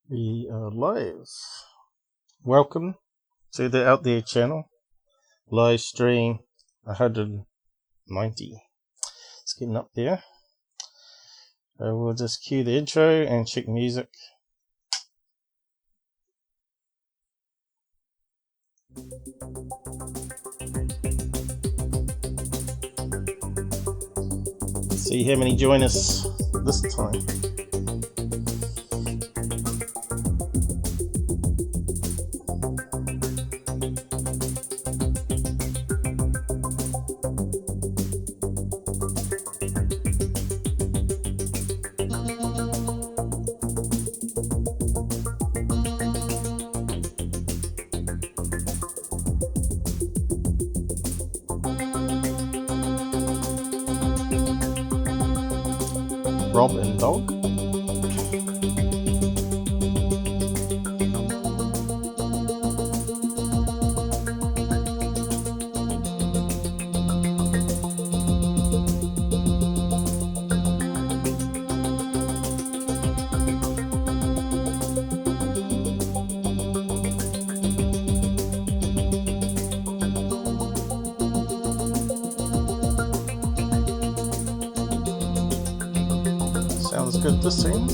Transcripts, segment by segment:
We are live. Welcome to the Out There channel. Live stream 190. It's getting up there. We'll just cue the intro and check music. See how many join us this time. Rob and Dog. Sounds good this end.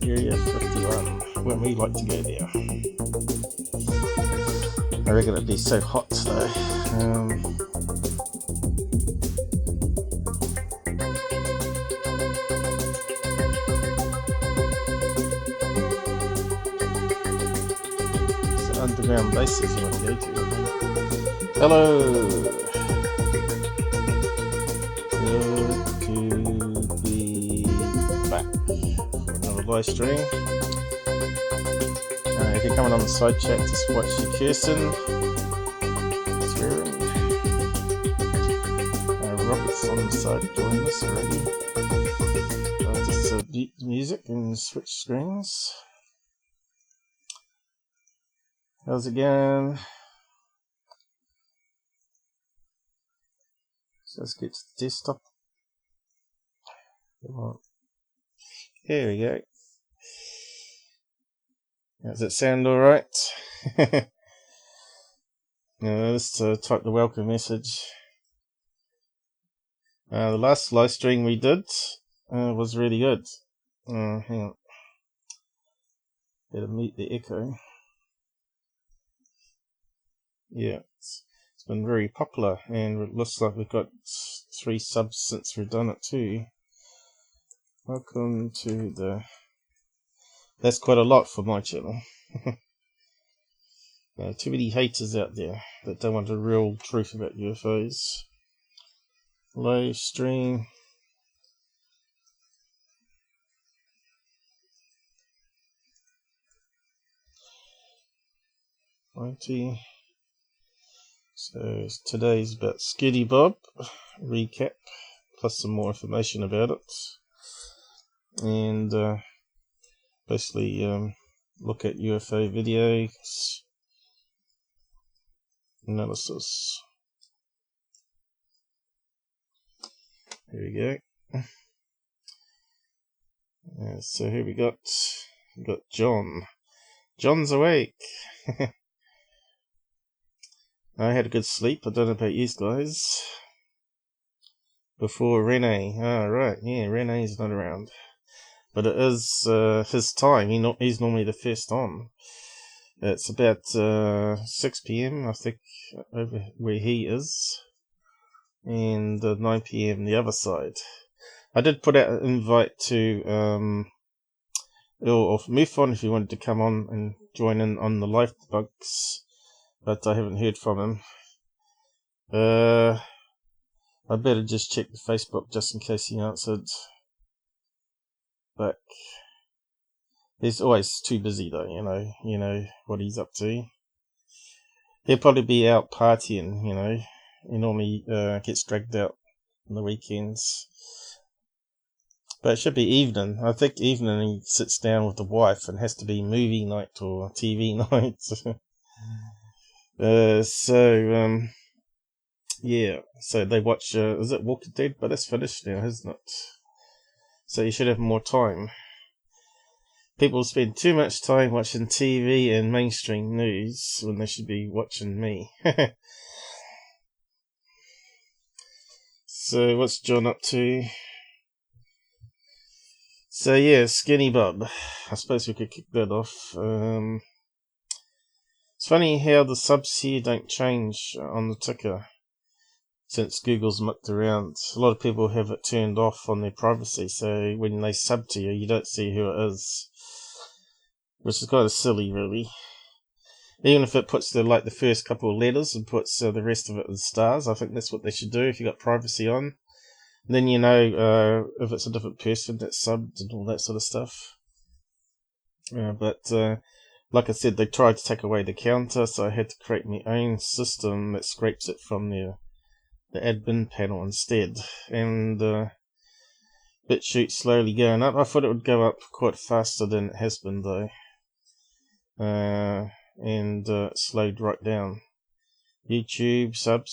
Area 51, when we like to go there. I reckon it'd be so hot though. Underground bases you want to go to. Hello! Good to be back for another live stream. If you're coming on the side chat, just watch your Kirsten. Robert's on the side, join us already. I'll just mute the music and switch screens. How's it going? So let's get to the desktop. Come on. Here we go. Does it sound alright? Let's type the welcome message. The last live stream we did was really good. Hang on. Better mute the echo. Yeah, it's been very popular, and it looks like we've got 3 subs since we've done it too. Welcome to the... That's quite a lot for my channel. Too many haters out there that don't want the real truth about UFOs. Live stream. So today's about Skitty Bob recap, plus some more information about it, and basically look at UFO videos, analysis. Here we go. So here we got John. John's awake. I had a good sleep. I don't know about you guys. Before Rene. Right. Yeah, Rene's not around. But it is his time. He's normally the first on. It's about 6 PM, I think, over where he is. And 9 PM the other side. I did put out an invite to or Mufon if he wanted to come on and join in on the live bugs. But I haven't heard from him. I better just check the Facebook just in case he answered. But he's always too busy though, you know what he's up to. He'll probably be out partying, He normally gets dragged out on the weekends. But it should be evening. I think evening he sits down with the wife and has to be movie night or TV night. Yeah, so they watch, is it Walking Dead? But that's finished now, isn't it? So you should have more time. People spend too much time watching TV and mainstream news when they should be watching me. So what's John up to? So yeah, Skinny Bob. I suppose we could kick that off. It's funny how the subs here don't change on the ticker since Google's mucked around. A lot of people have it turned off on their privacy, so when they sub to you, you don't see who it is, which is kind of silly, really. Even if it puts the first couple of letters and puts the rest of it as stars, I think that's what they should do if you got privacy on. Then you know if it's a different person that's subbed and all that sort of stuff. But like I said, they tried to take away the counter, so I had to create my own system that scrapes it from the admin panel instead. And BitChute slowly going up. I thought it would go up quite faster than it has been though. And it slowed right down. YouTube subs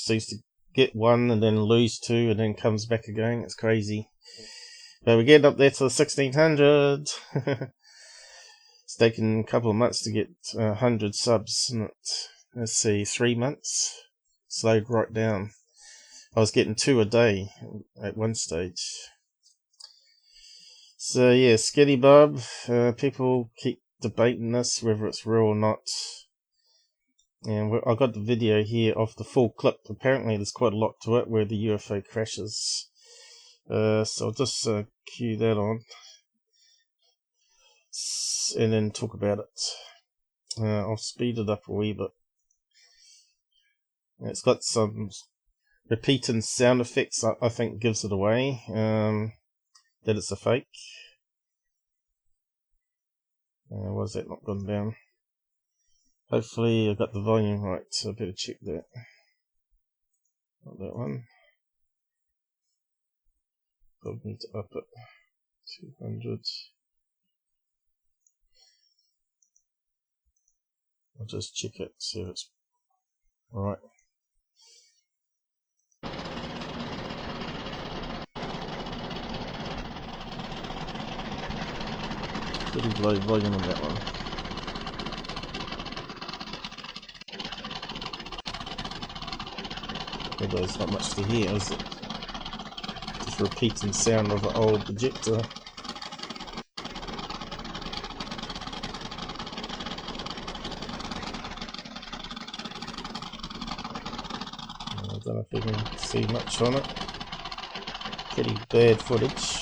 seems to get one and then lose two and then comes back again. It's crazy. But we're getting up there to the 1600. It's taken a couple of months to get 100 subs. And let's see, 3 months. Slowed right down. I was getting 2 a day at one stage. So yeah, Skitty Bob. People keep debating this, whether it's real or not. And I got the video here of the full clip. Apparently there's quite a lot to it where the UFO crashes. So I'll just cue that on. And then talk about it. I'll speed it up a wee bit. It's got some repeating sound effects, I think gives it away. That it's a fake. Why is that not gone down? Hopefully I got the volume right, so I better check that. Not that one. I'll need to up it. 200. I'll just check it, see if it's right. Pretty low volume on that one. Although there's not much to hear, is it? Just repeating sound of an old projector. I don't know if you can see much on it. Pretty bad footage.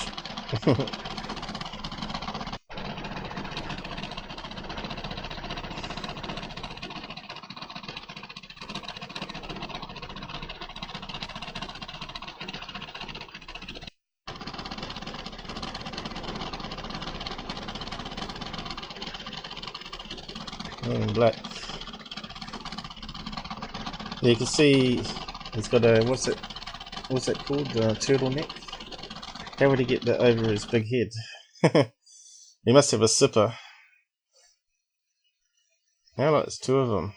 In black. You can see he's got a what's that called? Turtleneck. How would he get that over his big head? He must have a zipper. How about there's 2 of them?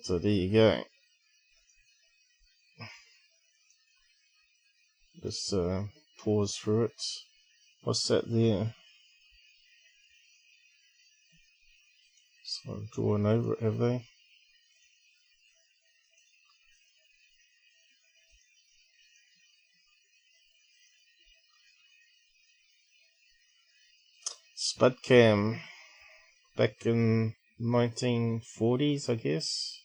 So there you go. Just pause through it. What's that there? Someone drawing over it, have they? Spudcam. Back in 1940s, I guess.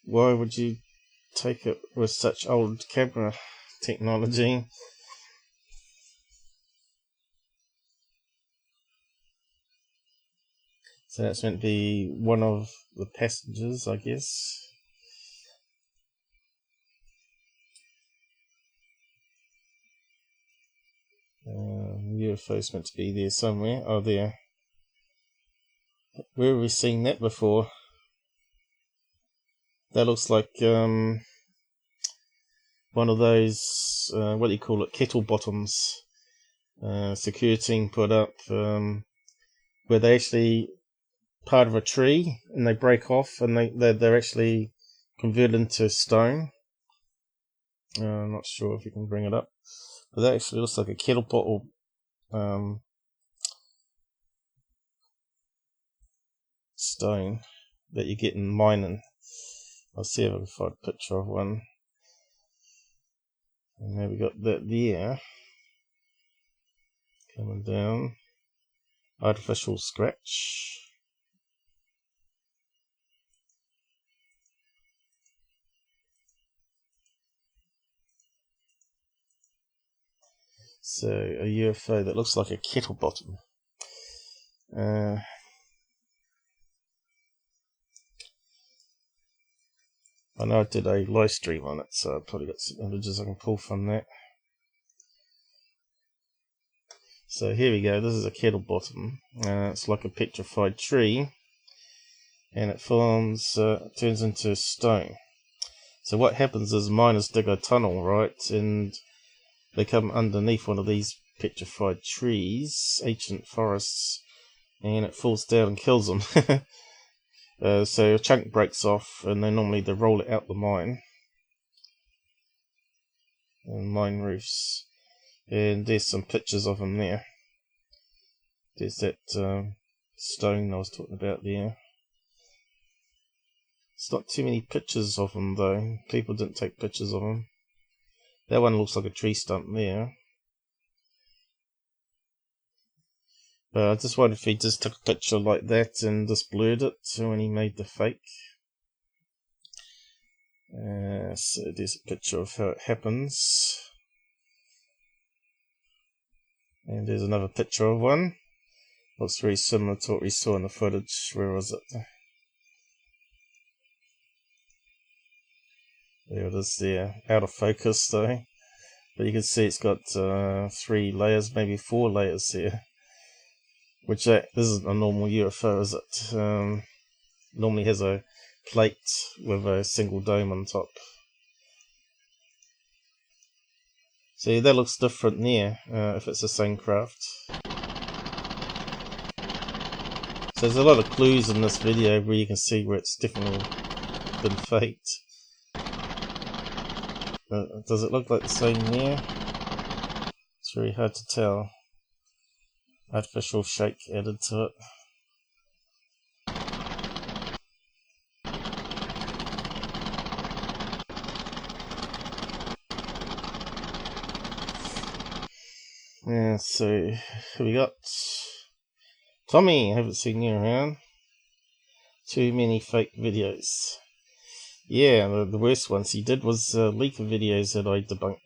Why would you take it with such old camera technology? So that's meant to be one of the passengers, I guess. UFO's meant to be there somewhere. Oh, there. Where have we seen that before? That looks like one of those, what do you call it, kettlebottoms. Security put up, where they actually part of a tree, and they break off, and they're actually converted into stone. I'm not sure if you can bring it up, but that actually looks like a kettle bottle stone that you get in mining. I'll see if I can find a picture of one. And there we got that there. Coming down. Artificial scratch. So a UFO that looks like a kettle bottom. I know I did a live stream on it, so I've probably got some images I can pull from that. So here we go, this is a kettle bottom. It's like a petrified tree, and it turns into stone. So what happens is miners dig a tunnel, right, and they come underneath one of these petrified trees, ancient forests, and it falls down and kills them. So a chunk breaks off, and then normally they roll it out the mine, and mine roofs. And there's some pictures of them there. There's that stone I was talking about there. It's not too many pictures of them though. People didn't take pictures of them. That one looks like a tree stump there. But I just wondered if he just took a picture like that and just blurred it when he made the fake. So there's a picture of how it happens. And there's another picture of one. Looks very similar to what we saw in the footage. Where was it? There it is there. Out of focus though. But you can see it's got 3 layers, maybe 4 layers here. Which this isn't a normal UFO, is it? Normally has a plate with a single dome on top. See, that looks different there, if it's the same craft. So there's a lot of clues in this video where you can see where it's definitely been faked. Does it look like the same there? It's very hard to tell. Artificial shake added to it. Yeah, so we got Tommy. I haven't seen you around. Too many fake videos. Yeah, the worst ones he did was leak of videos that I debunk.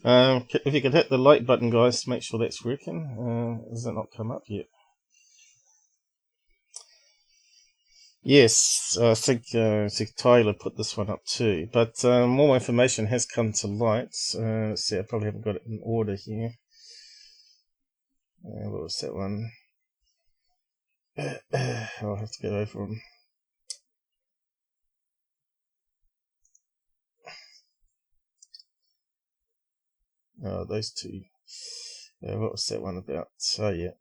If you could hit the like button, guys, to make sure that's working. Has that not come up yet? Yes, I think Tyler put this one up too, but more information has come to light. Let's see, I probably haven't got it in order here. What was that one? I'll have to go over them. Oh, those two. What was that one about? Oh, yeah.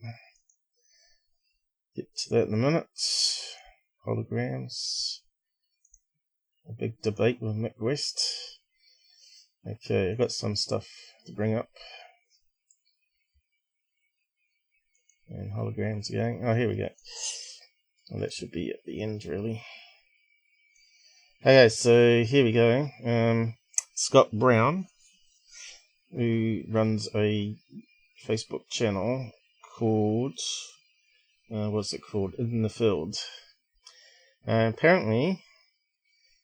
Get to that in a minute. Holograms. A big debate with Mick West. Okay, I've got some stuff to bring up. And holograms again. Oh, here we go. Well, that should be at the end, really. Okay, so here we go. Scott Brown, who runs a Facebook channel called, what's it called? In the Field. Apparently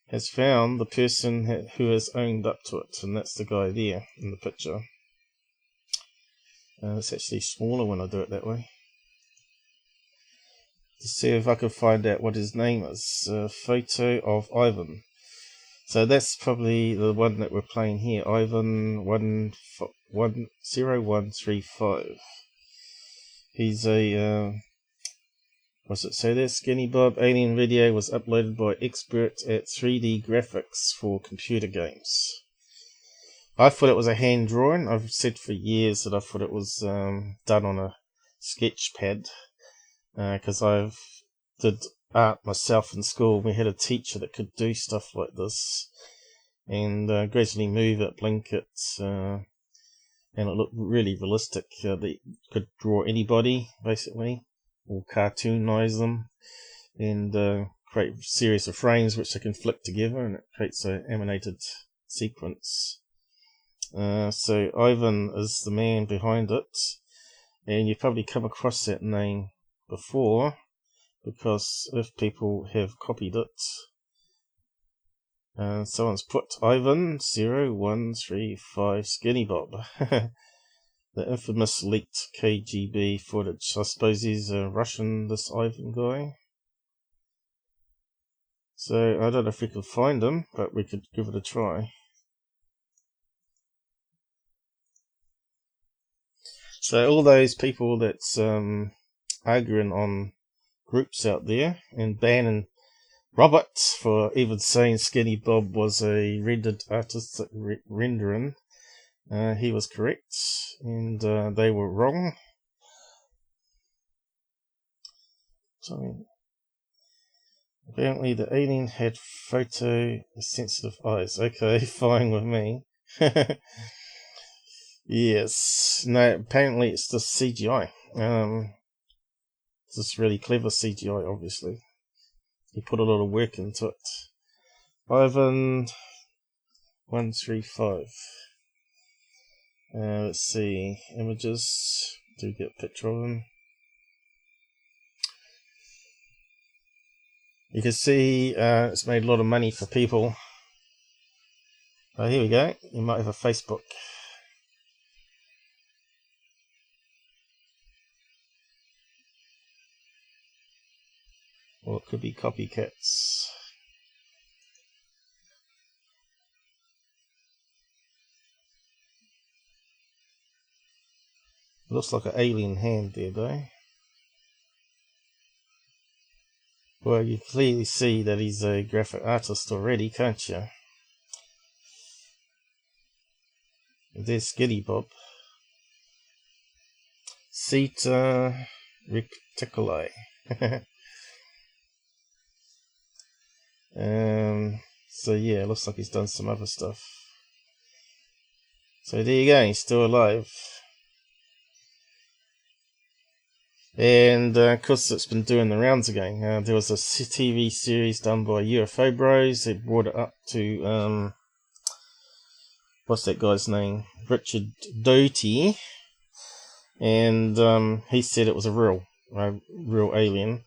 has found the person who has owned up to it, and that's the guy there in the picture. It's actually smaller when I do it that way. To see if I can find out what his name is. Photo of Ivan. So that's probably the one that we're playing here. Ivan 10135. He's a what's it say there? Skinny Bob alien video was uploaded by expert at 3D graphics for computer games. I thought it was a hand drawing. I've said for years that I thought it was done on a sketch pad. because I've did art myself in school. We had a teacher that could do stuff like this, and gradually move it, blink it, and it looked really realistic. They could draw anybody, basically, or cartoonize them, and create a series of frames which they can flick together, and it creates an animated sequence. So Ivan is the man behind it, and you've probably come across that name before, because if people have copied it, someone's put Ivan 0135 Skinny Bob. The infamous leaked KGB footage. I suppose he's a Russian, this Ivan guy. So I don't know if we could find him, but we could give it a try. So all those people that's arguing on groups out there and banning Robert for even saying Skinny Bob was a rendered artistic rendering, he was correct, and they were wrong. So apparently the alien had photo-sensitive eyes. Okay, fine with me. Yes. No, apparently it's just CGI. It's just really clever CGI, obviously. He put a lot of work into it. Ivan 135. Let's see. Images. Do get a picture of him. You can see it's made a lot of money for people. Oh, here we go. You might have a Facebook. Or it could be copycats. It looks like an alien hand there, though. Well, you clearly see that he's a graphic artist already, can't you? There's Skinny Bob. Seta Reticuli. So yeah, it looks like he's done some other stuff. So there you go, he's still alive. And of course it's been doing the rounds again. There was a TV series done by UFO Bros. They brought it up to what's that guy's name? Richard Doty. And he said it was a real alien.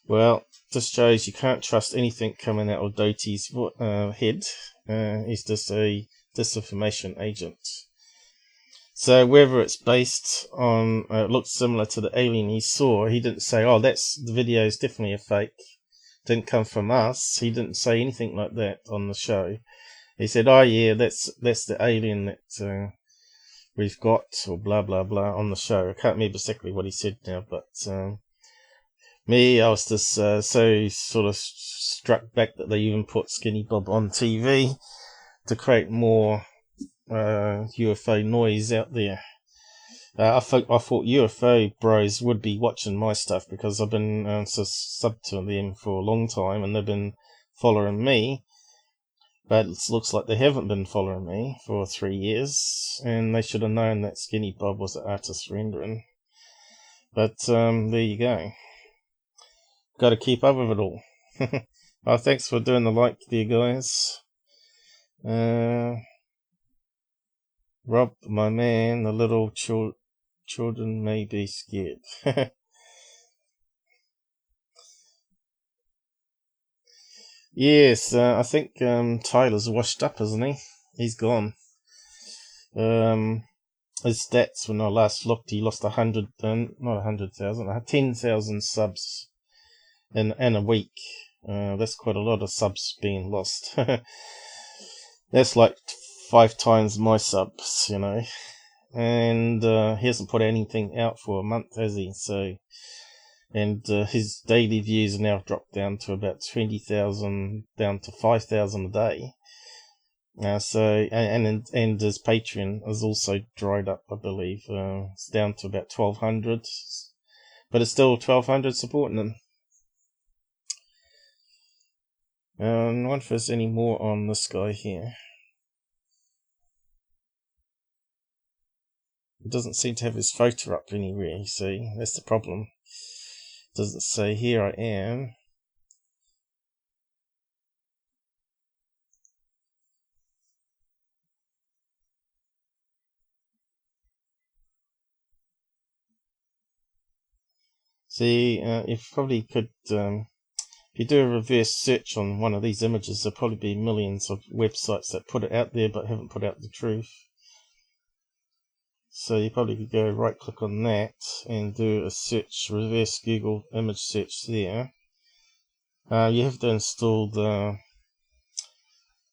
Well, this shows you can't trust anything coming out of Doty's head. He's just a disinformation agent. So whether it's based on, it looks similar to the alien he saw, he didn't say, oh, the video is definitely a fake. Didn't come from us. He didn't say anything like that on the show. He said, oh yeah, that's the alien that we've got, or blah blah blah, on the show. I can't remember exactly what he said now, but I was just so sort of struck back that they even put Skinny Bob on TV to create more UFO noise out there. I thought UFO Bros would be watching my stuff, because I've been subbed to them for a long time, and they've been following me. But it looks like they haven't been following me for 3 years, and they should have known that Skinny Bob was an artist rendering. But there you go. Got to keep up with it all. Oh, thanks for doing the like there, guys. Rob, my man, the little children may be scared. Yes, I think Tyler's washed up, isn't he? He's gone. His stats, when I last looked, he lost 10,000 subs in a week. That's quite a lot of subs being lost. That's like 5 times my subs, you know. And he hasn't put anything out for a month, has he? So, and his daily views are now dropped down to about 20,000, down to 5,000 a day. So and his Patreon has also dried up, I believe. It's down to about 1,200. But it's still 1200 supporting them. I wonder if there's any more on this guy here. It doesn't seem to have his photo up anywhere, you see. That's the problem. It doesn't say, here I am. See, you probably could, if you do a reverse search on one of these images, there'll probably be millions of websites that put it out there but haven't put out the truth. So you probably could go right click on that and do a search, reverse Google image search there. You have to install the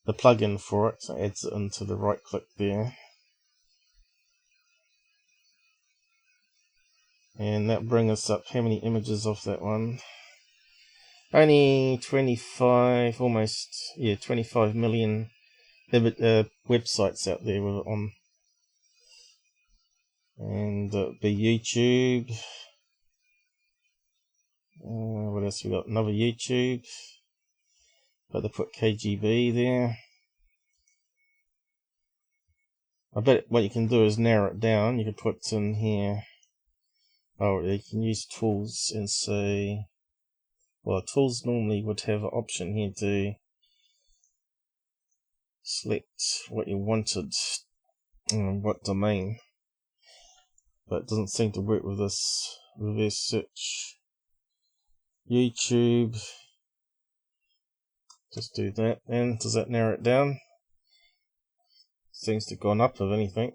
plugin for it, so it adds it into the right click there. And that brings us up how many images of that one? Only 25, almost, yeah, 25 million websites out there with it on. And the YouTube. What else we got? Another YouTube. But they put KGB there. I bet what you can do is narrow it down. You can put in here. Oh, you can use tools and say. Well, tools normally would have an option here to select what you wanted and what domain. But it doesn't seem to work with this reverse search. YouTube. Just do that, and does that narrow it down? Seems to have gone up, if anything.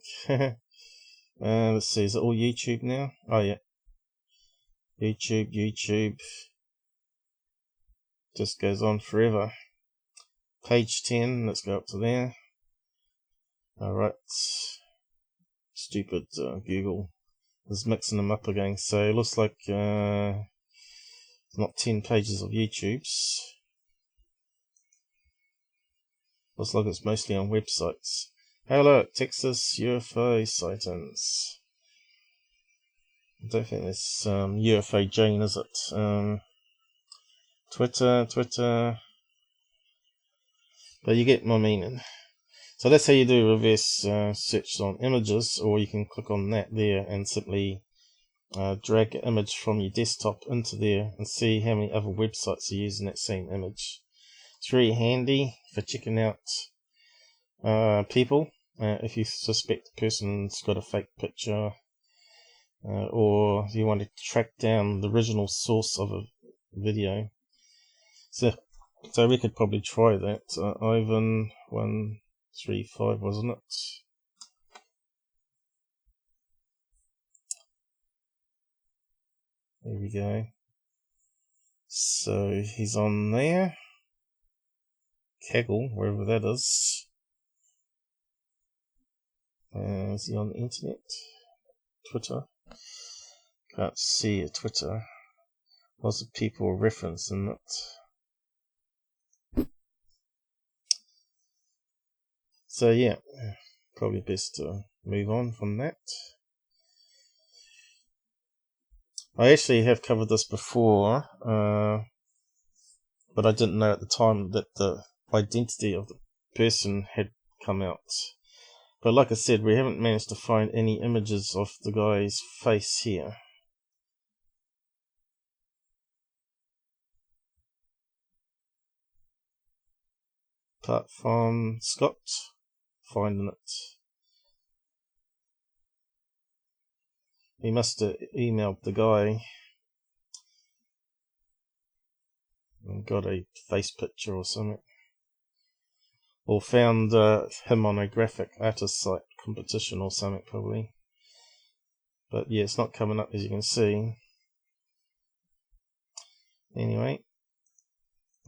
Let's see, is it all YouTube now? Oh yeah. YouTube. Just goes on forever. Page 10, let's go up to there. Alright. Stupid Google is mixing them up again. So it looks like it's not 10 pages of YouTubes. Looks like it's mostly on websites. Hello, Texas UFO sightings. I don't think there's UFO Jane, is it? Twitter. But you get my meaning. So that's how you do reverse search on images, or you can click on that there and simply drag an image from your desktop into there and see how many other websites are using that same image. It's very handy for checking out people. If you suspect the person's got a fake picture, or if you want to track down the original source of a video. So we could probably try that. Ivan 135, wasn't it? There we go. So he's on there. Kaggle, wherever that is. Is he on the internet? Twitter? Can't see a Twitter. Lots of people referencing it. So yeah, probably best to move on from that. I actually have covered this before, but I didn't know at the time that the identity of the person had come out. But like I said, we haven't managed to find any images of the guy's face here. Apart from Scott finding it. He must have emailed the guy and got a face picture or something. Or found him on a graphic artist site competition or something, probably. But yeah, it's not coming up, as you can see. Anyway,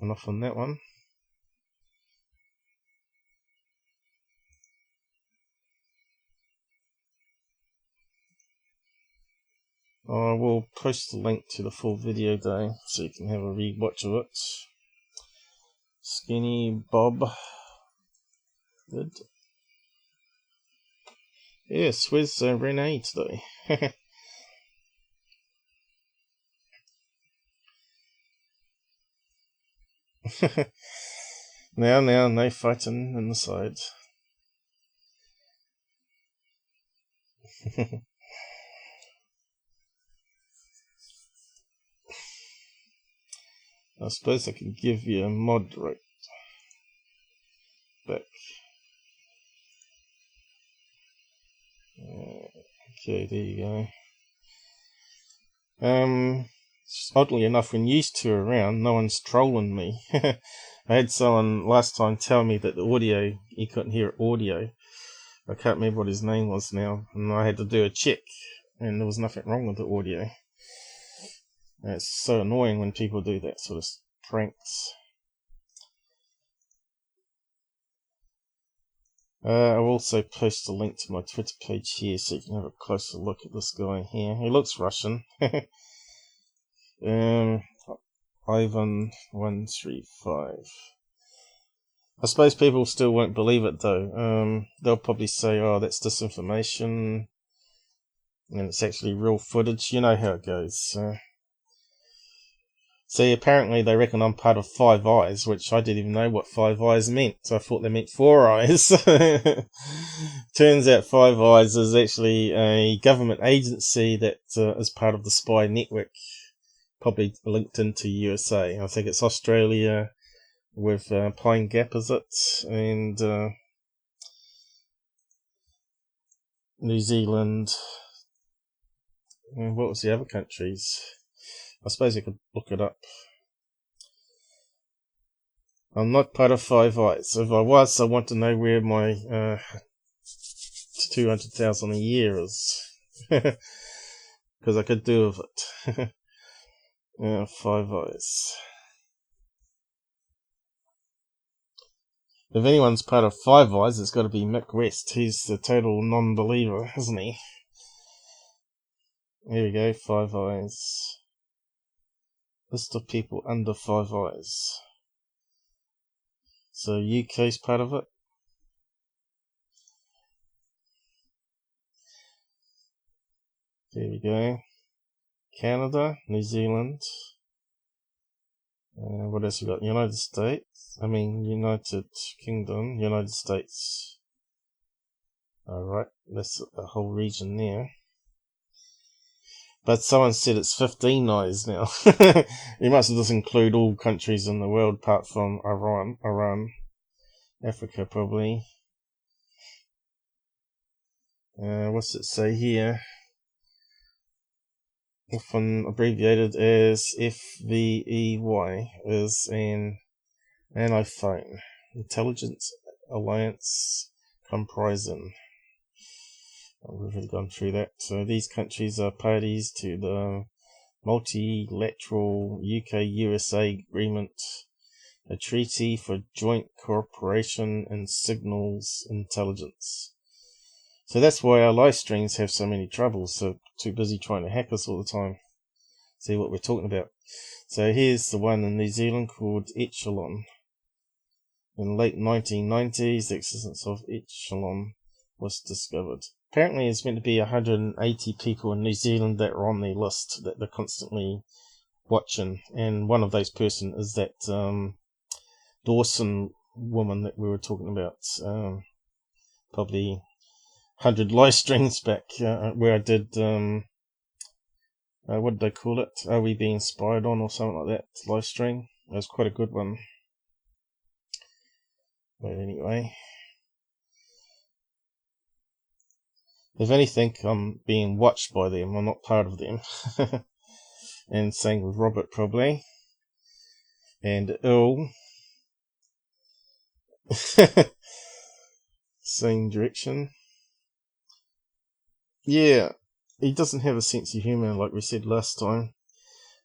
enough on that one. I will post the link to the full video though, so you can have a re-watch of it. Skinny Bob. Good. Yes, where's Renee today? Now, no fighting in the side. I suppose I can give you a moderate back. Okay, there you go. Oddly enough, when used to around, no one's trolling me. I had someone last time tell me that the audio, you couldn't hear audio. I can't remember what his name was now, and I had to do a check, and there was nothing wrong with the audio. And it's so annoying when people do that sort of pranks. I'll also post a link to my Twitter page here so you can have a closer look at this guy here. He looks Russian. Ivan135. I suppose people still won't believe it though. They'll probably say, oh, that's disinformation, and it's actually real footage. You know how it goes. See, apparently they reckon I'm part of Five Eyes, which I didn't even know what Five Eyes meant. So I thought they meant Four Eyes. Turns out Five Eyes is actually a government agency that is part of the spy network, probably linked into USA. I think it's Australia with Pine Gap, is it? And New Zealand. And what was the other countries? I suppose I could look it up. I'm not part of Five Eyes. If I was, I want to know where my 200,000 a year is. Because I could do with it. Five Eyes. If anyone's part of Five Eyes, it's got to be Mick West. He's the total non-believer, isn't he? Here we go, Five Eyes. List of people under Five Eyes. So UK's part of it. There we go. Canada, New Zealand. What else we got? United Kingdom, United States. Alright, that's the whole region there. But someone said it's 15 eyes now. You must just include all countries in the world apart from Iran, Africa probably. What's it say here? Often abbreviated as FVEY, is an iPhone Intelligence Alliance comprising. We've already gone through that. So these countries are parties to the multilateral UK-USA agreement, a treaty for joint cooperation in signals intelligence. So that's why our live streams have so many troubles. So too busy trying to hack us all the time. See what we're talking about. So here's the one in New Zealand called Echelon. In the late 1990s, the existence of Echelon was discovered. Apparently it's meant to be 180 people in New Zealand that are on their list that they're constantly watching. And one of those person is that Dawson woman that we were talking about. Probably 100 live streams back where I did, what did they call it? Are We Being Spied On or something like that live stream? That was quite a good one. But anyway, if anything, I'm being watched by them. I'm not part of them. And same with Robert probably. And Earl. Same direction. Yeah, he doesn't have a sense of humour like we said last time.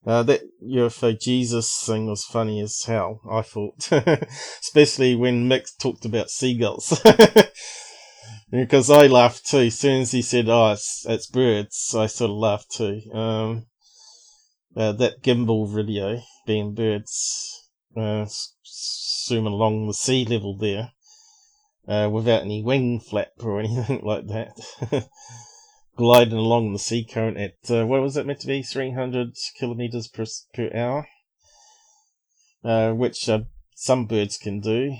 That UFO Jesus thing was funny as hell, I thought. Especially when Mick talked about seagulls. Because I laughed too. As soon as he said, oh, it's birds, I sort of laughed too. That gimbal video, being birds, zooming along the sea level there, without any wing flap or anything like that. Gliding along the sea current at, what was it meant to be, 300 kilometers per hour? which some birds can do.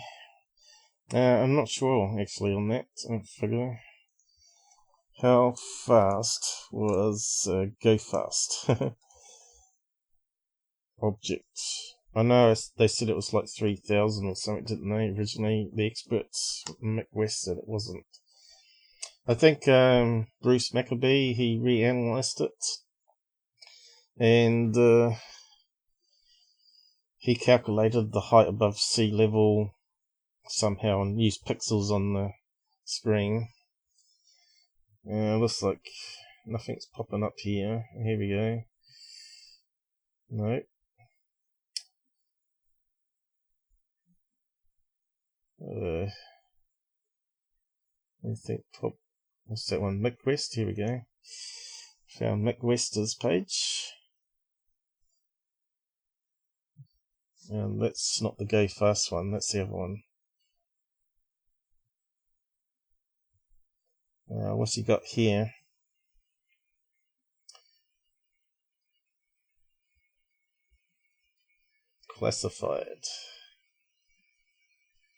I'm not sure actually on that. I'll figure how fast was go fast object. I know they said it was like 3,000 or something, didn't they? Originally, the experts, Mick West, said it wasn't. I think Bruce Maccabee, he reanalyzed it, and he calculated the height above sea level somehow and used pixels on the screen. Looks like nothing's popping up here. Here we go. No. I think what's that one? Mick West. Here we go. Found Mick West's page. And that's not the Go Fast one. That's the other one. What's he got here? Classified.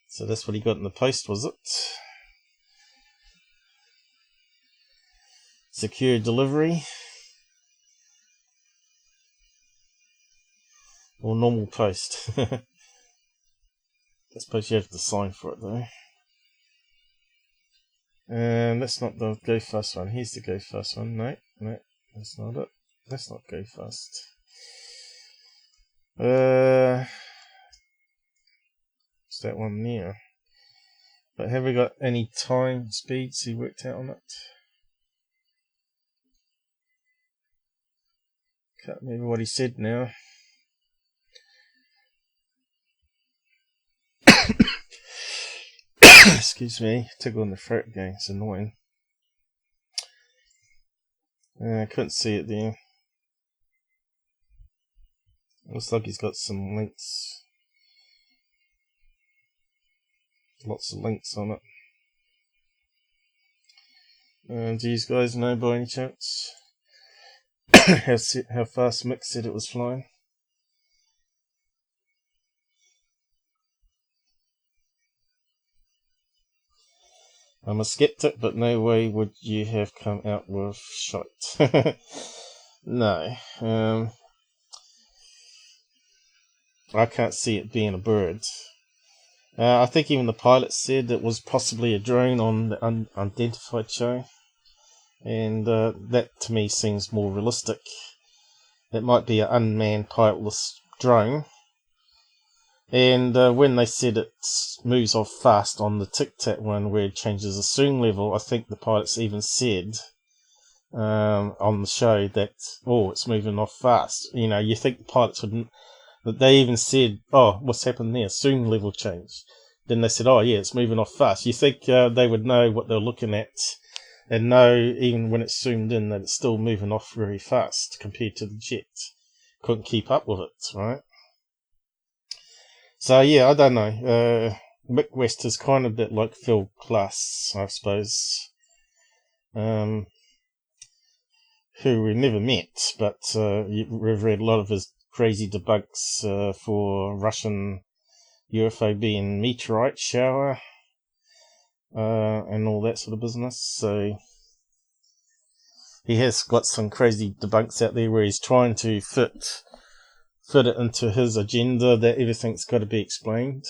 So that's what he got in the post, was it? Secure delivery. Or normal post. I suppose you have to sign for it though. And that's not the Go Fast one. Here's the Go Fast one. No, that's not it. That's not Go Fast. It's that one there. But have we got any time speeds he worked out on it? Can't remember what he said now. Excuse me, tickle in the throat again, it's annoying. I couldn't see it there. Looks like he's got some links. Lots of links on it. Do you guys know by any chance how fast Mick said it was flying? I'm a skeptic, but no way would you have come out with shite. No. I can't see it being a bird. I think even the pilot said it was possibly a drone on the unidentified show. And that to me seems more realistic. It might be an unmanned pilotless drone. And when they said it moves off fast on the Tic Tac one where it changes the swing level, I think the pilots even said on the show that, oh, it's moving off fast. You know, you think the pilots wouldn't, but they even said, oh, what's happened there? Swing level change. Then they said, oh yeah, it's moving off fast. You think they would know what they're looking at and know even when it's zoomed in that it's still moving off very fast compared to the jet. Couldn't keep up with it, right? So yeah, I don't know. Mick West is kind of a bit like Phil Klass, I suppose, who we never met, but we've read a lot of his crazy debunks for Russian UFO being meteorite shower and all that sort of business. So he has got some crazy debunks out there where he's trying to fit it into his agenda that everything's got to be explained,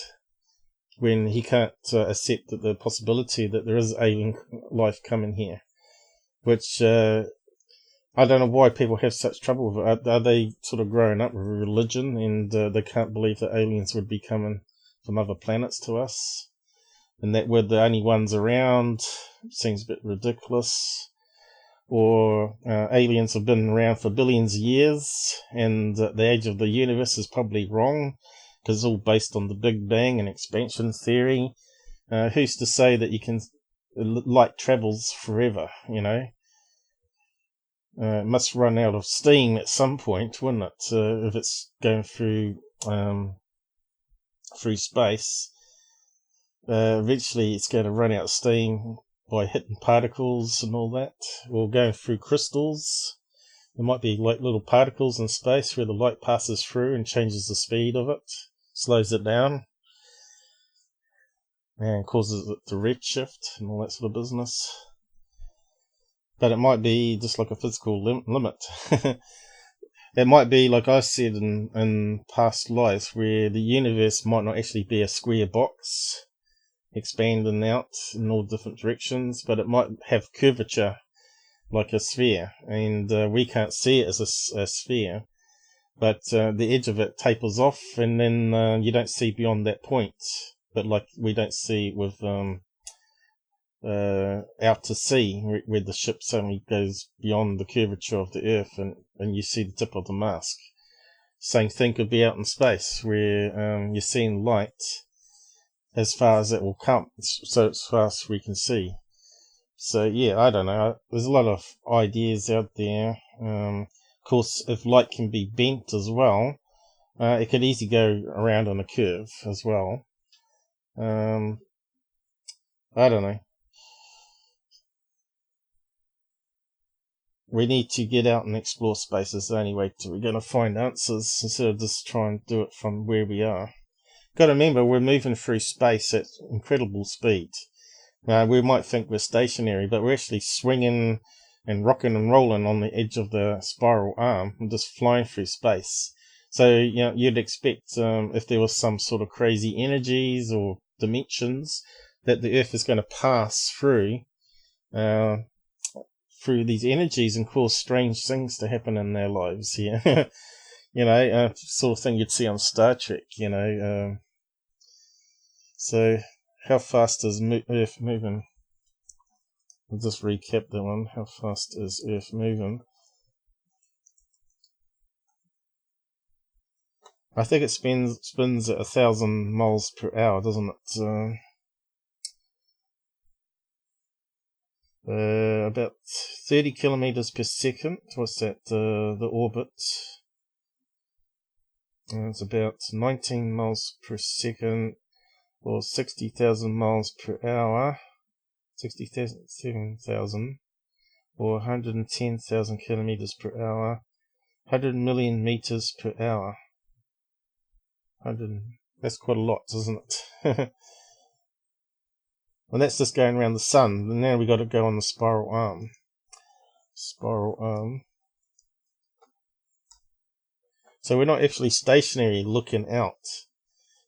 when he can't accept that the possibility that there is alien life coming here, which I don't know why people have such trouble with it. Are they sort of growing up with a religion and they can't believe that aliens would be coming from other planets to us, and that we're the only ones around? Seems a bit ridiculous. Or aliens have been around for billions of years, and the age of the universe is probably wrong, because it's all based on the Big Bang and expansion theory. Who's to say that light travels forever, you know? It must run out of steam at some point, wouldn't it? If it's going through space, eventually it's going to run out of steam by hitting particles and all that, or going through crystals. There might be like little particles in space where the light passes through and changes the speed of it. slows it down and causes it to redshift and all that sort of business. But it might be just like a physical limit. It might be, like I said in past lives, where the universe might not actually be a square box expanding out in all different directions, but it might have curvature like a sphere, and we can't see it as a sphere, but the edge of it tapers off, and then you don't see beyond that point. But like we don't see with out to sea, where the ship suddenly goes beyond the curvature of the Earth, and you see the tip of the mask. Same thing could be out in space, where you're seeing light as far as it will come, so as far as we can see. So yeah, I don't know. There's a lot of ideas out there. Of course, if light can be bent as well, it could easily go around on a curve as well. I don't know. We need to get out and explore space. It's the only way we're going to find answers, instead of just trying to do it from where we are. Got to remember, we're moving through space at incredible speed. We might think we're stationary, but we're actually swinging and rocking and rolling on the edge of the spiral arm and just flying through space. So, you'd expect if there was some sort of crazy energies or dimensions, that the Earth is going to pass through these energies and cause strange things to happen in their lives here. Sort of thing you'd see on Star Trek, So, how fast is Earth moving? I'll just recap that one. How fast is Earth moving? I think it spins at 1,000 miles per hour, doesn't it? About 30 kilometers per second. What's that? The orbit. It's about 19 miles per second, or 60,000 miles per hour. 67,000, or 110,000 kilometers per hour. 100 million meters per hour. 100. That's quite a lot, isn't it? And that's just going around the sun. And now we've got to go on the spiral arm. Spiral arm. So we're not actually stationary looking out.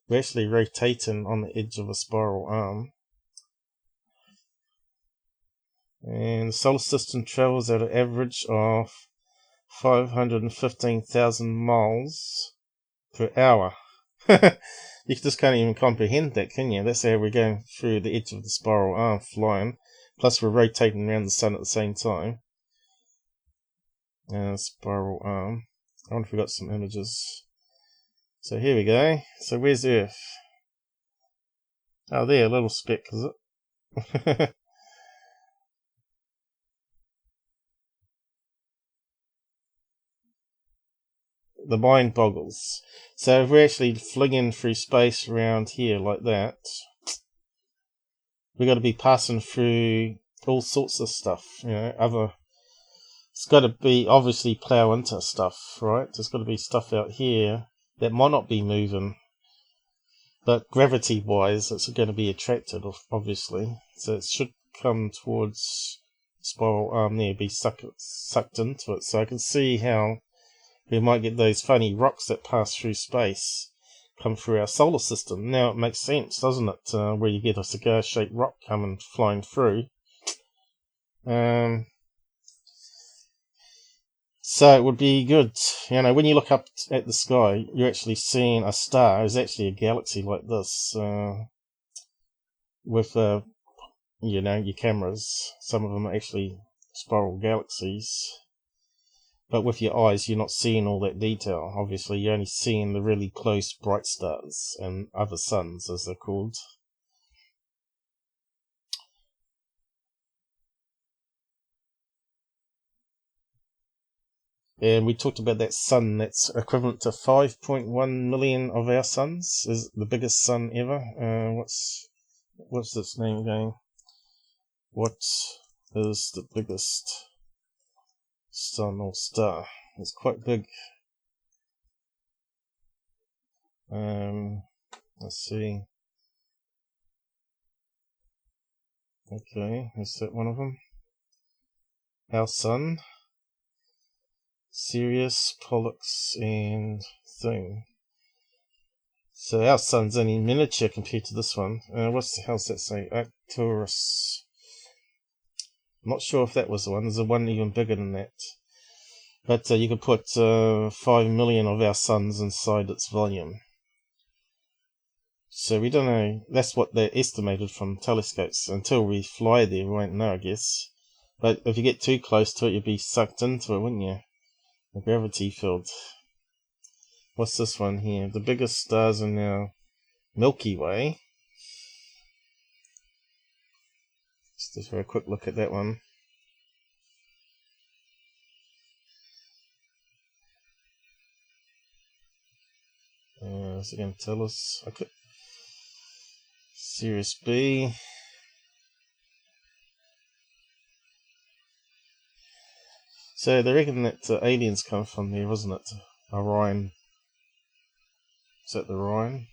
We're actually rotating on the edge of a spiral arm. And the solar system travels at an average of 515,000 miles per hour. You just can't even comprehend that, can you? That's how we're going through the edge of the spiral arm, flying. Plus we're rotating around the sun at the same time. Spiral arm. I wonder if we got some images. So here we go. So where's Earth? Oh, there, a little speck, is it? The mind boggles. So if we're actually flinging through space around here like that, we've got to be passing through all sorts of stuff, it's got to be obviously plow into stuff, right? There's got to be stuff out here that might not be moving, but gravity wise it's going to be attracted, obviously, so it should come towards spiral arm there, be sucked into it. So I can see how we might get those funny rocks that pass through space come through our solar system. Now it makes sense, doesn't it? Where you get a cigar-shaped rock coming flying through. So it would be good, when you look up at the sky, you're actually seeing a star. It's actually a galaxy like this, with your cameras. Some of them are actually spiral galaxies. But with your eyes, you're not seeing all that detail. Obviously, you're only seeing the really close, bright stars and other suns, as they're called. And we talked about that sun that's equivalent to 5.1 million of our suns. Is the biggest sun ever. What's this name again? What is the biggest sun or star? It's quite big. Let's see. Okay, is that one of them? Our Sun, Sirius, Pollux, and Thing. So our Sun's only miniature compared to this one. What the hell's that say? Arcturus. I'm not sure if that was the one. There's a one even bigger than that. But you could put 5 million of our suns inside its volume. So we don't know. That's what they're estimated from telescopes. Until we fly there, we won't know, I guess. But if you get too close to it, you'd be sucked into it, wouldn't you? The gravity field. What's this one here? The biggest stars in our Milky Way. Just for a quick look at that one. Is it going to tell us? Okay. Sirius B. So they reckon that aliens come from there, wasn't it? Orion. Is that the Orion?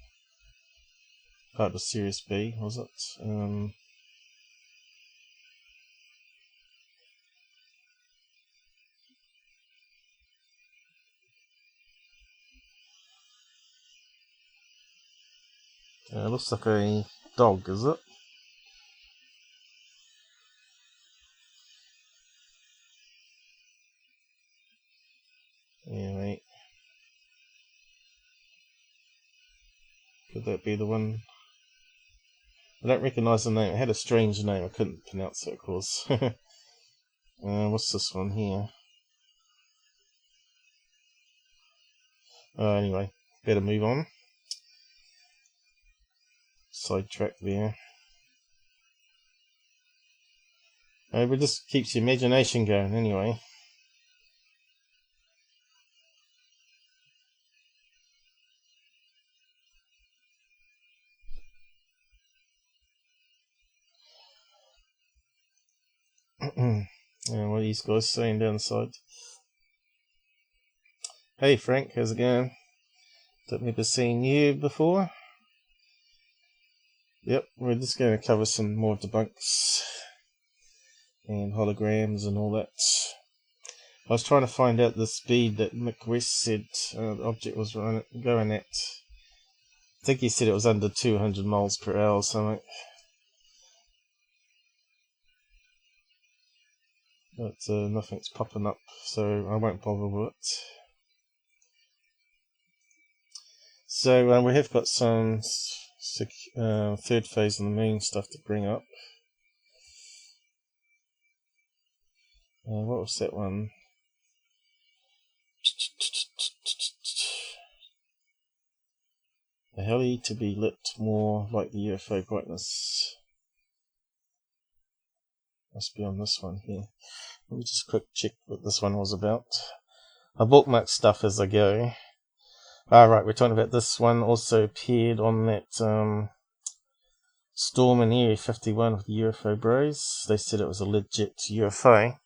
Part of Sirius B, was it? Looks like a dog, is it? Yeah, mate. Could that be the one? I don't recognise the name. It had a strange name. I couldn't pronounce it, of course. What's this one here? Anyway, better move on. Sidetrack there. But it just keeps your imagination going anyway. And what are these guys saying down the side? Hey Frank, how's it going? Don't remember seeing you before. Yep, we're just going to cover some more debunks and holograms and all that. I was trying to find out the speed that Mick West said the object was going at. I think he said it was under 200 miles per hour or something. But nothing's popping up, so I won't bother with it. So we have got some third phase of the moon stuff to bring up. What was that one? The heli to be lit more like the UFO brightness. Must be on this one here. Let me just quick check what this one was about. I bookmark stuff as I go. Right, we're talking about this one. Also appeared on that storm in Area 51 with the UFO bros. They said it was a legit UFO.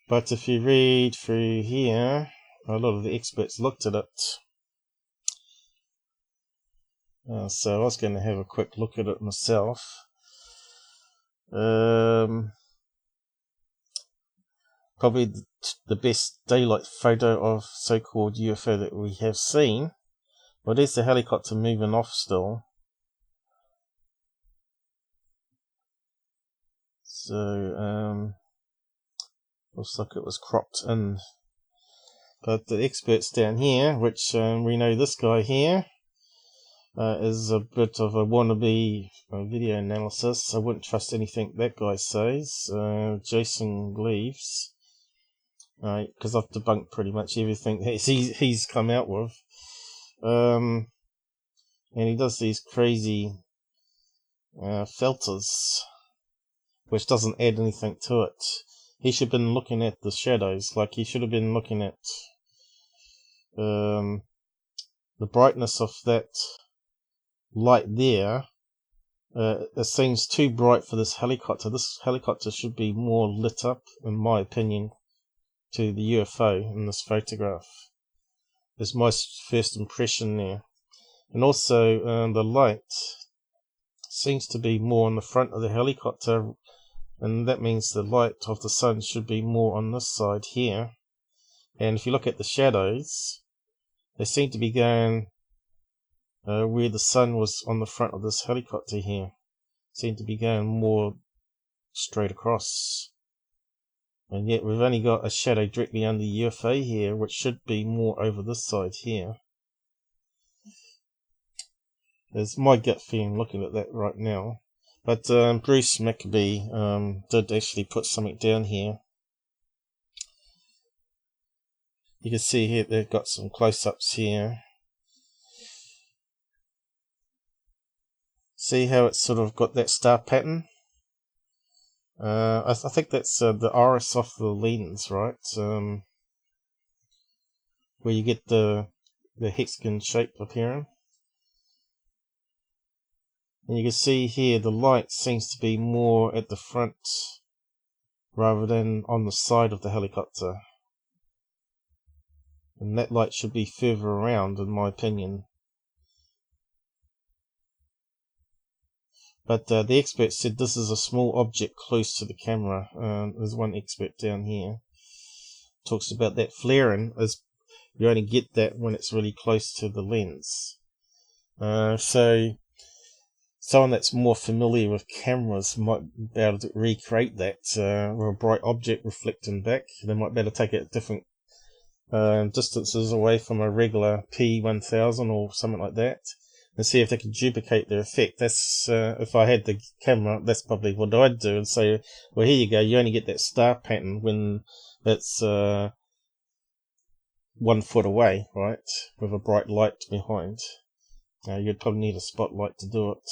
But if you read through here, a lot of the experts looked at it. So I was going to have a quick look at it myself. Probably the best daylight photo of so-called UFO that we have seen. Well, there's the helicopter moving off still. So, looks like it was cropped in. But the experts down here, which we know this guy here, is a bit of a wannabe video analysis. I wouldn't trust anything that guy says. Jason Gleaves. Because I've debunked pretty much everything that he's come out with. And he does these crazy filters, which doesn't add anything to it. He should have been looking at the shadows, like he should have been looking at the brightness of that light there. It seems too bright for this helicopter. This helicopter should be more lit up, in my opinion, to the UFO in this photograph. It's my first impression there. And also the light seems to be more on the front of the helicopter, and that means the light of the sun should be more on this side here. And if you look at the shadows, they seem to be going where the sun was on the front of this helicopter here. Seem to be going more straight across. And yet we've only got a shadow directly under the UFO here, which should be more over this side here. There's my gut feeling looking at that right now. But Bruce Maccabee did actually put something down here. You can see here they've got some close-ups here. See how it's sort of got that star pattern? I think that's the iris off the lens, right? Where you get the hexagon shape appearing. And you can see here the light seems to be more at the front rather than on the side of the helicopter. And that light should be further around, in my opinion. But the expert said this is a small object close to the camera. There's one expert down here. Talks about that flaring. You only get that when it's really close to the lens. So someone that's more familiar with cameras might be able to recreate that with a bright object reflecting back. They might be able to take it at different distances away from a regular P1000 or something like that, and see if they can duplicate their effect. That's if I had the camera, that's probably what I'd do, and say, well, here you go, you only get that star pattern when it's 1 foot away, right, with a bright light behind. You'd probably need a spotlight to do it.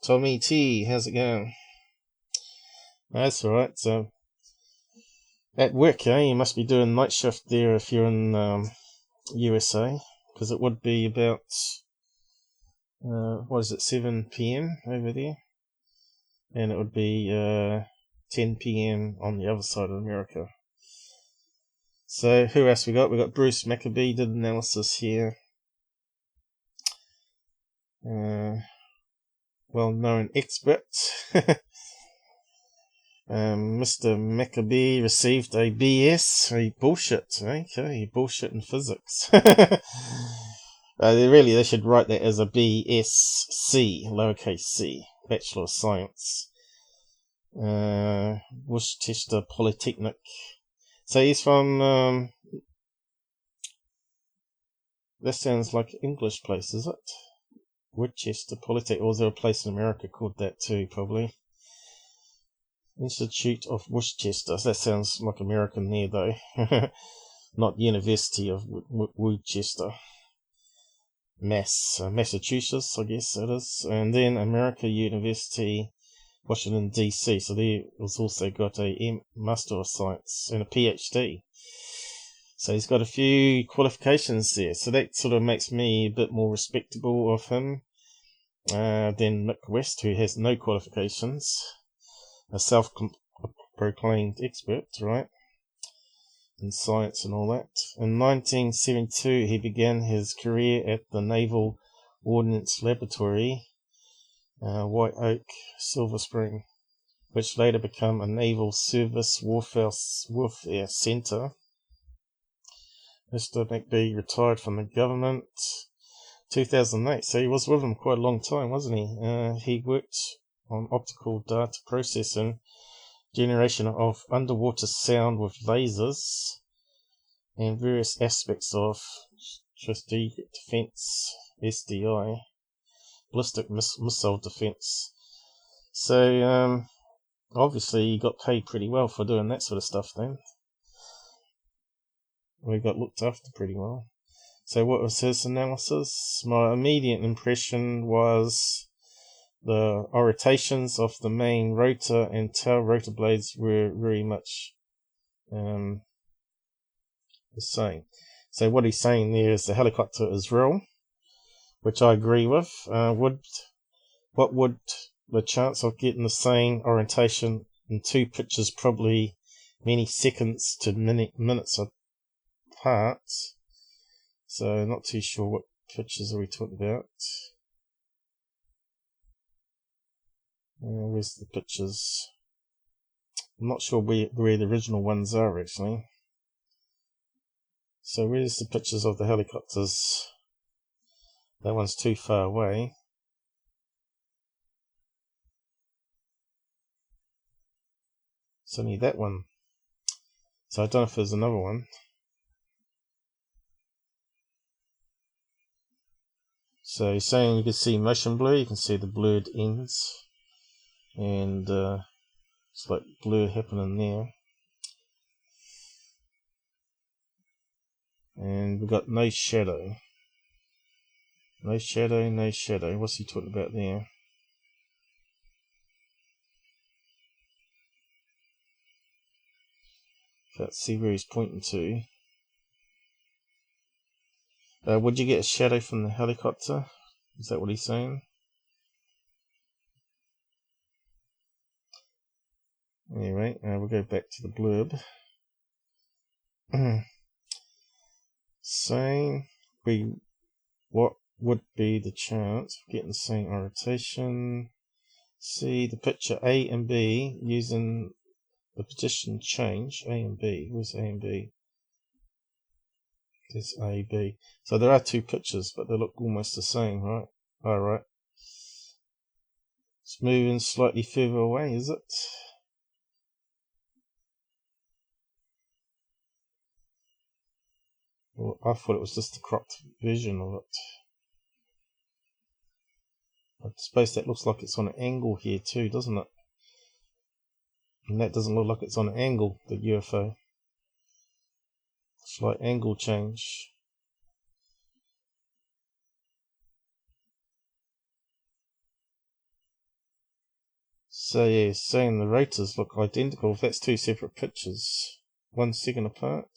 Tommy T, how's it going? That's alright. So at work, you must be doing night shift there if you're in USA, because it would be about 7 p.m. over there, and it would be 10 p.m. on the other side of America. So who else we got? We got Bruce Maccabee did analysis here. Well-known expert. Mr. Maccabee received a BS, a bullshit, okay, bullshit in physics. They should write that as a BSc, lowercase c, Bachelor of Science. Worcester Polytechnic. So he's from, that sounds like an English place, is it? Worcester Polytechnic, or is there a place in America called that too, probably? Institute of Worcester. That sounds like American there, though. Not University of Worcester. Massachusetts, I guess it is. And then America University, Washington, D.C. So there was also got a Master of Science and a PhD. So he's got a few qualifications there. So that sort of makes me a bit more respectable of him than Mick West, who has no qualifications. A self-proclaimed expert, right, in science and all that. In 1972, he began his career at the Naval Ordnance Laboratory, White Oak, Silver Spring, which later became a Naval Surface Warfare Center. Mr. Maccabee retired from the government 2008, so he was with him quite a long time, wasn't he? He worked on optical data processing, generation of underwater sound with lasers, and various aspects of strategic defense, SDI, ballistic missile defense. So, obviously he got paid pretty well for doing that sort of stuff then. We got looked after pretty well. So what was his analysis? My immediate impression was the orientations of the main rotor and tail rotor blades were very much the same. So what he's saying there is the helicopter is real, which I agree with. What would the chance of getting the same orientation in two pictures, probably many seconds to minutes apart, So not too sure what pictures are we talking about. Where's the pictures? I'm not sure where the original ones are actually. So where's the pictures of the helicopters? That one's too far away. It's only that one. So I don't know if there's another one. So he's saying you can see motion blur, you can see the blurred ends. And it's like blur happening there. And we've got no shadow. No shadow, no shadow. What's he talking about there? Can't see where he's pointing to. Would you get a shadow from the helicopter? Is that what he's saying? Anyway, we'll go back to the blurb. Saying what would be the chance of getting the same orientation? See the picture A and B using the position change. A and B. Where's A and B? There's A, B. So there are two pictures, but they look almost the same, right? Alright. It's moving slightly further away, is it? Well, I thought it was just the cropped version of it. I suppose that looks like it's on an angle here too, doesn't it? And that doesn't look like it's on an angle, the UFO. Slight angle change. So yeah, saying the rotors look identical. If that's two separate pictures, 1 second apart,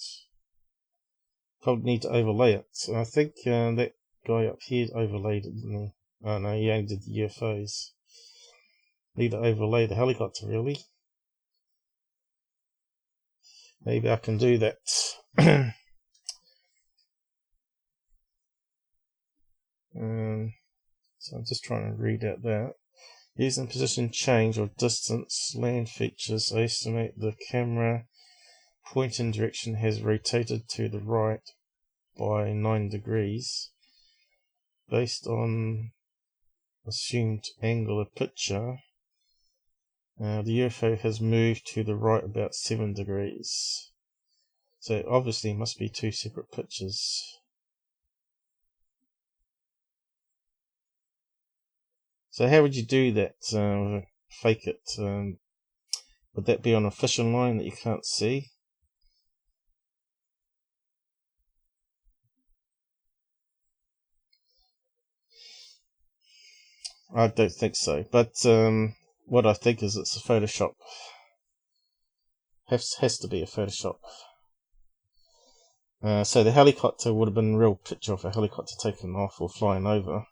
probably need to overlay it. So I think that guy up here overlaid it, didn't he? Oh no, he only did the UFOs. Need to overlay the helicopter, really. Maybe I can do that. So I'm just trying to read out that. Using position change or distance, land features, I estimate the camera pointing direction has rotated to the right by 9 degrees. Based on assumed angle of picture, the UFO has moved to the right about 7 degrees. So it obviously must be two separate pictures. So how would you do that? Fake it? Would that be on a fishing line that you can't see? I don't think so. But what I think is it's a Photoshop. Has to be a Photoshop. So the helicopter would have been a real picture of a helicopter taking off or flying over.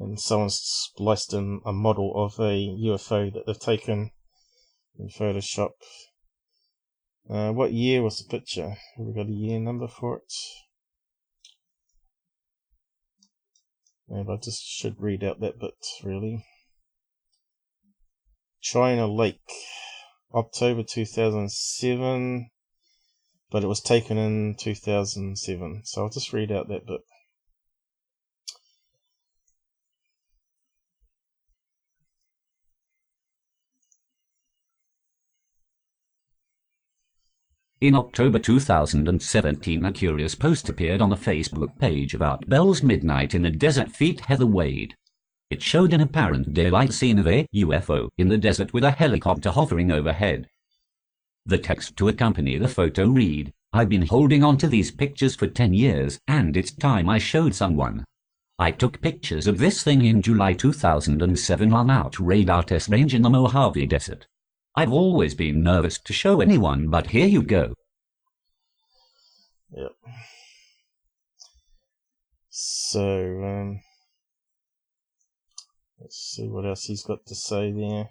And someone's spliced in a model of a UFO that they've taken in Photoshop. What year was the picture? Have we got a year number for it? Maybe I just should read out that bit, really. China Lake, October 2007, but it was taken in 2007. So I'll just read out that bit. In October 2017, a curious post appeared on the Facebook page about Bell's Midnight in the Desert feat Heather Wade. It showed an apparent daylight scene of a UFO in the desert with a helicopter hovering overhead. The text to accompany the photo read, "I've been holding on to these pictures for 10 years, and it's time I showed someone. I took pictures of this thing in July 2007 on out radar test range in the Mojave Desert. I've always been nervous to show anyone, but here you go." Yep. So, let's see what else he's got to say there.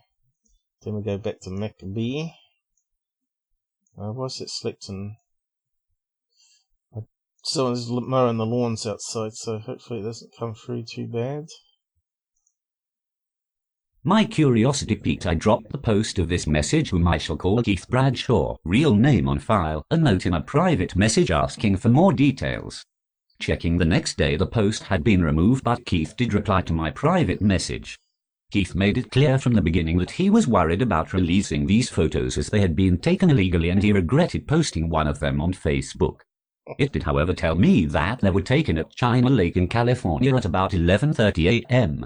Then we go back to Maccabee. Why is it selecting? I someone's mowing the lawns outside, so hopefully it doesn't come through too bad. My curiosity piqued. I dropped the post of this message, whom I shall call Keith Bradshaw, real name on file, a note in a private message asking for more details. Checking the next day, the post had been removed, but Keith did reply to my private message. Keith made it clear from the beginning that he was worried about releasing these photos as they had been taken illegally, and he regretted posting one of them on Facebook. It did, however, tell me that they were taken at China Lake in California at about 11:30 a.m.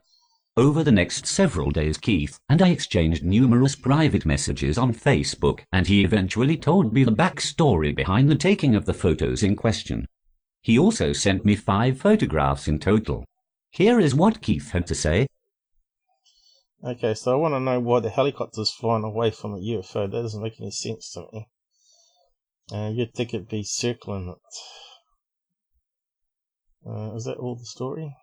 Over the next several days, Keith and I exchanged numerous private messages on Facebook, and he eventually told me the backstory behind the taking of the photos in question. He also sent me 5 photographs in total. Here is what Keith had to say. Okay, so I want to know why the helicopter's flying away from a UFO. That doesn't make any sense to me. You'd think it'd be circling it. Is that all the story?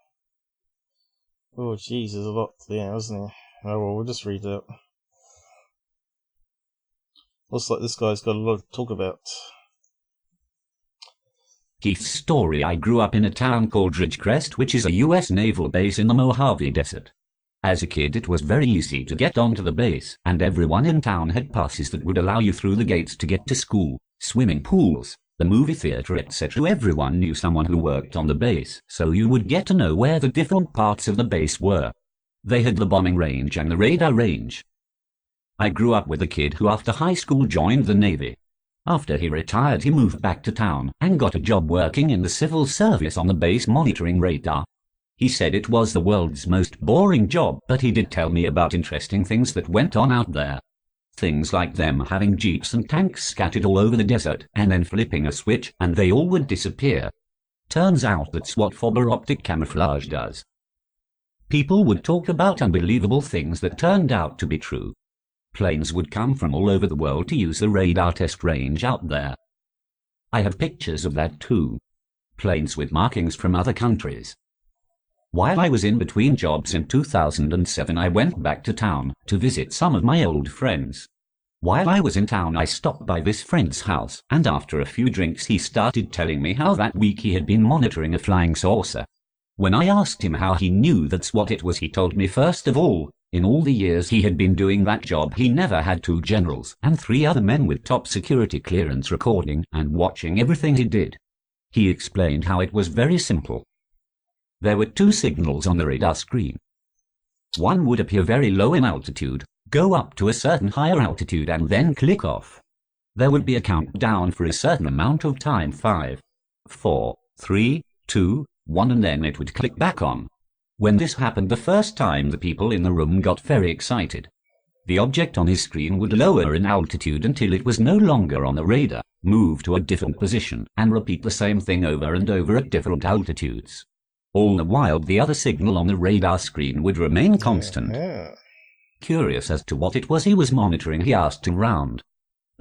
Oh, jeez, there's a lot there, isn't there? Oh, well, we'll just read it out. Looks like this guy's got a lot to talk about. Keith's story. I grew up in a town called Ridgecrest, which is a U.S. naval base in the Mojave Desert. As a kid, it was very easy to get onto the base, and everyone in town had passes that would allow you through the gates to get to school, swimming pools, the movie theater, etc. Everyone knew someone who worked on the base, so you would get to know where the different parts of the base were. They had the bombing range and the radar range. I grew up with a kid who after high school joined the Navy. After he retired, he moved back to town and got a job working in the civil service on the base monitoring radar. He said it was the world's most boring job, but he did tell me about interesting things that went on out there. Things like them having jeeps and tanks scattered all over the desert, and then flipping a switch and they all would disappear. Turns out that's what fiber optic camouflage does. People would talk about unbelievable things that turned out to be true. Planes would come from all over the world to use the radar test range out there. I have pictures of that too. Planes with markings from other countries. While I was in between jobs in 2007, I went back to town to visit some of my old friends. While I was in town, I stopped by this friend's house, and after a few drinks he started telling me how that week he had been monitoring a flying saucer. When I asked him how he knew that's what it was, he told me first of all, in all the years he had been doing that job, he never had 2 generals and 3 other men with top security clearance recording and watching everything he did. He explained how it was very simple. There were 2 signals on the radar screen. One would appear very low in altitude, go up to a certain higher altitude and then click off. There would be a countdown for a certain amount of time, 5, 4, 3, 2, 1, and then it would click back on. When this happened the first time, the people in the room got very excited. The object on his screen would lower in altitude until it was no longer on the radar, move to a different position, and repeat the same thing over and over at different altitudes. All the while, the other signal on the radar screen would remain constant. Curious as to what it was he was monitoring, he asked around.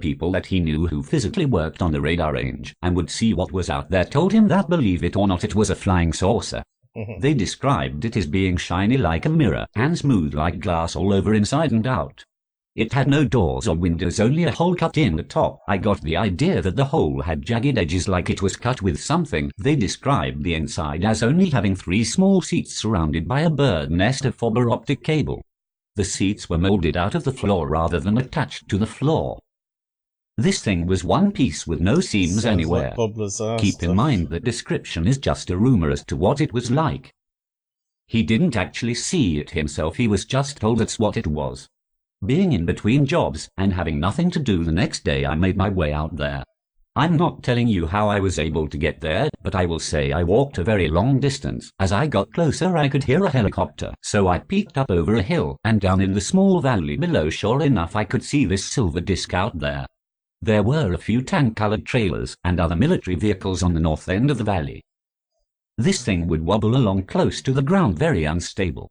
People that he knew who physically worked on the radar range and would see what was out there told him that, believe it or not, it was a flying saucer. They described it as being shiny like a mirror and smooth like glass all over, inside and out. It had no doors or windows, only a hole cut in the top. I got the idea that the hole had jagged edges like it was cut with something. They described the inside as only having 3 small seats surrounded by a bird nest of fiber optic cable. The seats were molded out of the floor rather than attached to the floor. This thing was one piece with no seams Sounds anywhere. Like Keep in mind that description is just a rumor as to what it was like. He didn't actually see it himself, he was just told that's what it was. Being in between jobs and having nothing to do, the next day I made my way out there. I'm not telling you how I was able to get there, but I will say I walked a very long distance. As I got closer, I could hear a helicopter, so I peeked up over a hill, and down in the small valley below, sure enough, I could see this silver disc out there. There were a few tank-colored trailers and other military vehicles on the north end of the valley. This thing would wobble along close to the ground, very unstable.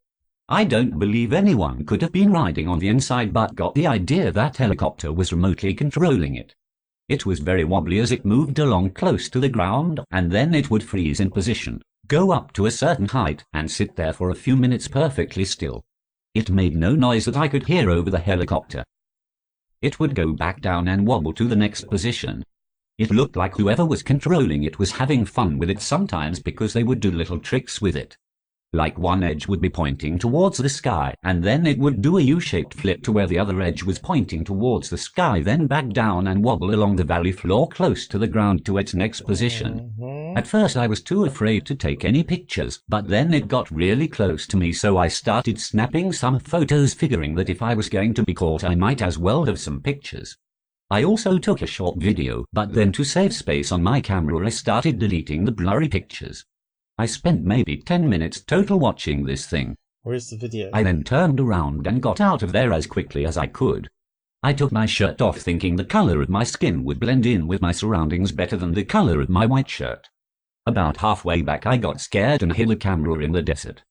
I don't believe anyone could have been riding on the inside but got the idea that helicopter was remotely controlling it. It was very wobbly as it moved along close to the ground, and then it would freeze in position, go up to a certain height, and sit there for a few minutes perfectly still. It made no noise that I could hear over the helicopter. It would go back down and wobble to the next position. It looked like whoever was controlling it was having fun with it sometimes, because they would do little tricks with it. Like one edge would be pointing towards the sky, and then it would do a U-shaped flip to where the other edge was pointing towards the sky, then back down and wobble along the valley floor close to the ground to its next position. At first I was too afraid to take any pictures, but then it got really close to me, so I started snapping some photos, figuring that if I was going to be caught I might as well have some pictures. I also took a short video, but then to save space on my camera I started deleting the blurry pictures. I spent maybe 10 minutes total watching this thing. Where's the video? I then turned around and got out of there as quickly as I could. I took my shirt off thinking the color of my skin would blend in with my surroundings better than the color of my white shirt. About halfway back I got scared and hid the camera in the desert.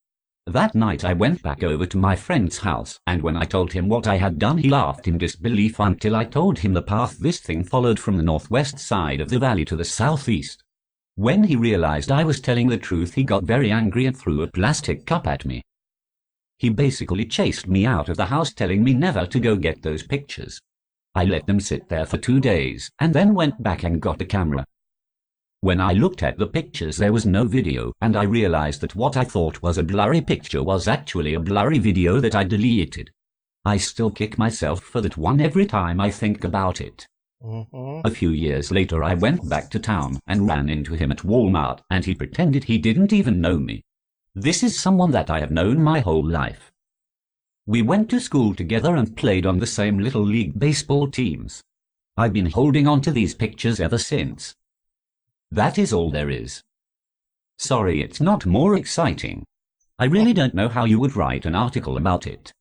That night I went back over to my friend's house, and when I told him what I had done he laughed in disbelief until I told him the path this thing followed from the northwest side of the valley to the southeast. When he realized I was telling the truth, he got very angry and threw a plastic cup at me. He basically chased me out of the house, telling me never to go get those pictures. I let them sit there for 2 days, and then went back and got a camera. When I looked at the pictures there was no video, and I realized that what I thought was a blurry picture was actually a blurry video that I deleted. I still kick myself for that one every time I think about it. A few years later I went back to town and ran into him at Walmart, and he pretended he didn't even know me. This is someone that I have known my whole life. We went to school together and played on the same little league baseball teams. I've been holding on to these pictures ever since. That is all there is. Sorry it's not more exciting. I really don't know how you would write an article about it.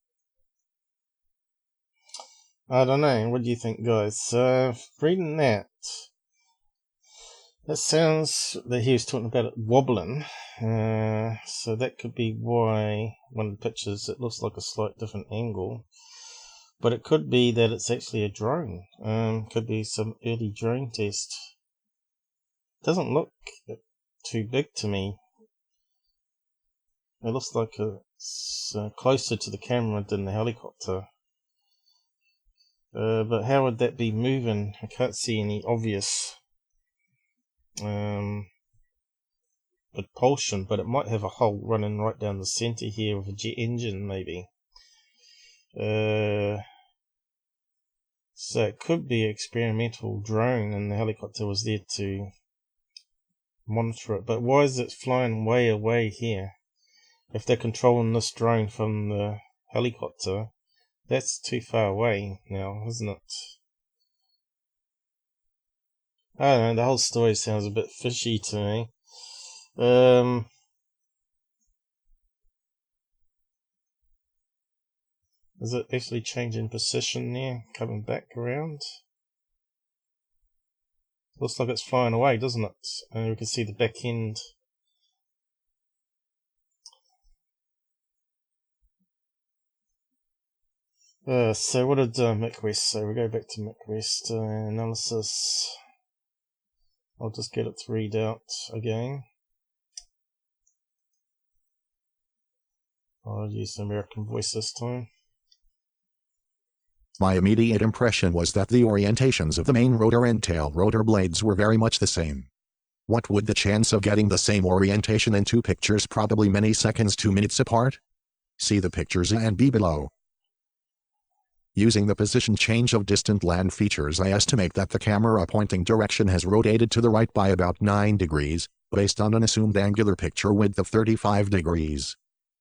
I don't know. What do you think, guys? Reading that, that sounds that he was talking about it wobbling. So that could be why one of the pictures, it looks like a slight different angle. But it could be that it's actually a drone. Could be some early drone test. Doesn't look too big to me. It looks like it's closer to the camera than the helicopter. But how would that be moving? I can't see any obvious propulsion, but it might have a hole running right down the center here with a jet engine, maybe. So it could be an experimental drone, and the helicopter was there to monitor it. But why is it flying way away here? If they're controlling this drone from the helicopter, that's too far away now, isn't it? I don't know, the whole story sounds a bit fishy to me. Is it actually changing position there, coming back around? Looks like it's flying away, doesn't it? And we can see the back end. So what did Mick West say? We go back to Mick West analysis. I'll just get it to read out again. I'll use the American voice this time. My immediate impression was that the orientations of the main rotor and tail rotor blades were very much the same. What would the chance of getting the same orientation in two pictures probably many seconds to minutes apart? See the pictures A and B below. Using the position change of distant land features, I estimate that the camera pointing direction has rotated to the right by about 9 degrees, based on an assumed angular picture width of 35 degrees.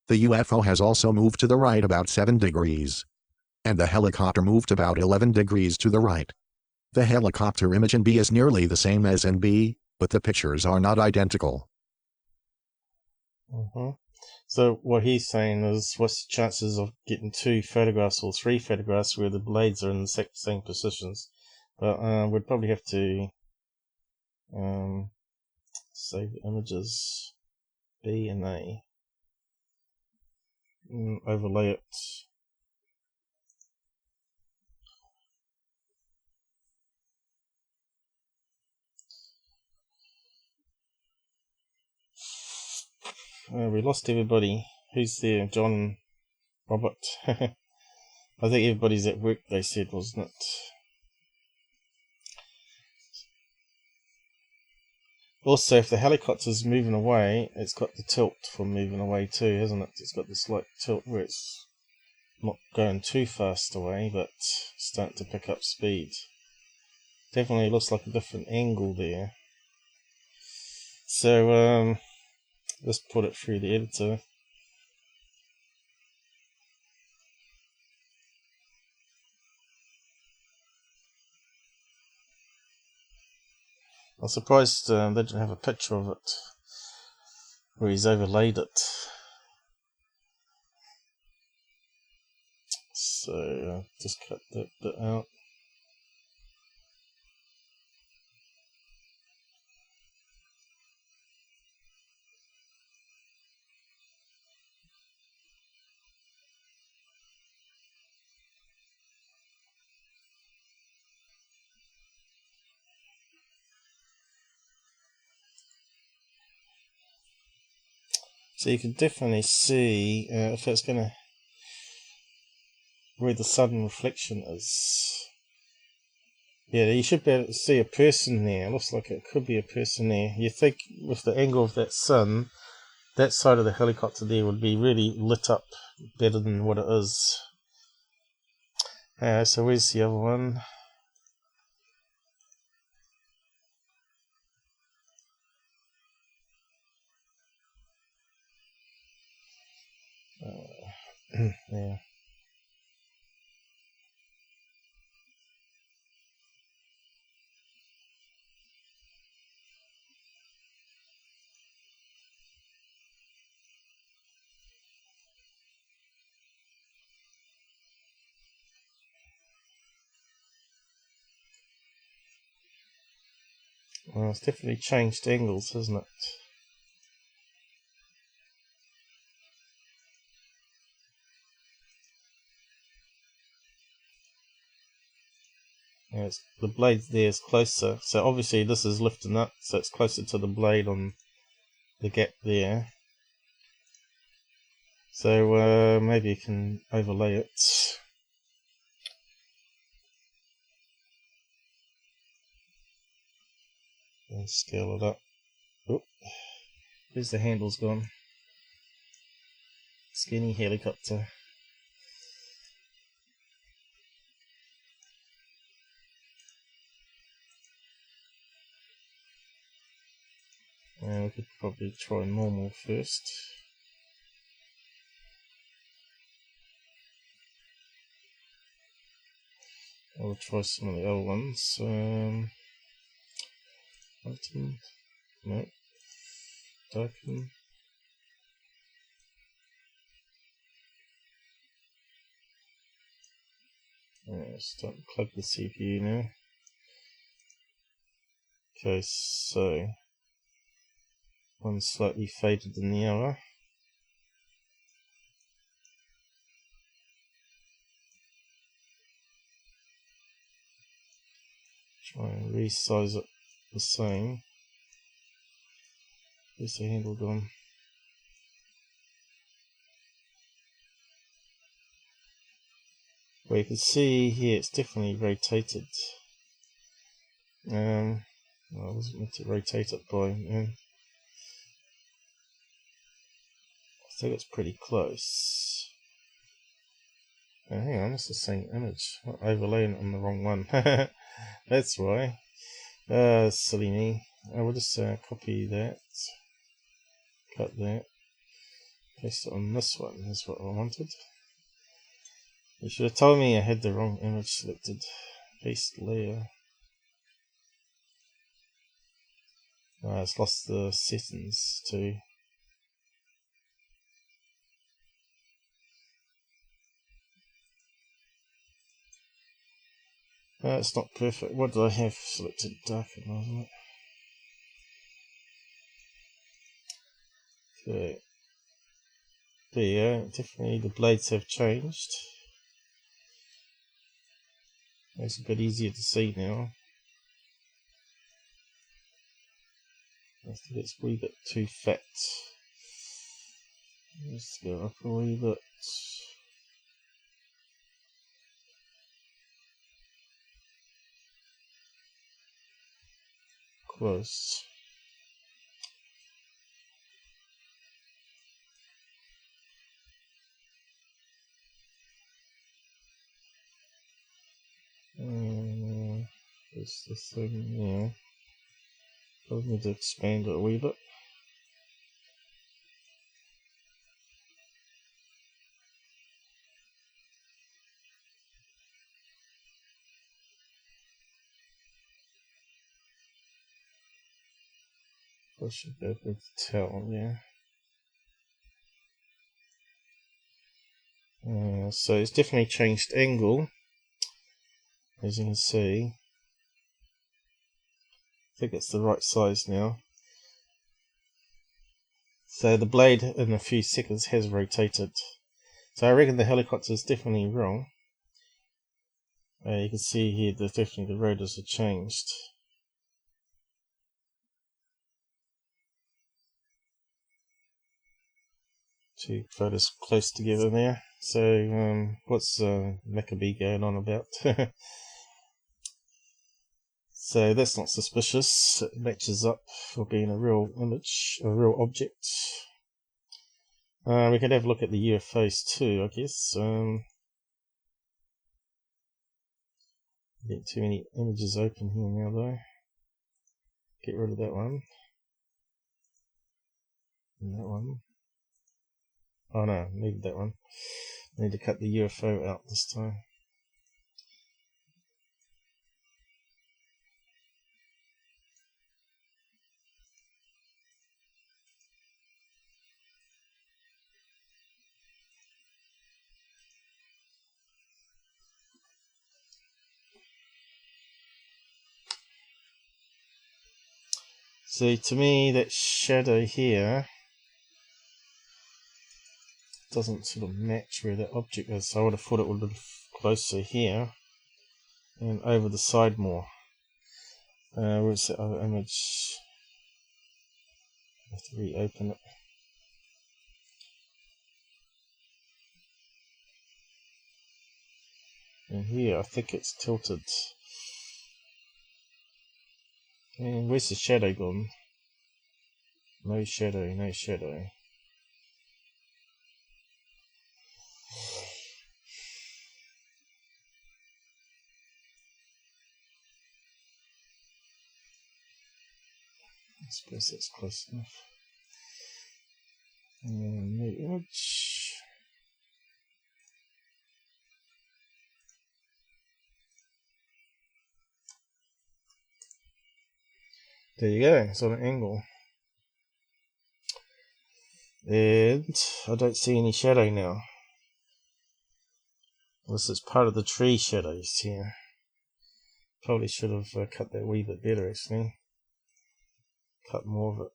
The UFO has also moved to the right about 7 degrees. And the helicopter moved about 11 degrees to the right. The helicopter image in B is nearly the same as in B, but the pictures are not identical. So what he's saying is, what's the chances of getting 2 photographs or 3 photographs where the blades are in the same positions? But we'd probably have to save images B and A and overlay it. We lost everybody. Who's there? John, Robert. I think everybody's at work, they said, wasn't it? Also, if the helicopter's moving away, it's got the tilt for moving away too, hasn't it? It's got the slight tilt where it's not going too fast away, but starting to pick up speed. Definitely looks like a different angle there. So, let's put it through the editor. I'm surprised they didn't have a picture of it where he's overlaid it. So just cut that bit out. So you can definitely see if it's going to, where the sudden reflection is. Yeah, you should be able to see a person there. It looks like it could be a person there. You think with the angle of that sun, that side of the helicopter there would be really lit up better than what it is. So where's the other one? Yeah. Well, it's definitely changed angles, hasn't it? Yeah, the blade there is closer, so obviously this is lifting up, so it's closer to the blade on the gap there. So maybe you can overlay it and scale it up. Oh, where's the handles gone? Skinny helicopter. We could probably try normal first. I'll try some of the other ones. Lighten. No. Darken. Start to plug the CPU now. Okay, so one's slightly faded than the other. Try and resize it the same. Where's the handle gone? Well, you can see here it's definitely rotated. Well, I wasn't meant to rotate it by. I think it's pretty close. Hang on, it's the same image. I'm overlaying it on the wrong one. That's why. Silly me. I will just copy that, cut that, paste it on this one. That's what I wanted. You should have told me I had the wrong image selected. Paste layer. It's lost the settings too. It's not perfect. What did I have selected? Darken, wasn't it? Okay. There you go. Definitely the blades have changed. It's a bit easier to see now. I think it's a wee bit too fat. Let's go up a wee bit. Close. Is this thing, yeah. Probably need to expand it a wee bit. I should be able to tell, yeah. So it's definitely changed angle, as you can see. I think it's the right size now. So the blade in a few seconds has rotated. So I reckon the helicopter is definitely wrong. You can see here that definitely the rotors have changed. Two photos close together there. So what's Maccabee going on about? So that's not suspicious. It matches up for being a real image, a real object. We could have a look at the UFOs too, I guess. Get too many images open here now though. Get rid of that one. And that one. Oh no, need that one. Need to cut the UFO out this time. See, to me, that shadow here doesn't sort of match where that object is. So I would have thought it would have been closer here and over the side more. Where's that other image? I have to reopen it. And here, I think it's tilted. And where's the shadow gone? No shadow, no shadow. I suppose that's close enough. And new image. There you go, it's on an angle. And I don't see any shadow now. This is part of the tree shadows here. Probably should have cut that a wee bit better actually. Cut more of it.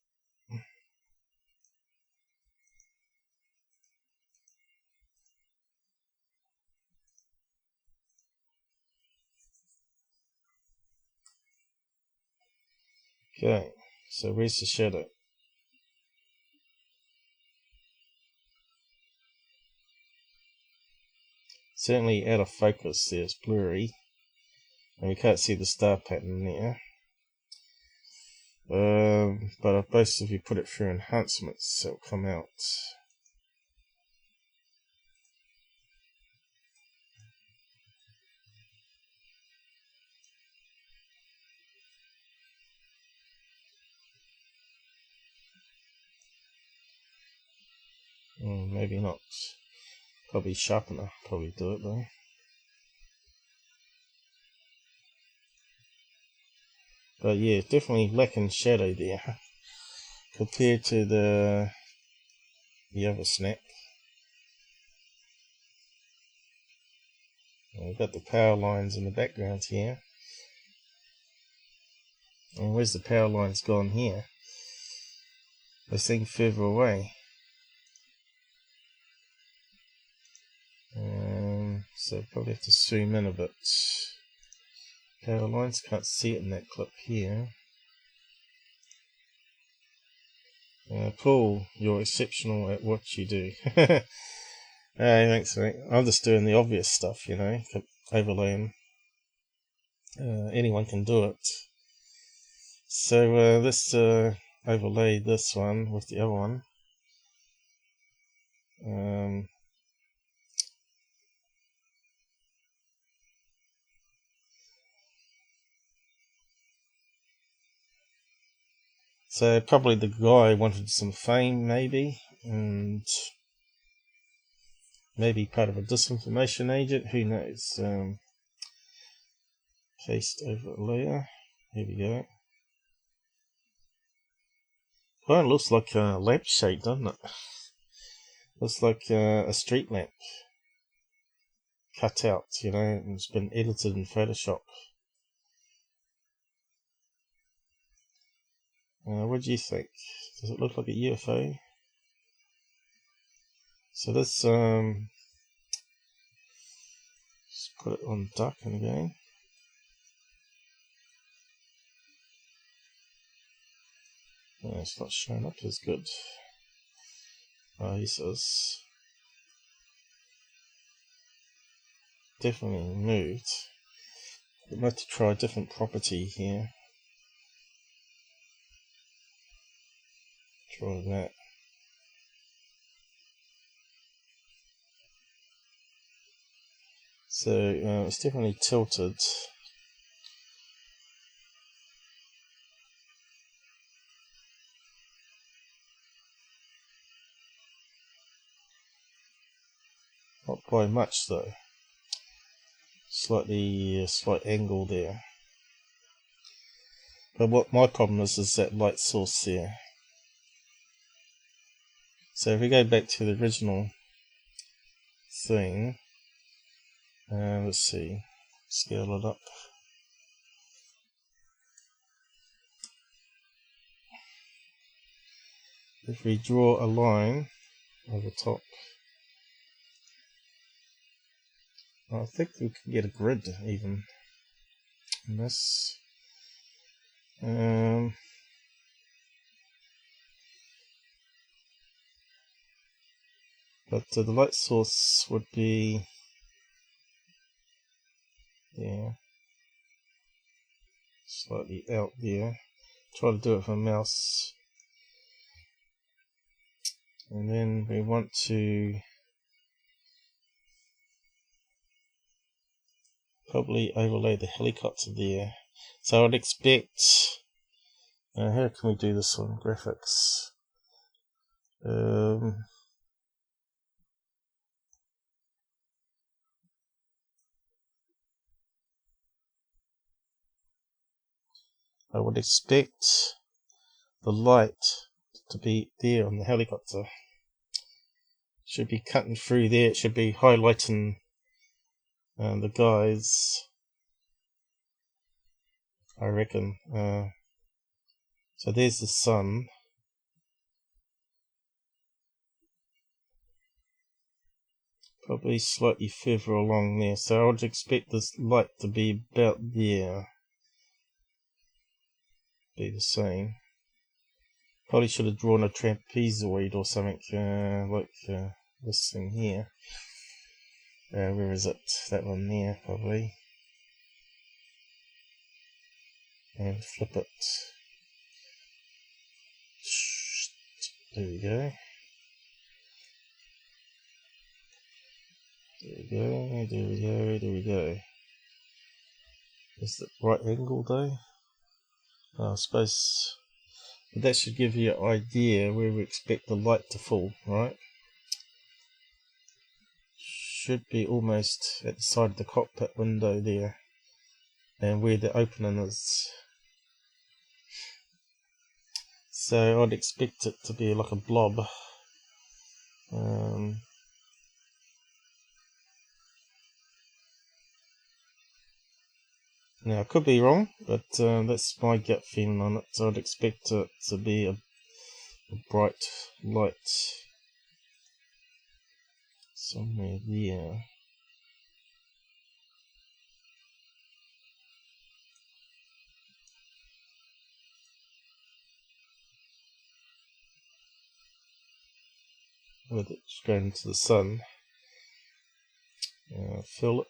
Okay, so where's the shadow? Certainly out of focus there, it's blurry. And we can't see the star pattern there. But I suppose if you put it through enhancements, it'll come out. Maybe not. Probably sharpener, probably do it though. But yeah, definitely lacking shadow there compared to the other snap. We've got the power lines in the background here. And where's the power lines gone here? They seem further away. So probably have to zoom in a bit. Power lines, can't see it in that clip here. Paul, you're exceptional at what you do. Hey, thanks mate. I'm just doing the obvious stuff, you know, overlaying. Anyone can do it. So let's overlay this one with the other one. So probably the guy wanted some fame, maybe, and maybe part of a disinformation agent, who knows. Paste over a layer, here we go. Well, it looks like a lampshade, doesn't it? Looks like a street lamp cut out, you know, and it's been edited in Photoshop. What do you think? Does it look like a UFO? So this, let's put it on darken again. It's not showing up as good. He says definitely moved. We might have to try a different property here. Try that. So it's definitely tilted. Not by much though. Slight angle there. But what my problem is that light source there. So if we go back to the original thing, let's see, scale it up. If we draw a line over top, I think we can get a grid even in this. But the light source would be there, slightly out there. Try to do it with a mouse. And then we want to probably overlay the helicopter there. So I'd expect, how can we do this on graphics? I would expect the light to be there on the helicopter. Should be cutting through there. It should be highlighting the guys, I reckon. So there's the sun. Probably slightly further along there. So I would expect this light to be about there. Be the same. Probably should have drawn a trapezoid or something like this thing here. Where is it? That one there, probably. And flip it. There we go. There we go, there we go, there we go. Is it right angle though? I suppose that should give you an idea where we expect the light to fall, right? Should be almost at the side of the cockpit window there, and where the opening is. So I'd expect it to be like a blob. Now I could be wrong, but that's my gut feeling on it. So I'd expect it to be a bright light somewhere there. With it going to the sun. Fill it.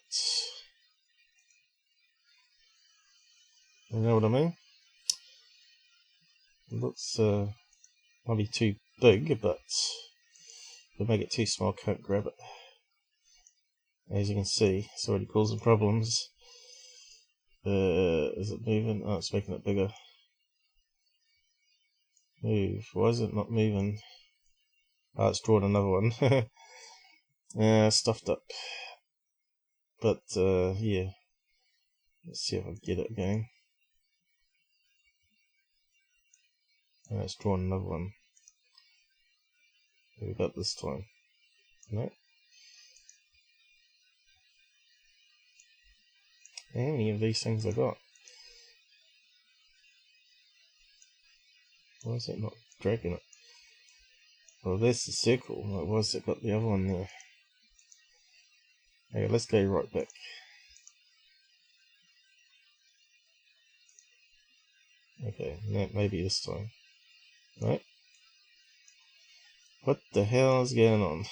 You know what I mean? It looks might be too big, but if we make it too small, I can't grab it. As you can see, it's already causing problems. Is it moving? Oh, it's making it bigger. Move. Why is it not moving? Oh, it's drawn another one. Stuffed up. But, yeah. Let's see if I can get it again. It's drawn another one. What we got this time? No. How many of these things I got? Why is it not dragging it? Well, there's the circle. Why has it got the other one there? Okay, let's go right back. Okay, maybe this time. Right? What the hell is going on?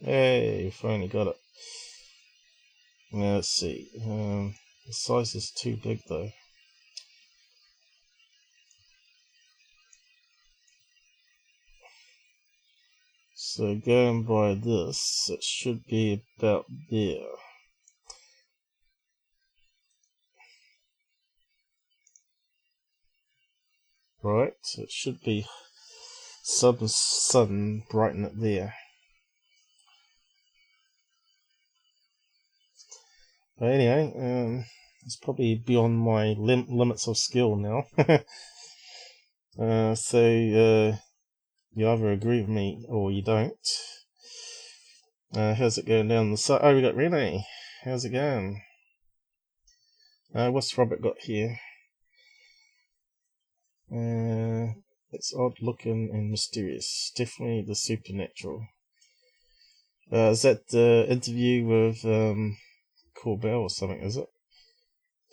Hey, we finally got it. Now let's see. The size is too big though. So going by this, it should be about there. Right, so it should be sun brighten it there. But anyway, it's probably beyond my limits of skill now. So you either agree with me or you don't. How's it going down the side? Oh, we got Renee. How's it going? What's Robert got here? It's odd looking and mysterious. Definitely the supernatural. Is that the interview with Corbell or something, is it?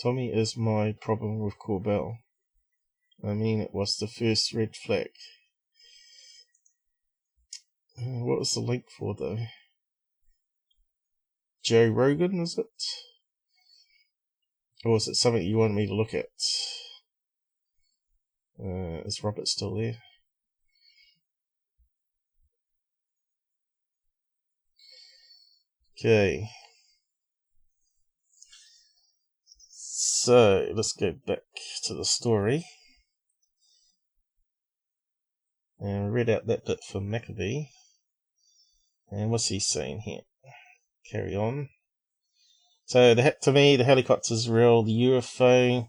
Tommy is my problem with Corbell. I mean, it was the first red flag. What was the link for, though? Joe Rogan, is it? Or is it something you wanted me to look at? Is Robert still there? Okay. So, let's go back to the story. And read out that bit for Maccabee. And what's he saying here? Carry on. So, to me, the helicopter's real. The UFO,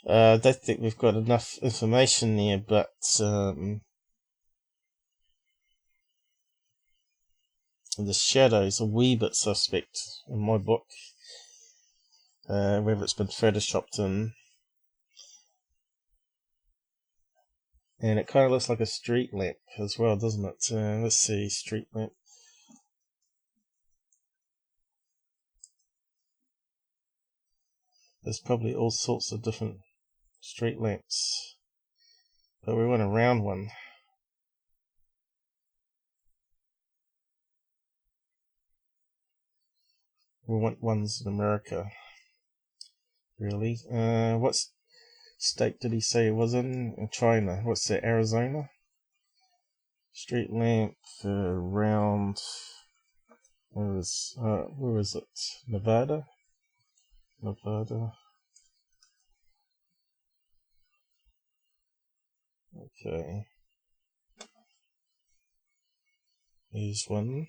I don't think we've got enough information there, but the shadow's a wee bit suspect in my book. Whether it's been photoshopped in. And it kind of looks like a street lamp as well, doesn't it? Let's see, street lamp. There's probably all sorts of different street lamps. But we want a round one. We want ones in America. Really? What state did he say it was in? China. What's that, Arizona? Street lamp, round. Where is it? Nevada? Nevada. Okay. Here's one.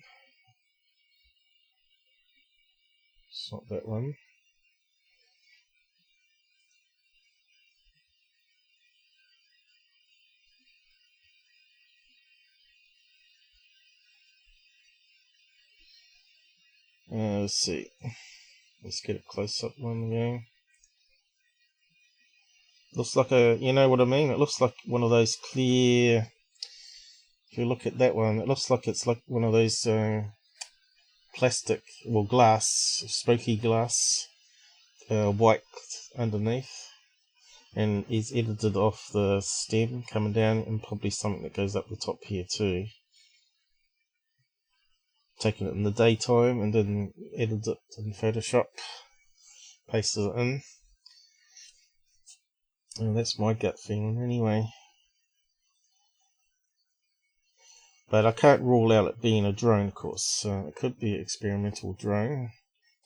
It's not that one. Let's see. Let's get a close-up one again. Looks like you know what I mean? It looks like one of those clear. If you look at that one, it looks like it's like one of those plastic, well, glass, smoky glass, white underneath. And he's edited off the stem coming down, and probably something that goes up the top here too. Taking it in the daytime and then edited it in Photoshop, pasted it in. And that's my gut feeling anyway. But I can't rule out it being a drone, of course. It could be an experimental drone.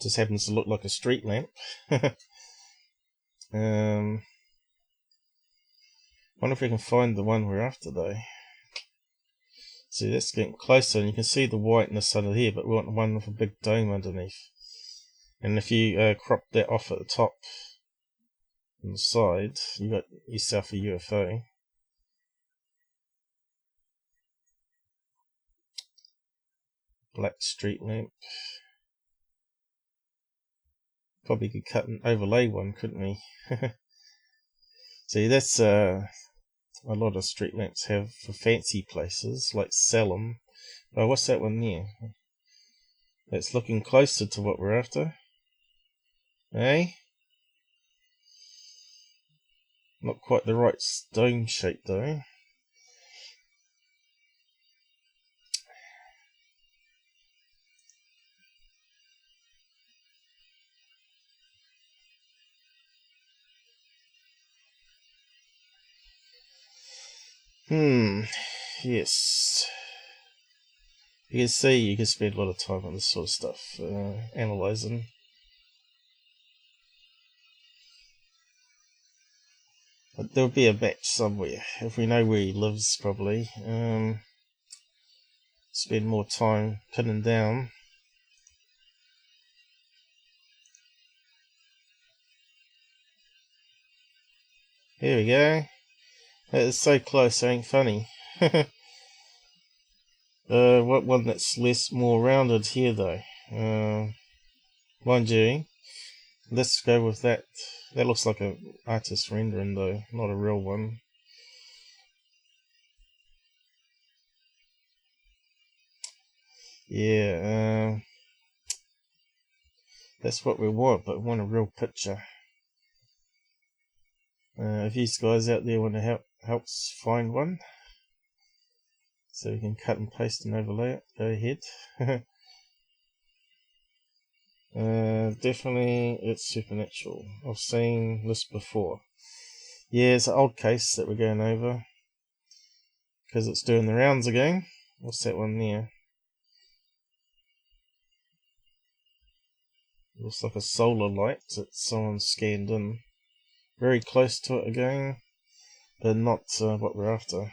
Just happens to look like a street lamp. Wonder if we can find the one we're after, though. See, that's getting closer, and you can see the whiteness under here, but we want the one with a big dome underneath. And if you crop that off at the top and the side, you got yourself a UFO. Black street lamp. Probably could cut and overlay one, couldn't we? See, that's a lot of street lamps have for fancy places, like sell them. Oh, what's that one there? That's looking closer to what we're after. Eh? Not quite the right stone shape, though. Yes. You can see you can spend a lot of time on this sort of stuff, analysing. But there'll be a match somewhere, if we know where he lives, probably. Spend more time pinning down. Here we go. That is so close, it ain't funny. What one that's more rounded here, though? Mind you, let's go with that. That looks like an artist rendering, though, not a real one. Yeah, that's what we want, but we want a real picture. If you guys out there want to help us find one, so we can cut and paste and overlay it, go ahead. Definitely it's supernatural. I've seen this before. Yeah, it's an old case that we're going over, because it's doing the rounds again. What's that one there? Looks like a solar light that someone scanned in. Very close to it again, but not what we're after.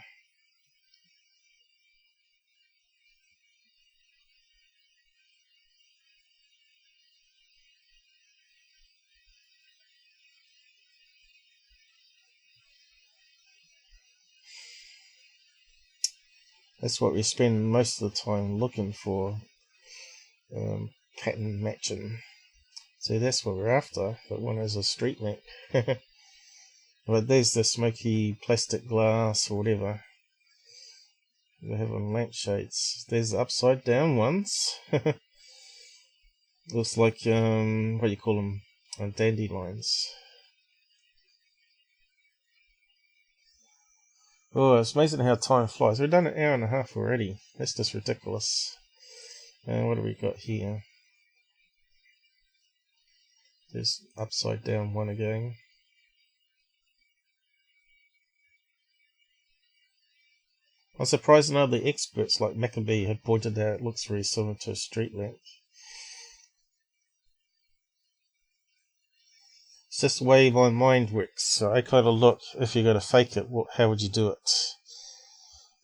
That's what we spend most of the time looking for, pattern matching. So that's what we're after, but one is a street lamp. But there's the smoky plastic glass or whatever they have on lampshades. There's the upside down ones. Looks like, what do you call them? Dandelions. Oh, it's amazing how time flies. We've done an hour and a half already. That's just ridiculous. And what do we got here? There's upside down one again. I'm surprised none of the experts like Maccabee had pointed out it looks very similar to a street lamp. It's just the way my mind works. So I kind of look, if you're going to fake it, how would you do it?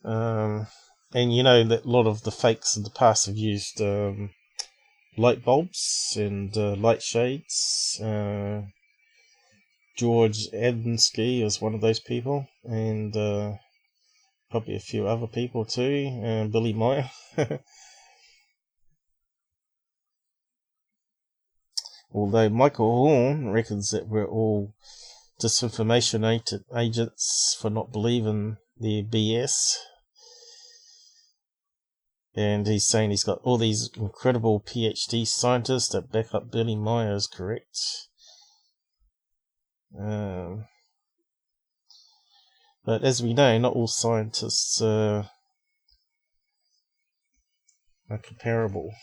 And you know that a lot of the fakes in the past have used light bulbs and light shades. George Adamski is one of those people, and probably a few other people too. Billy Meyer. Although Michael Horn reckons that we're all disinformation agents for not believing their BS. And he's saying he's got all these incredible PhD scientists that back up Billy Meyer is correct. But as we know, not all scientists are comparable.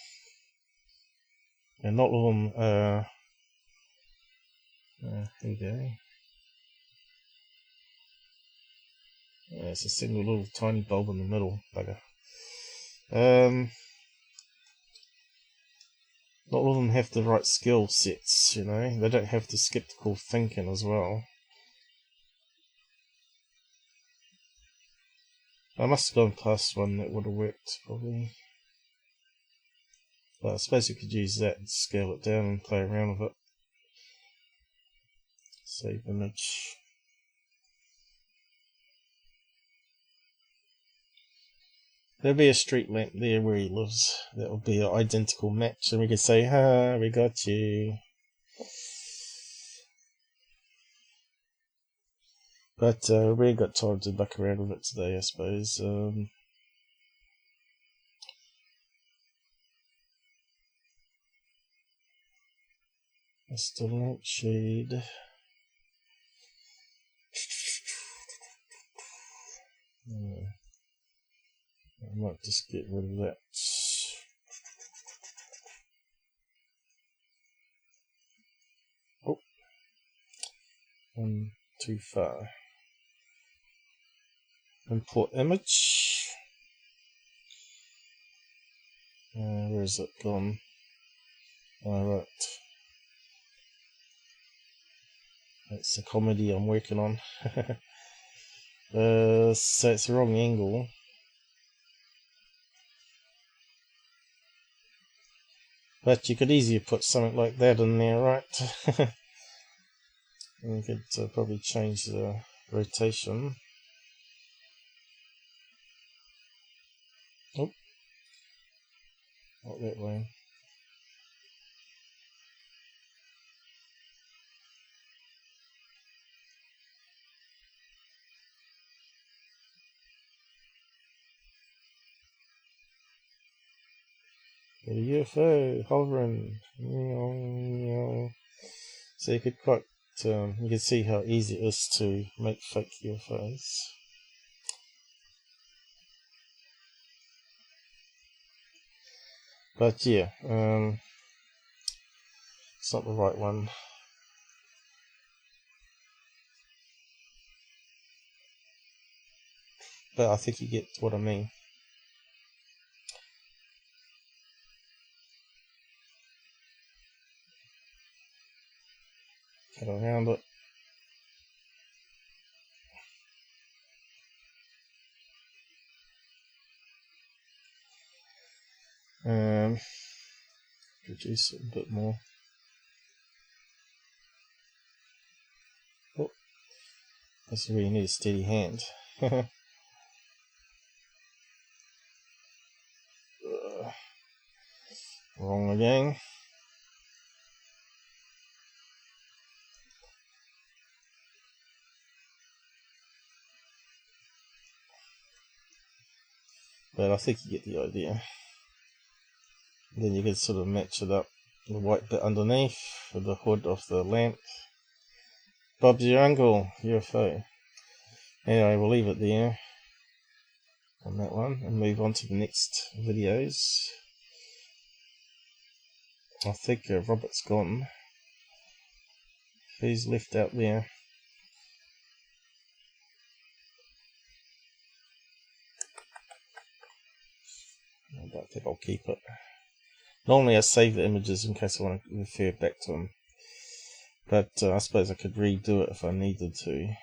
And not all of them are... here we go. It's a single little tiny bulb in the middle, bugger. Not all of them have the right skill sets, you know. They don't have the skeptical thinking as well. I must have gone past one that would have worked, probably. But I suppose you could use that and scale it down and play around with it. Save image. There'll be a street lamp there where he lives. That will be an identical match, and we can say, "Ha, we got you." But we ain't got time to buck around with it today, I suppose. That's the lampshade. I might just get rid of that. Oh, too far. Import image. Where is it gone? Alright. That's the comedy I'm working on. So it's the wrong angle. But you could easily put something like that in there, right? And you could probably change the rotation. Oh, not that way. A UFO hovering. So you could quite, you can see how easy it is to make fake UFOs. But yeah, it's not the right one. But I think you get what I mean. Cut around it. Reduce it a bit more. Oh, that's where you need a steady hand. Wrong again. But I think you get the idea. Then you can sort of match it up, the white bit underneath with the hood of the lamp. Bob's your uncle, UFO. Anyway, we'll leave it there on that one and move on to the next videos. I think Robert's gone. He's left out there. I don't think I'll keep it. Normally I save the images in case I want to refer back to them. But I suppose I could redo it if I needed to.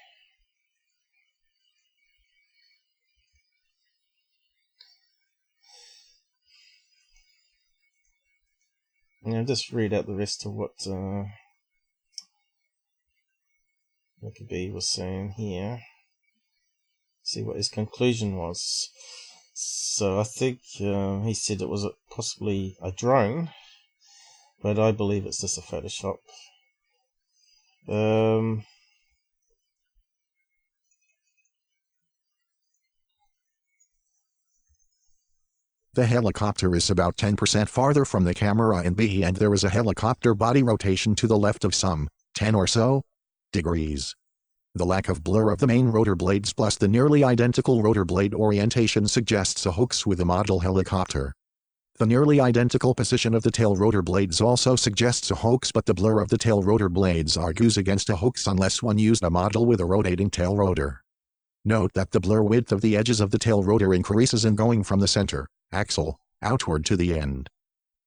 Now just read out the rest of what Wikipedia was saying here. See what his conclusion was. So I think he said it was possibly a drone, but I believe it's just a Photoshop. The helicopter is about 10% farther from the camera in B, and there is a helicopter body rotation to the left of some 10 or so degrees. The lack of blur of the main rotor blades plus the nearly identical rotor blade orientation suggests a hoax with a model helicopter. The nearly identical position of the tail rotor blades also suggests a hoax, but the blur of the tail rotor blades argues against a hoax unless one used a model with a rotating tail rotor. Note that the blur width of the edges of the tail rotor increases in going from the center, axle, outward to the end.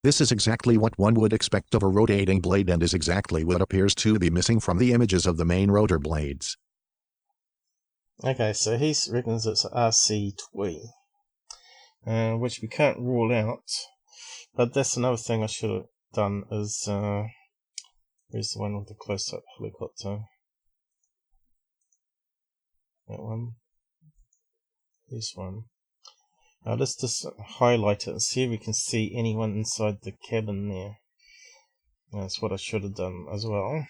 This is exactly what one would expect of a rotating blade and is exactly what appears to be missing from the images of the main rotor blades. Okay, so he reckons it's RC twee, which we can't rule out, but that's another thing I should have done is, where's the one with the close-up helicopter? That one. This one. Let's just highlight it and see if we can see anyone inside the cabin there. That's what I should have done as well.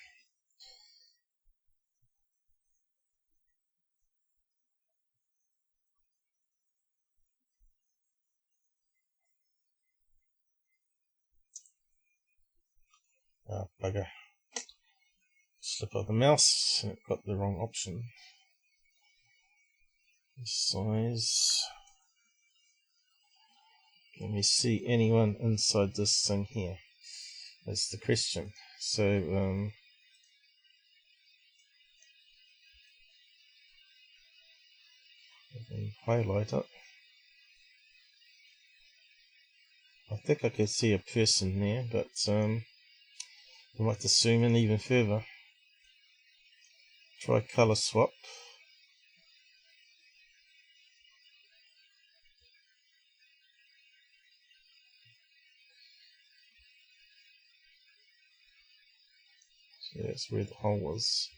Oh, bugger. Slip of the mouse, and it got the wrong option. Size. Can we see anyone inside this thing here? That's the question. So, I can highlight it. I think I can see a person there, but we might have to zoom in even further. Try color swap. So that's where the hole was.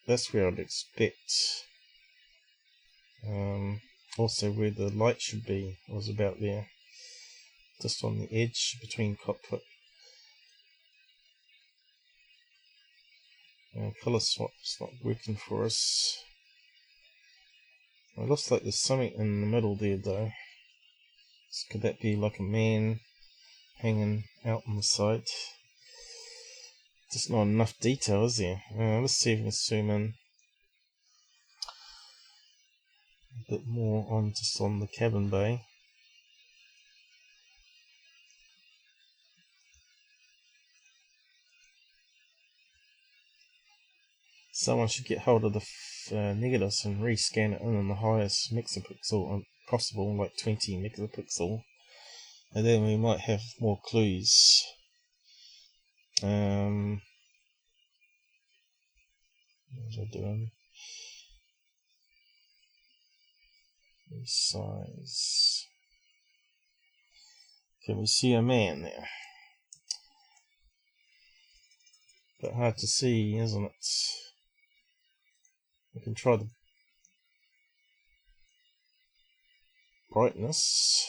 That's where I'd expect. Also where the light should be was about there. Just on the edge between cockpit. Color swap's not working for us. It looks like there's something in the middle there though. So could that be like a man hanging out on the side? Just not enough detail, is there? Let's see if we can zoom in a bit more on just on the cabin bay. Someone should get hold of the negatives and rescan it in the highest megapixel possible, like 20 megapixel, and then we might have more clues. What was I doing? Resize. Can we see a man there? But hard to see, isn't it? We can try the brightness.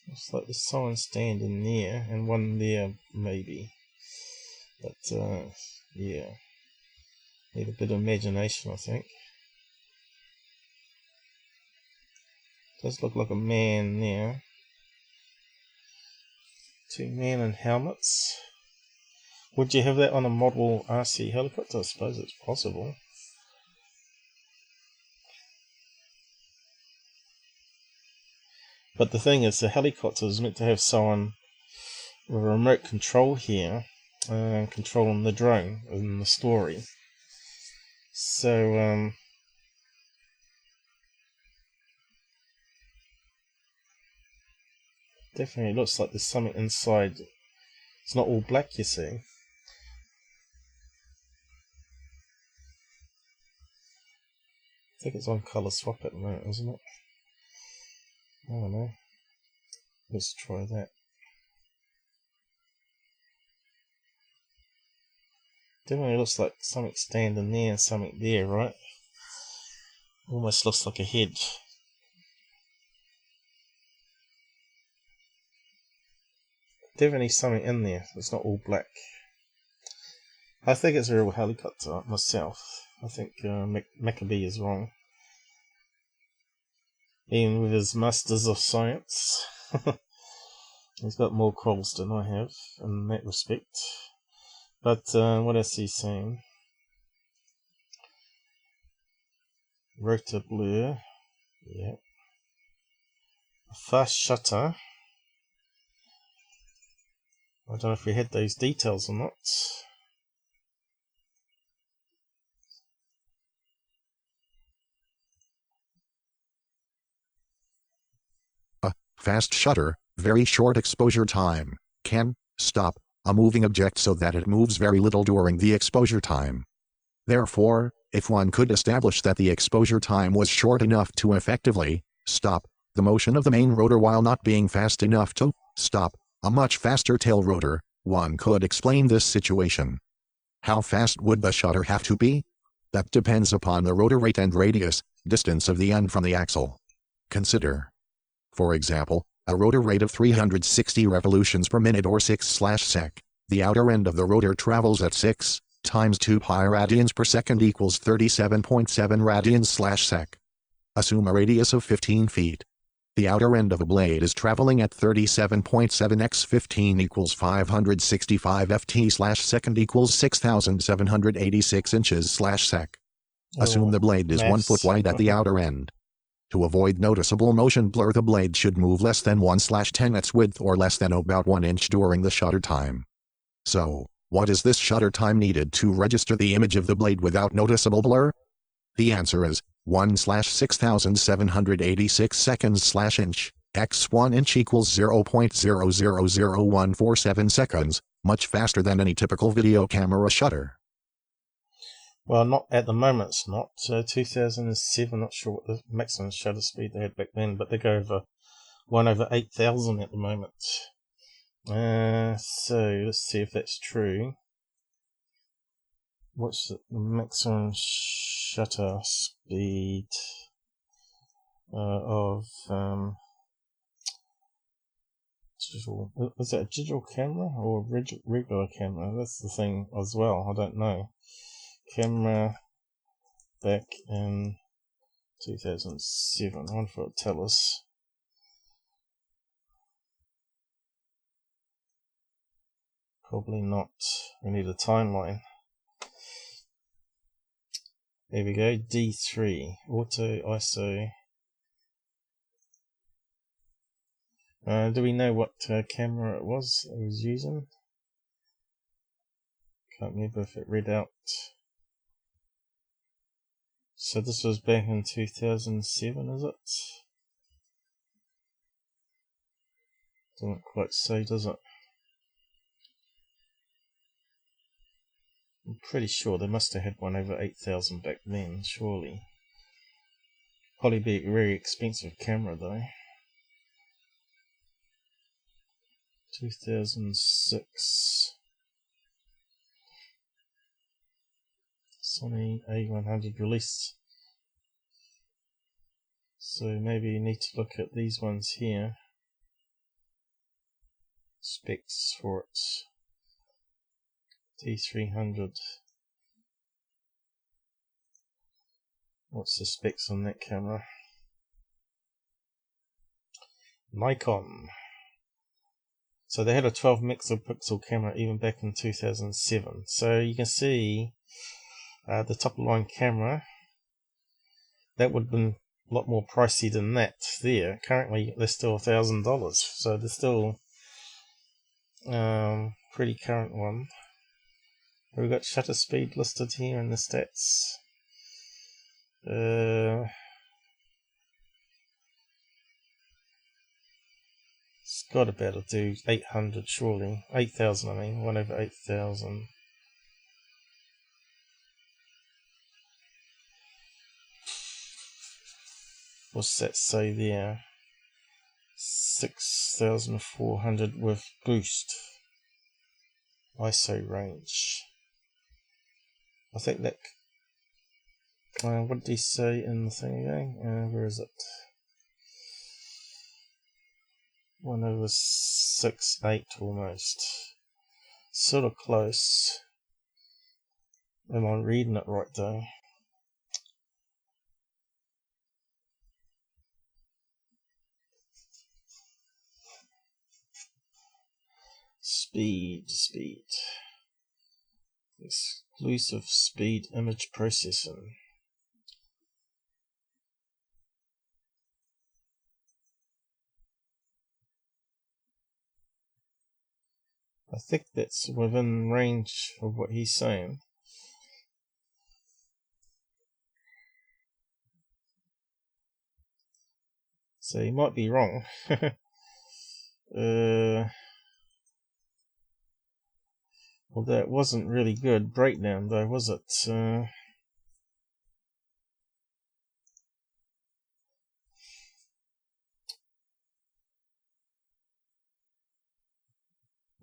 Looks like there's someone standing there and one there maybe. But yeah. Need a bit of imagination, I think. Does look like a man there. Two men in helmets. Would you have that on a model RC helicopter? I suppose it's possible. But the thing is, the helicopter is meant to have someone with a remote control here, controlling the drone in the story. So, definitely looks like there's something inside. It's not all black, you see. I think it's on color swap at the moment, isn't it? I don't know. Let's try that. Definitely looks like something standing there and something there, right? Almost looks like a head. Definitely something in there. It's not all black. I think it's a real helicopter myself. I think Maccabee is wrong. Even with his Masters of Science. He's got more quals than I have in that respect. But what else is he saying? Rotor blur. Yeah. Fast shutter. I don't know if we had those details or not. Fast shutter, very short exposure time, can stop a moving object so that it moves very little during the exposure time. Therefore, if one could establish that the exposure time was short enough to effectively stop the motion of the main rotor while not being fast enough to stop a much faster tail rotor, one could explain this situation. How fast would the shutter have to be? That depends upon the rotor rate and radius, distance of the end from the axle. Consider, for example, a rotor rate of 360 revolutions per minute or 6/sec. The outer end of the rotor travels at 6 times 2 pi radians per second equals 37.7 radians/sec. Assume a radius of 15 feet. The outer end of a blade is traveling at 37.7 x 15 equals 565 ft/second equals 6,786 inches/sec. Assume the blade is 1 foot wide at the outer end. To avoid noticeable motion blur, the blade should move less than 1/10 its width or less than about 1 inch during the shutter time. So, what is this shutter time needed to register the image of the blade without noticeable blur? The answer is 1/6786 seconds/inch, x 1 inch equals 0.000147 seconds, much faster than any typical video camera shutter. Well, not at the moment, it's not. 2007, not sure what the maximum shutter speed they had back then, but they go over 1/8000 at the moment. So, let's see if that's true. What's the maximum shutter speed of digital? Is that a digital camera or a regular camera? That's the thing as well. I don't know. Camera back in 2007. I wonder if it'll tell us. Probably not. We need a timeline. There we go, D3, auto ISO. Do we know what camera it was using? Can't remember if it read out. So this was back in 2007, is it? Doesn't quite say, does it? I'm pretty sure they must have had 1/8000 back then, surely. Probably be a very expensive camera though. 2006 Sony A100 released. So maybe you need to look at these ones here. Specs for it. T300. What's the specs on that camera? Nikon. So they had a 12 megapixel camera even back in 2007. So you can see the top of the line camera. That would have been a lot more pricey than that there. Currently they're still $1,000. So they're still pretty current one. We've got shutter speed listed here in the stats. It's got to be able to do 800 surely. 8,000 I mean, 1/8000. What's that say there? 6,400 with boost. ISO range. I think that... what did he say in the thing again? Where is it? 1/68 almost. Sort of close. Am I reading it right though? Speed. Exclusive speed image processing. I think that's within range of what he's saying. So he might be wrong. Although it wasn't really good breakdown though, was it?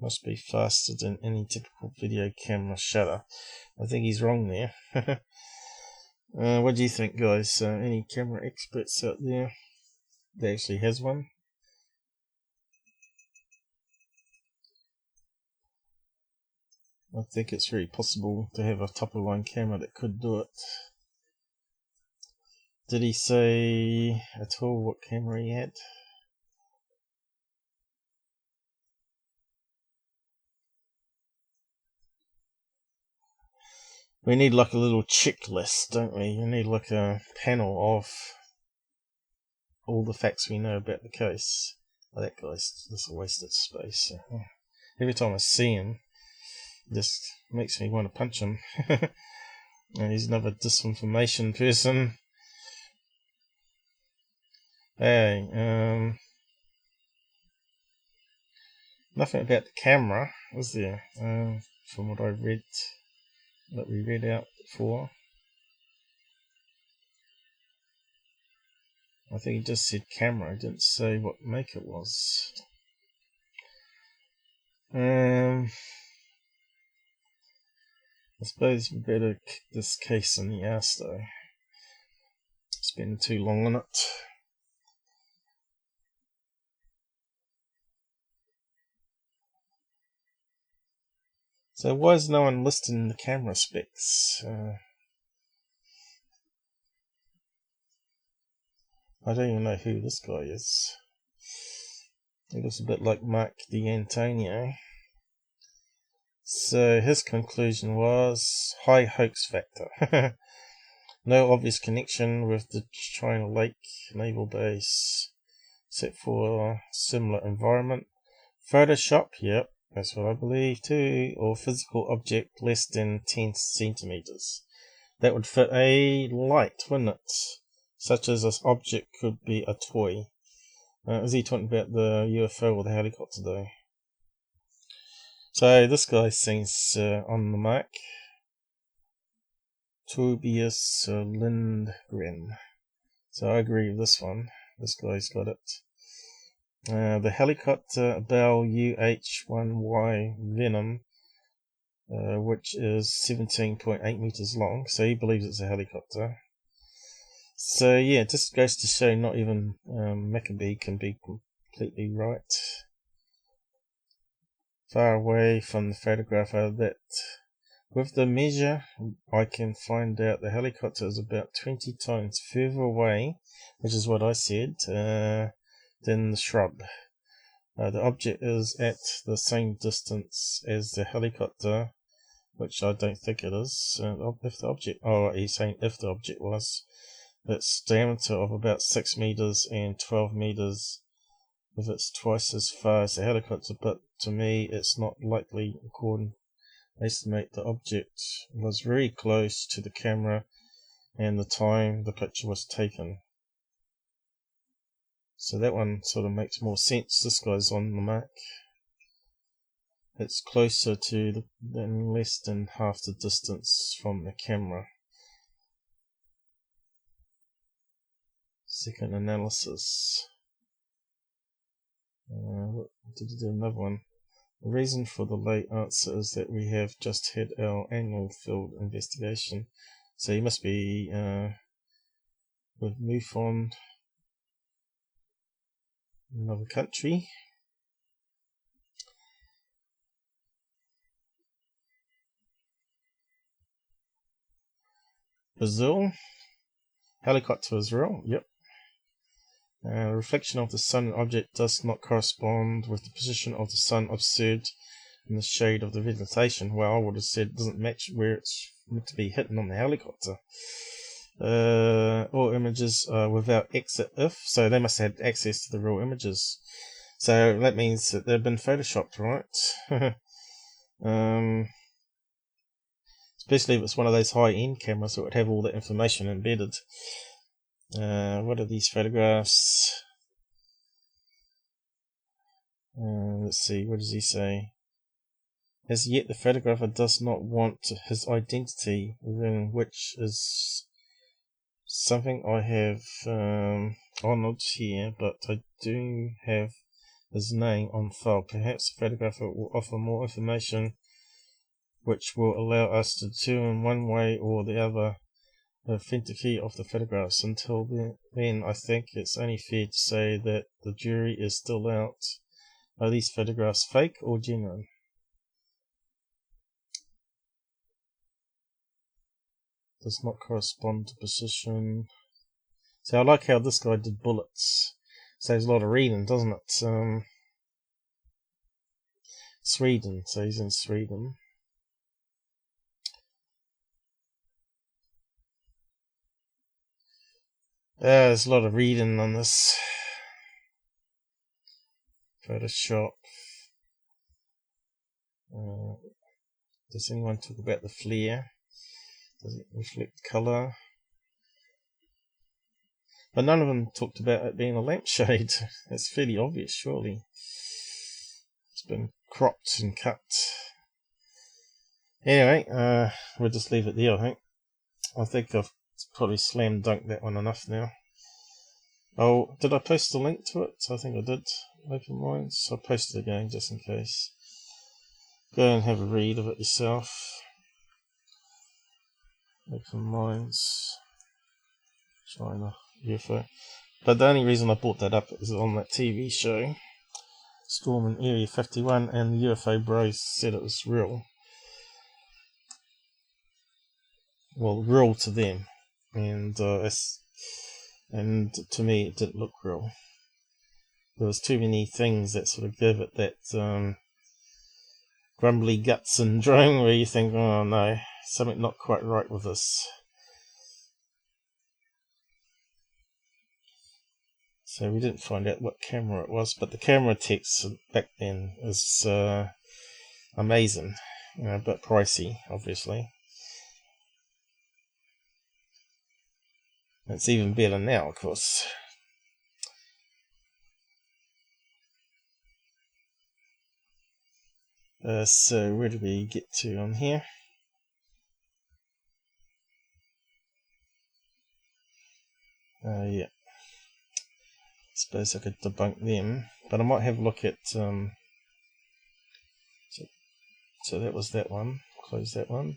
Must be faster than any typical video camera shutter. I think he's wrong there. What do you think, guys? Any camera experts out there that actually has one? I think it's very possible to have a top-of-line camera that could do it. Did he say at all what camera he had? We need like a little checklist, don't we? We need like a panel of all the facts we know about the case. Oh, that guy's just a waste of space. Every time I see him, it just makes me want to punch him. And he's another disinformation person. Hey, nothing about the camera, was there? From what I read, that we read out before. I think he just said camera, he didn't say what make it was. I suppose we better kick this case in the ass though. Spending too long on it. So why is no one listing the camera specs? I don't even know who this guy is. He looks a bit like Mark D'Antonio. So his conclusion was high hoax factor. No obvious connection with the China Lake naval base, except for similar environment. Photoshop, yep, that's what I believe too, or physical object less than 10 centimeters. That would fit a light, wouldn't it? Such as this object could be a toy. Is he talking about the UFO or the helicopter though? So this guy seems on the mark. Tobias Lindgren. So I agree with this one. This guy's got it. The helicopter Bell UH-1Y Venom, which is 17.8 meters long. So he believes it's a helicopter. So yeah, it just goes to show not even Maccabee can be completely right. Far away from the photographer that with the measure I can find out the helicopter is about 20 times further away, which is what I said, than the shrub. The object is at the same distance as the helicopter, which I don't think it is. If the object, he's saying if the object was, its diameter of about 6 meters and 12 meters, if it's twice as far as the helicopter, but to me it's not likely. According estimate the object was very close to the camera and the time the picture was taken. So that one sort of makes more sense. This guy's on the mark. It's closer to than less than half the distance from the camera. Second analysis. Did you do another one? The reason for the late answer is that we have just had our annual field investigation. So you must be with MUFON, another country. Brazil. Helicopter Israel, yep. Reflection of the sun object does not correspond with the position of the sun observed in the shade of the vegetation. Well, I would have said it doesn't match where it's meant to be hitting on the helicopter. All images are without exit if, so they must have had access to the real images. So that means that they've been photoshopped, right? Especially if it's one of those high-end cameras that would have all that information embedded. What are these photographs? Let's see, what does he say? As yet, the photographer does not want his identity, within which is something I have honoured here, but I do have his name on file. Perhaps the photographer will offer more information which will allow us to determine one way or the other the authenticity of the photographs. Until then, I think it's only fair to say that the jury is still out. Are these photographs fake or genuine? Does not correspond to position. So I like how this guy did bullets. Saves a lot of reading, doesn't it? Sweden, so he's in Sweden. There's a lot of reading on this. Photoshop. Does anyone talk about the flare? Does it reflect colour? But none of them talked about it being a lampshade. That's fairly obvious, surely. It's been cropped and cut. Anyway, we'll just leave it there, I think. I think I've probably slam dunked that one enough now. Oh, did I post a link to it? I think I did. Open Minds. I'll post it again just in case. Go and have a read of it yourself. Open Minds. China UFO. But the only reason I brought that up is on that TV show, Storm in Area 51, and the UFO bros said it was real. Well, real to them, and to me it didn't look real. There was too many things that sort of give it that grumbly gut syndrome where you think, oh no, something not quite right with this. So we didn't find out what camera it was, but the camera techs back then was amazing, but pricey, obviously. It's even better now, of course. So where do we get to on here? Yeah. Suppose I could debunk them, but I might have a look at. So that was that one. Close that one.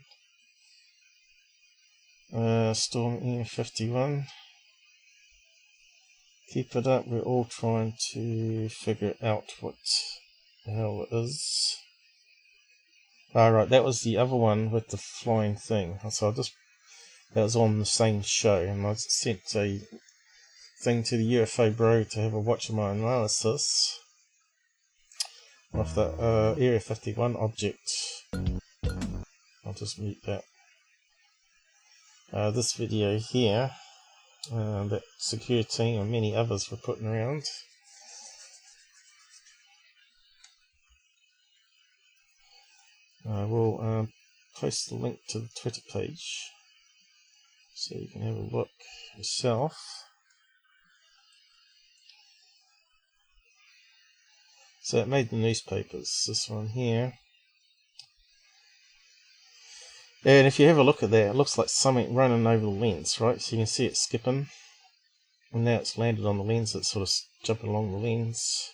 Storm Air 51. Keep it up. We're all trying to figure out what the hell it is. Right, that was the other one with the flying thing. So that was on the same show, and I sent a thing to the UFO bro to have a watch of my analysis of the Area 51 object. I'll just mute that. This video here that security and many others were putting around. We'll post the link to the Twitter page so you can have a look yourself. So it made the newspapers, this one here. And if you have a look at that, it looks like something running over the lens, right? So you can see it skipping. And now it's landed on the lens, it's sort of jumping along the lens.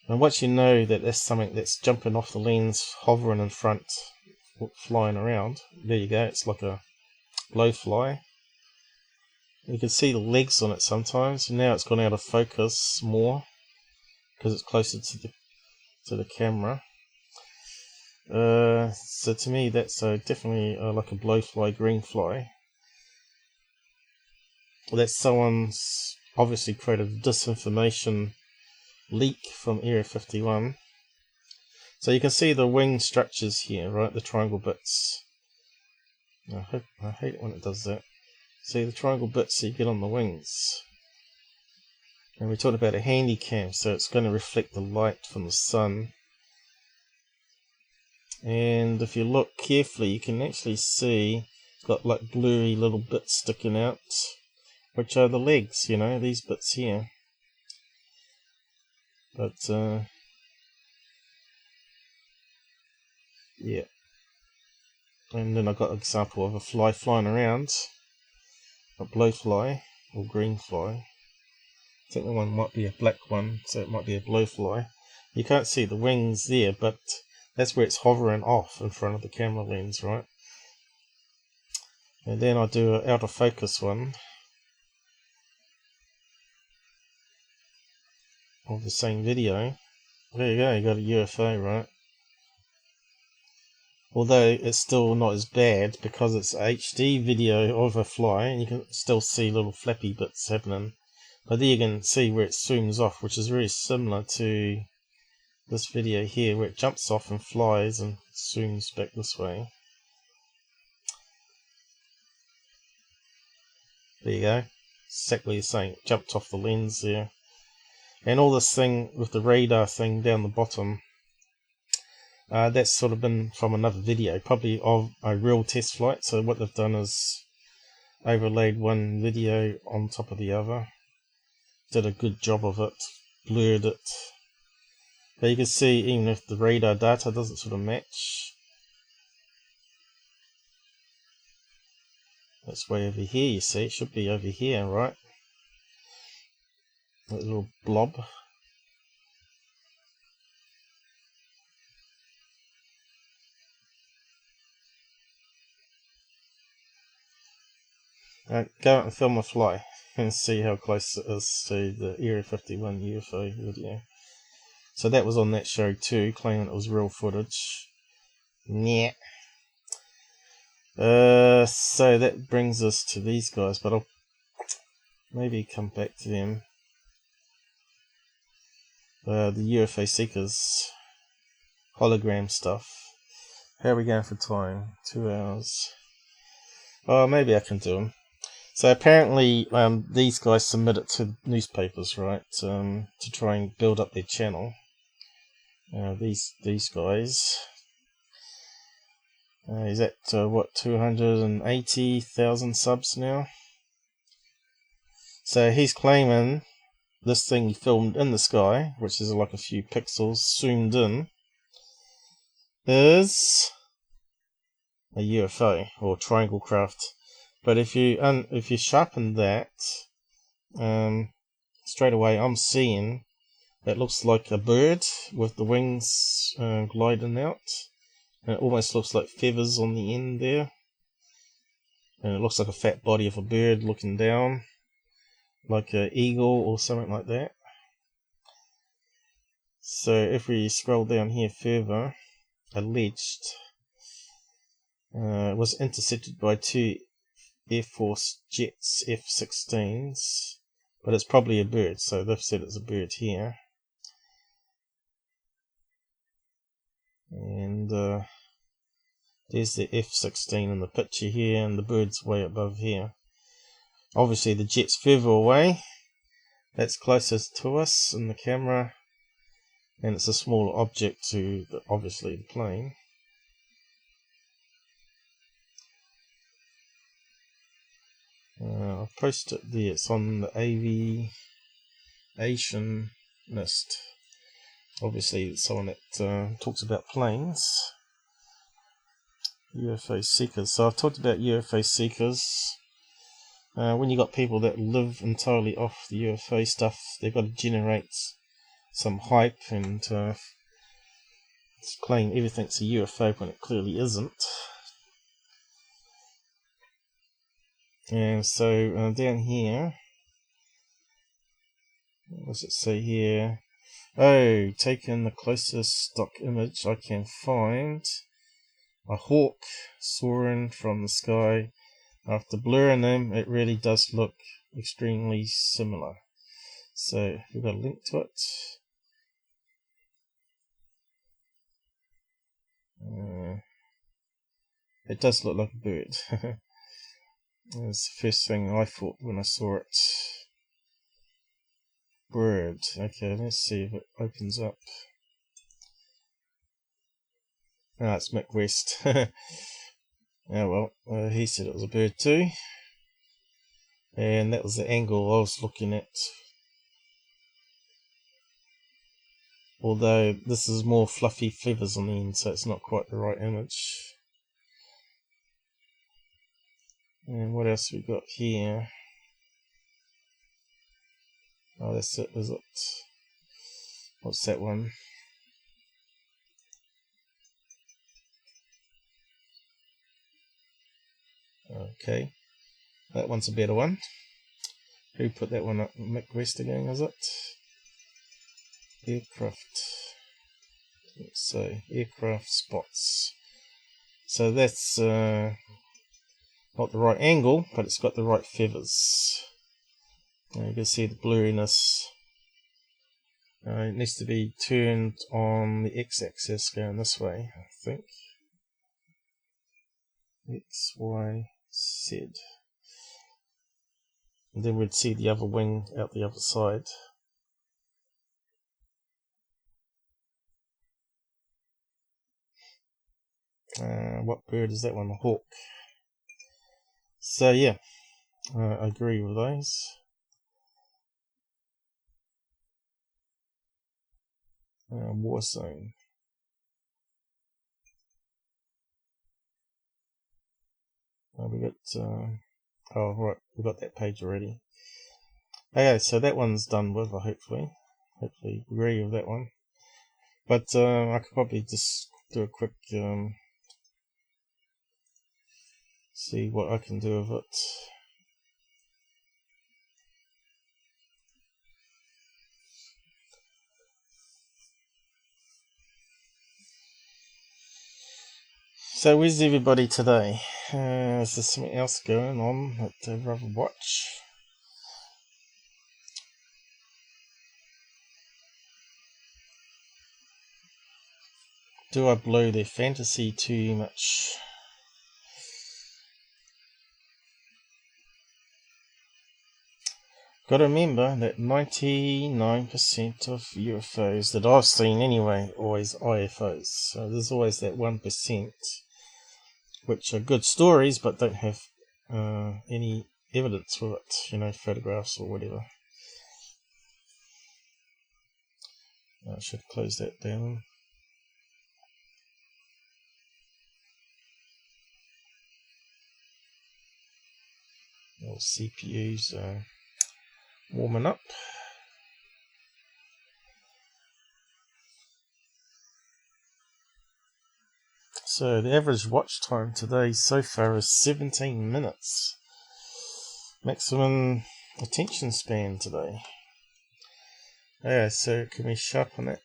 And once you know that that's something that's jumping off the lens, hovering in front, flying around, there you go, it's like a blowfly. You can see the legs on it sometimes. Now it's gone out of focus more because it's closer to the camera. So to me that's definitely like a blowfly, green fly. That's someone's obviously created a disinformation leak from Area 51. So you can see the wing structures here, right? The triangle bits. I hate it when it does that. See the triangle bits that you get on the wings. And we talked about a handy cam, so it's going to reflect the light from the sun. And if you look carefully, you can actually see it's got like blurry little bits sticking out, which are the legs, these bits here. But yeah. And then I got an example of a fly flying around, a blowfly or green fly. I think the one might be a black one, so it might be a blowfly. You can't see the wings there, but that's where it's hovering off in front of the camera lens, right? And then I do an out of focus one of the same video. There you go, you got a UFO, right? Although it's still not as bad because it's a HD video of a fly and you can still see little flappy bits happening. But there you can see where it zooms off, which is very similar to this video here where it jumps off and flies and zooms back this way. There you go. Exactly the same. It jumped off the lens there. And all this thing with the radar thing down the bottom, that's sort of been from another video, probably of a real test flight. So what they've done is overlaid one video on top of the other. Did a good job of it, blurred it. But you can see even if the radar data doesn't sort of match, that's way over here, you see, it should be over here, right? That little blob. Go out and film a fly and see how close it is to the Area 51 UFO video. So that was on that show too, claiming it was real footage. Yeah. So that brings us to these guys, but I'll maybe come back to them. The UFO Seekers hologram stuff. How are we going for time? 2 hours. Oh, maybe I can do them. So apparently these guys submit it to newspapers, right, to try and build up their channel. These guys. He's at what, 280,000 subs now? So he's claiming this thing he filmed in the sky, which is like a few pixels zoomed in, is a UFO or triangle craft. But if you sharpen that, straight away I'm seeing it looks like a bird with the wings gliding out. And it almost looks like feathers on the end there. And it looks like a fat body of a bird looking down, like an eagle or something like that. So if we scroll down here further, alleged, was intercepted by 2 Air Force jets, F-16s, but it's probably a bird, so they've said it's a bird here. And there's the F-16 in the picture here, and the bird's way above here. Obviously the jet's further away, that's closest to us in the camera, and it's a smaller object to obviously the plane. I've posted it there, it's on the aviationist. Obviously someone that talks about planes. UFO Seekers. So I've talked about UFO Seekers. When you got people that live entirely off the UFO stuff, they've got to generate some hype and claim everything's a UFO when it clearly isn't. And so down here, what does it say here? Oh, taken the closest stock image I can find. A hawk soaring from the sky. After blurring them, it really does look extremely similar. So we've got a link to it. It does look like a bird. That's the first thing I thought when I saw it. Bird. Okay, let's see if it opens up. Ah, it's Mick West. Oh well, he said it was a bird too. And that was the angle I was looking at. although this is more fluffy feathers on the end, so it's not quite the right image. And what else we got here? Oh, that's it, is it? What's that one? Okay, that one's a better one. Who put that one up? Mick West again, is it? Aircraft. So, aircraft spots. So that's not the right angle, but it's got the right feathers. You can see the blurriness. It needs to be turned on the x-axis going this way, I think. X, Y, Z. And then we'd see the other wing out the other side. What bird is that one? A hawk. So yeah, I agree with those. War zone. We got oh right, we got that page already. Okay, so that one's done with. Hopefully agree with that one. But I could probably just do a quick see what I can do with it. So where's everybody today? Is there something else going on that I'd rather watch? Do I blow their fantasy too much? Got to remember that 99% of UFOs that I've seen anyway, always IFOs. So there's always that 1% which are good stories but don't have any evidence with it, you know, photographs or whatever. I should close that down. Old CPUs warming up. So the average watch time today so far is 17 minutes. Maximum attention span today. Yeah, so can we sharpen it?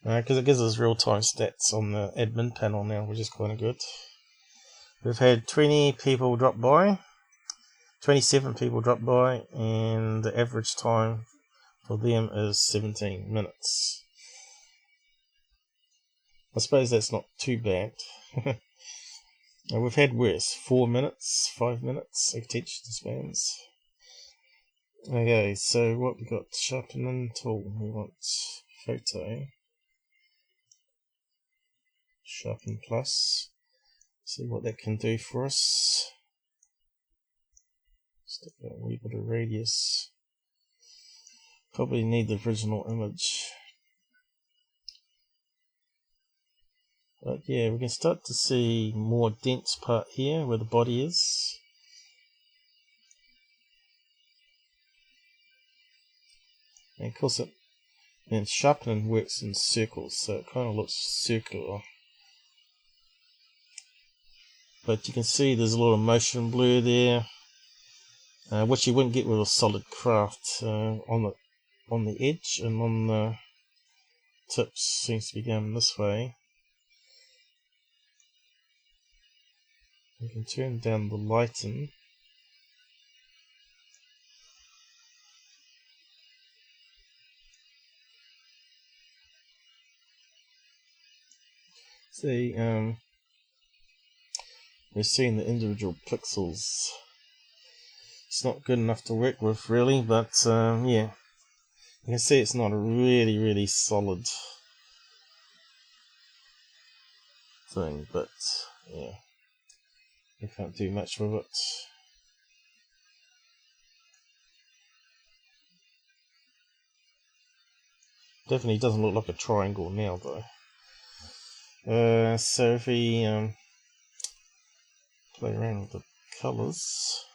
Because it gives us real-time stats on the admin panel now, which is kind of good. We've had 20 people drop by, 27 people drop by, and the average time for them is 17 minutes. I suppose that's not too bad. We've had worse, 4 minutes, 5 minutes attention spans. Okay, so what we got? Sharpening tool. We want photo. Sharpen plus. See what that can do for us. Stick a wee bit of radius. Probably need the original image. But yeah, we can start to see more dense part here where the body is. And of course sharpening works in circles, so it kind of looks circular. But you can see there's a lot of motion blur there, which you wouldn't get with a solid craft. On the edge and on the tips seems to be going this way. You can turn down the lighting. See, we're seeing the individual pixels. It's not good enough to work with really, but yeah, you can see it's not a really solid thing, but yeah, we can't do much with it. Definitely doesn't look like a triangle now though. So if we play around with the colours,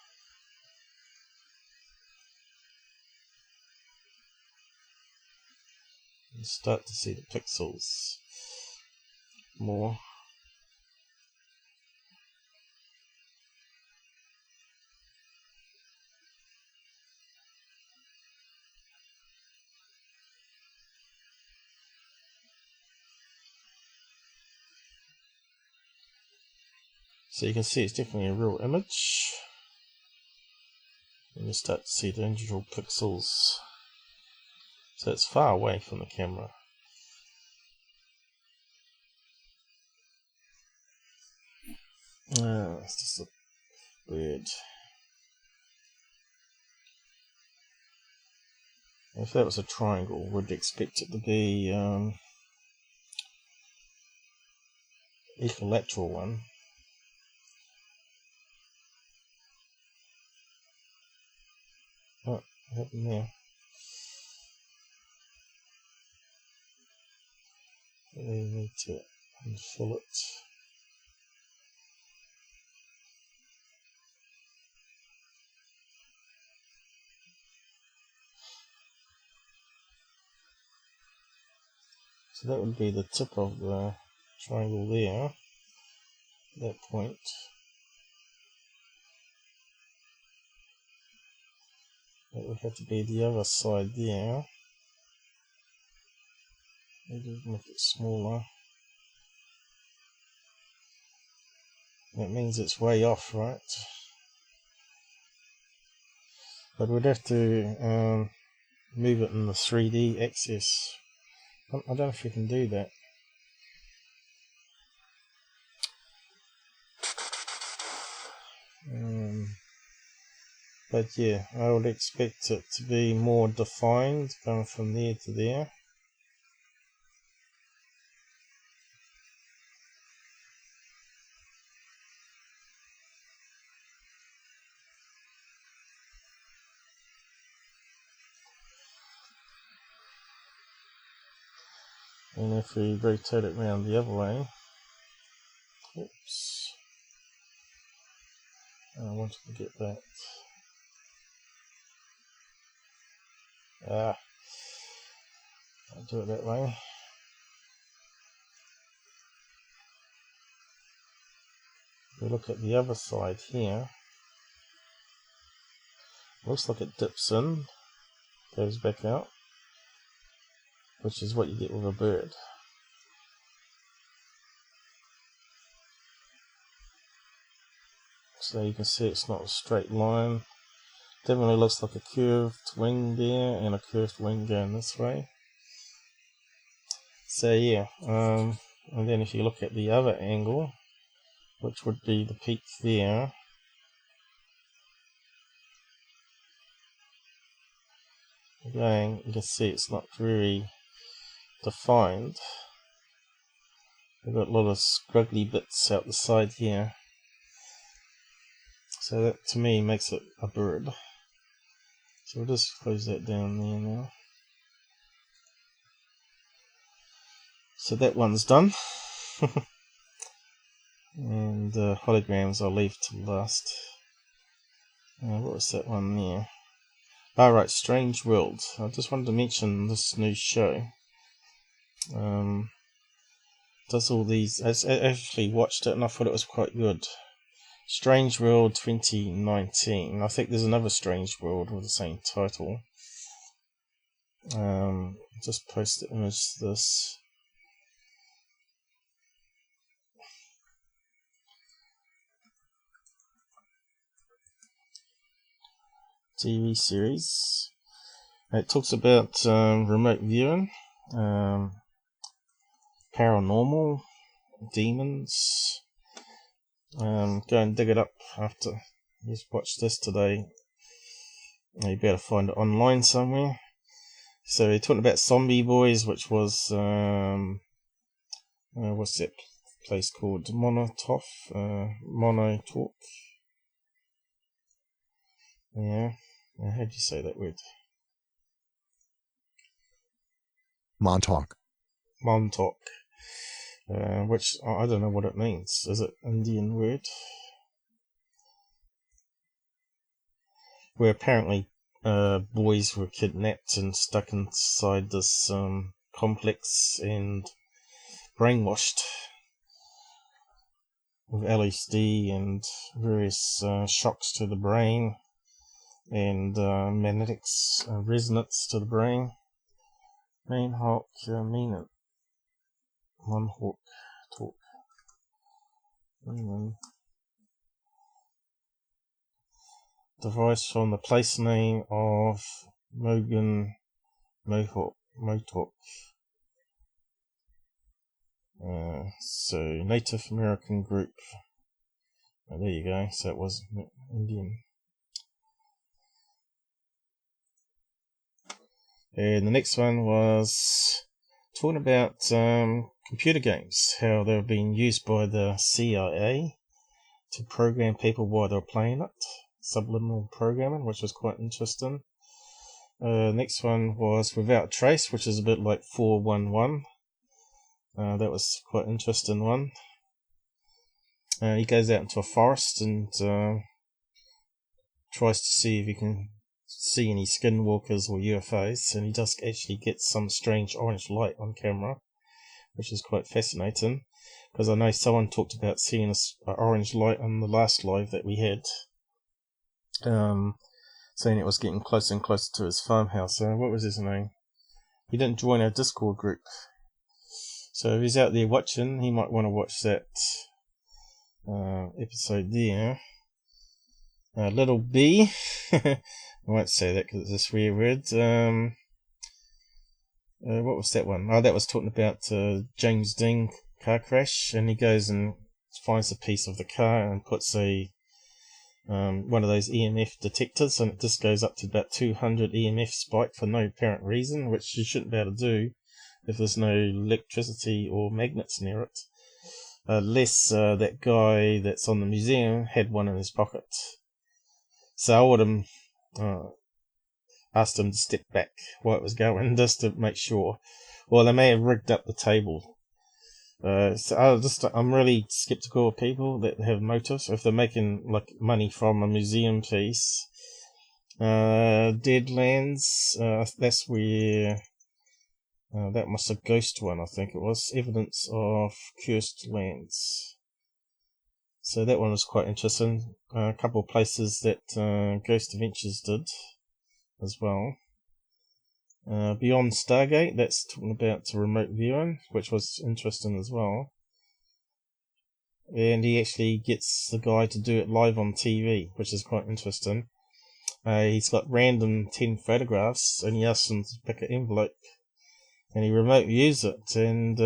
you start to see the pixels more. So you can see it's definitely a real image. And you start to see the individual pixels. So it's far away from the camera. It's just a bird. If that was a triangle, we'd expect it to be equilateral one. What happened there? We need to unfill it. So that would be the tip of the triangle there, that point. That would have to be the other side there. Maybe make it smaller. That means it's way off, right? But we'd have to move it in the 3D axis. I don't know if we can do that. But yeah, I would expect it to be more defined, going from there to there. And if we rotate it around the other way, oops, I wanted to get that. I'll do it that way. If we look at the other side here, looks like it dips in, goes back out, which is what you get with a bird. So you can see it's not a straight line. Definitely looks like a curved wing there and a curved wing going this way. So yeah, and then if you look at the other angle, which would be the peak there, again you can see it's not very defined. We've got a lot of scruggly bits out the side here. So that to me makes it a bird. So we'll just close that down there now. So that one's done. And holograms I'll leave to last. What was that one there? Alright, Strange World. I just wanted to mention this new show. Does all these. I actually watched it and I thought it was quite good. Strange World 2019. I think there's another Strange World with the same title. Just post the image to this. TV series. It talks about remote viewing, paranormal, demons. Go and dig it up after you watch this today. You better find it online somewhere. So we're talking about Zombie Boys, which was what's that place called? Monotalk. Yeah. How do you say that word? Montauk. Montauk, which I don't know what it means. Is it Indian word? Where apparently boys were kidnapped and stuck inside this complex and brainwashed with LSD and various shocks to the brain and magnetics resonance to the brain. Montauk, Montauk talk. Device from the place name of Mohawk. So Native American group. Oh, there you go. So it was Indian. And the next one was talking about computer games, how they're being used by the CIA to program people while they're playing it. Subliminal programming, which was quite interesting. Next one was Without Trace, which is a bit like 411. That was quite an interesting one. He goes out into a forest and tries to see if he can see any skinwalkers or UFOs, and he does actually get some strange orange light on camera, which is quite fascinating, because I know someone talked about seeing an orange light on the last live that we had, saying it was getting closer and closer to his farmhouse. What was his name? He didn't join our Discord group, so if he's out there watching, he might want to watch that episode there. Little B, I won't say that because it's a swear word. What was that one? Oh, that was talking about James Dean car crash, and he goes and finds a piece of the car and puts a one of those EMF detectors, and it just goes up to about 200 EMF spike for no apparent reason, which you shouldn't be able to do if there's no electricity or magnets near it. Unless that guy that's on the museum had one in his pocket. So I would have asked him to step back while it was going, just to make sure. Well, they may have rigged up the table. So I'm really skeptical of people that have motives. If they're making like money from a museum piece, Deadlands, that's where that was a ghost one, I think it was. Evidence of cursed lands. So that one was quite interesting. A couple of places that Ghost Adventures did as well. Beyond Stargate, that's talking about remote viewing, which was interesting as well. And he actually gets the guy to do it live on TV, which is quite interesting. He's got random 10 photographs, and he asks them to pick an envelope. And he remote views it, and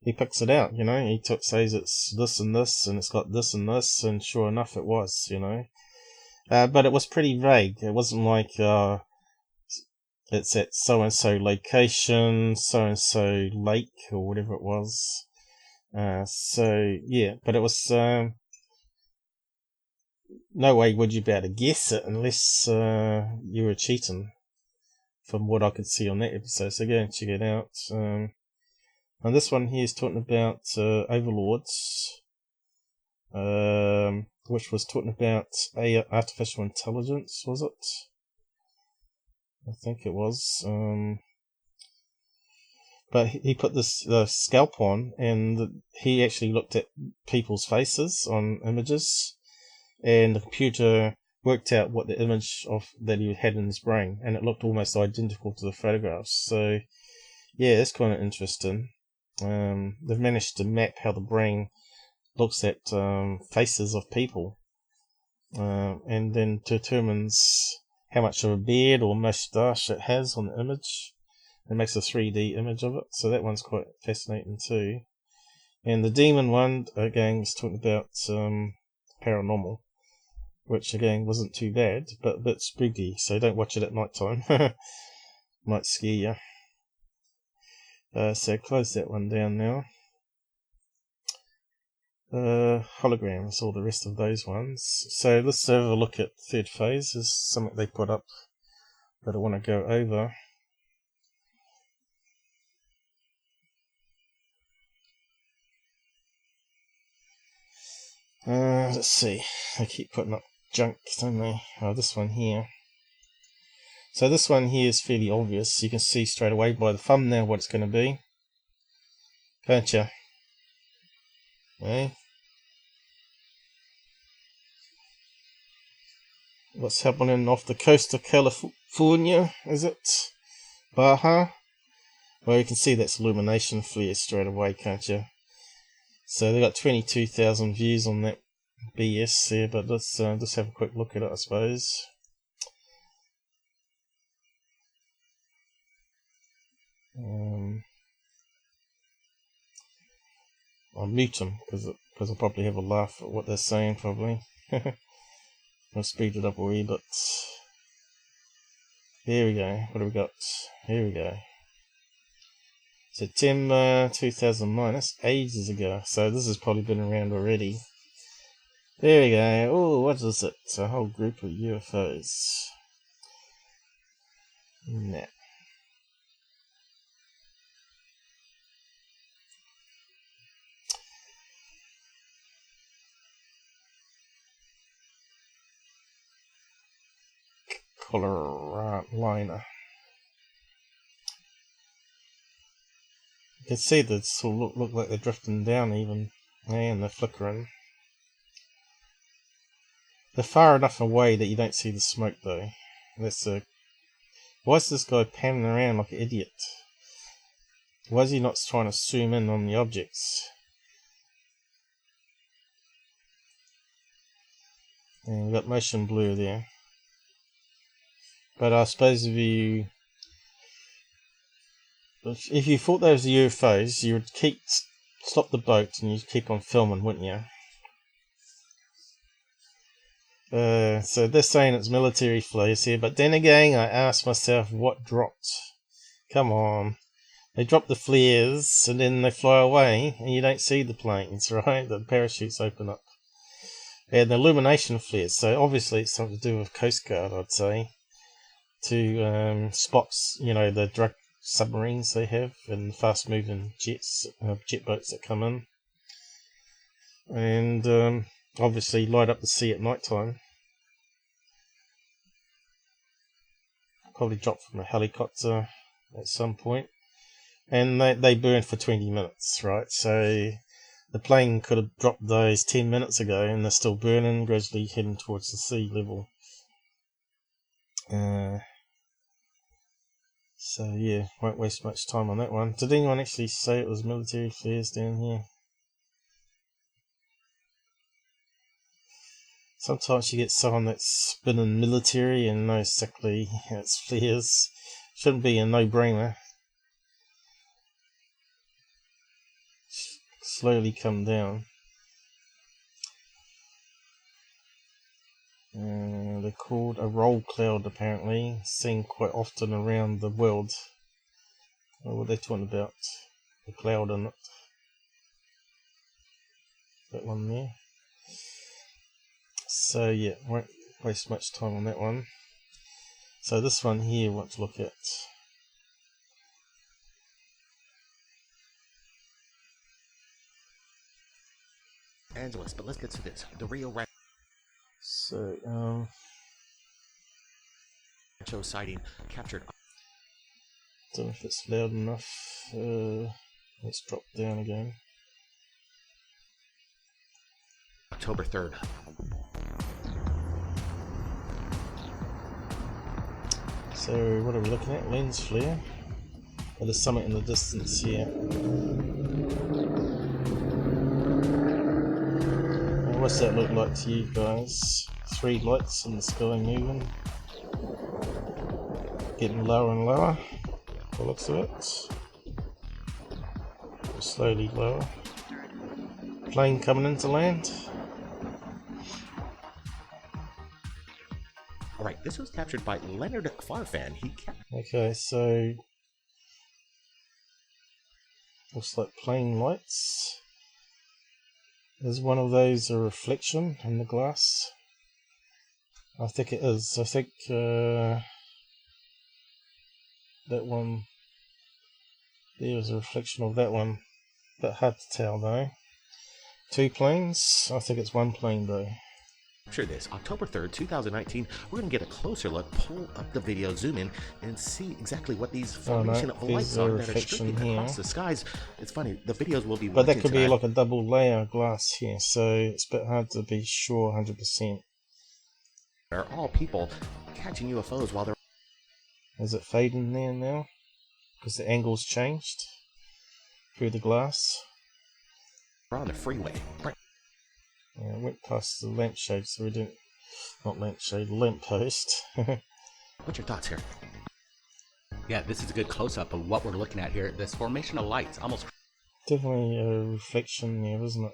he picks it out, he says it's this and this, and it's got this and this, and sure enough it was, but it was pretty vague. It wasn't like it's at so-and-so location, so-and-so lake, or whatever it was. So yeah, but it was no way would you be able to guess it unless you were cheating, from what I could see on that episode. So go and check it out. And this one here is talking about overlords, which was talking about artificial intelligence, was it? I think it was. But he put this scalp on, and he actually looked at people's faces on images, and the computer worked out what the image of that he had in his brain, and it looked almost identical to the photographs. So yeah, it's kind of interesting. They've managed to map how the brain looks at faces of people, and then determines how much of a beard or moustache it has on the image. It makes a 3D image of it, so that one's quite fascinating too. And the demon one, again, is talking about paranormal, which again wasn't too bad, but a bit spooky, so don't watch it at night time. Might scare you. So close that one down now. Holograms, all the rest of those ones. So let's have a look at Third Phase. There's something they put up that I want to go over. let's see. They keep putting up junk, don't they? Oh, this one here. So this one here is fairly obvious. You can see straight away by the thumbnail what it's going to be. Can't you? Eh? What's happening off the coast of California, is it? Baja? Well, you can see that's illumination flare straight away, can't you? So they got 22,000 views on that BS there, but let's just have a quick look at it, I suppose. I'll mute them because I'll probably have a laugh at what they're saying, probably. I'll speed it up a wee bit. Here we go. What have we got? Here we go. September 2009. That's ages ago. So this has probably been around already. There we go. Oh, what is it? It's a whole group of UFOs. Nah. Color liner. You can see that sort of look like they're drifting down even. And they're flickering. They're far enough away that you don't see the smoke though. That's a... Why is this guy panning around like an idiot? Why is he not trying to zoom in on the objects? And we've got motion blur there. But I suppose if you thought those were UFOs, you would stop the boat and you'd keep on filming, wouldn't you? So they're saying it's military flares here, but then again, I asked myself what dropped. Come on. They drop the flares and then they fly away and you don't see the planes, right? The parachutes open up. And the illumination flares, so obviously it's something to do with Coast Guard, I'd say. To spot, the drug submarines they have and fast moving jet boats that come in. And obviously light up the sea at night time. Probably dropped from a helicopter at some point. And they burn for 20 minutes, right? So the plane could have dropped those 10 minutes ago and they're still burning, gradually heading towards the sea level. So yeah, won't waste much time on that one. Did anyone actually say it was military flares down here? Sometimes you get someone that's been in military and knows exactly it's flares. Shouldn't be a no-brainer. Slowly come down. They're called a roll cloud, apparently, seen quite often around the world. What are they talking about? The cloud in it. That one there. So yeah, won't waste much time on that one. So this one here, what to look at. Angeles, but let's get to this. The Rio So Rancho sighting captured. Don't know if it's loud enough. Let's drop down again. October 3rd. So what are we looking at? Lens flare. Well, there's something in the distance here. Now, what's that look like to you guys? 3 lights in the sky moving. Getting lower and lower. By the looks of it. Slowly lower. Plane coming into land. Alright, this was captured by Leonard Farfan. Okay, so looks like plane lights. Is one of those a reflection in the glass? I think it is. I think that one there is a reflection of that one. Bit hard to tell though. 2 planes? I think it's 1 plane though. Capture this October 3rd, 2019. We're going to get a closer look, pull up the video, zoom in, and see exactly what these formation of lights are that are streaking across the skies. It's funny, the videos will be but that could be like a double layer glass here, so it's a bit hard to be sure 100%. Are all people catching UFOs while they're... Is it fading there now? Because the angle's changed through the glass. We're on the freeway. Yeah, I went past the lampshade, so we didn't... Not lampshade, lamppost. What's your thoughts here? Yeah, this is a good close-up of what we're looking at here. This formation of lights almost... Definitely a reflection there, isn't it?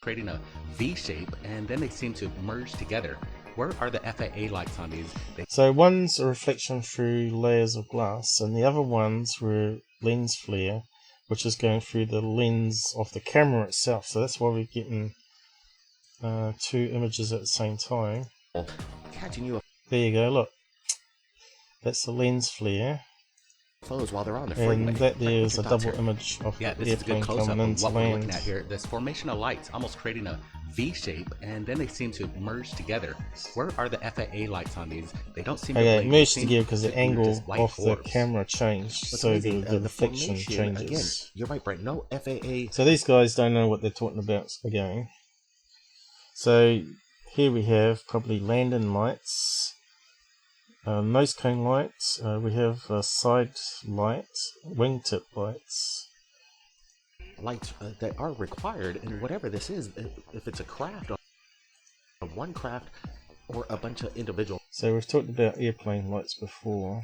Creating a V shape, and then they seem to merge together. Where are the FAA lights on these? So one's a reflection through layers of glass, and the other ones were lens flare, which is going through the lens of the camera itself. So that's why we're getting 2 images at the same time. Catching UFOs. There you go, look. That's the lens flare. While they're on the freeway. And that there is a double image of the airplane coming into what we're land. looking at here. This formation of lights almost creating a V shape, and then they seem to merge together. Where are the FAA lights on these? They don't seem to merge together because the angle of the orbs. camera changed, so the reflection changes. Again, you're right, Brent. No FAA. So these guys don't know what they're talking about again. So here we have probably landing lights, nose cone lights, we have side light, wingtip lights. Lights that are required in whatever this is, if it's a craft, one craft, or a bunch of individual. So we've talked about airplane lights before.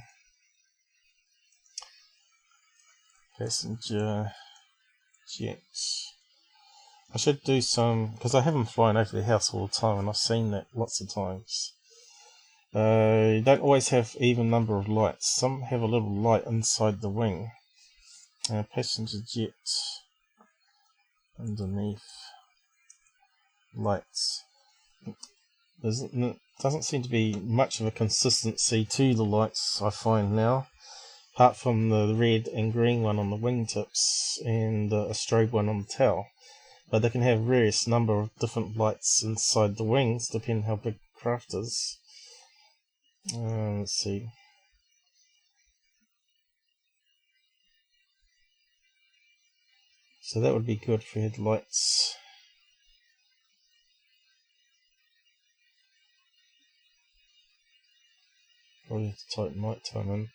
Passenger jets. I should do some, because I haven't flown over the house all the time, and I've seen that lots of times. You don't always have even number of lights. Some have a little light inside the wing. Passenger jet underneath lights. There doesn't seem to be much of a consistency to the lights, I find now, apart from the red and green one on the wingtips and a strobe one on the tail. But they can have various number of different lights inside the wings, depending how big the craft is. Let's see. So that would be good if we had lights. Probably have to type nighttime in.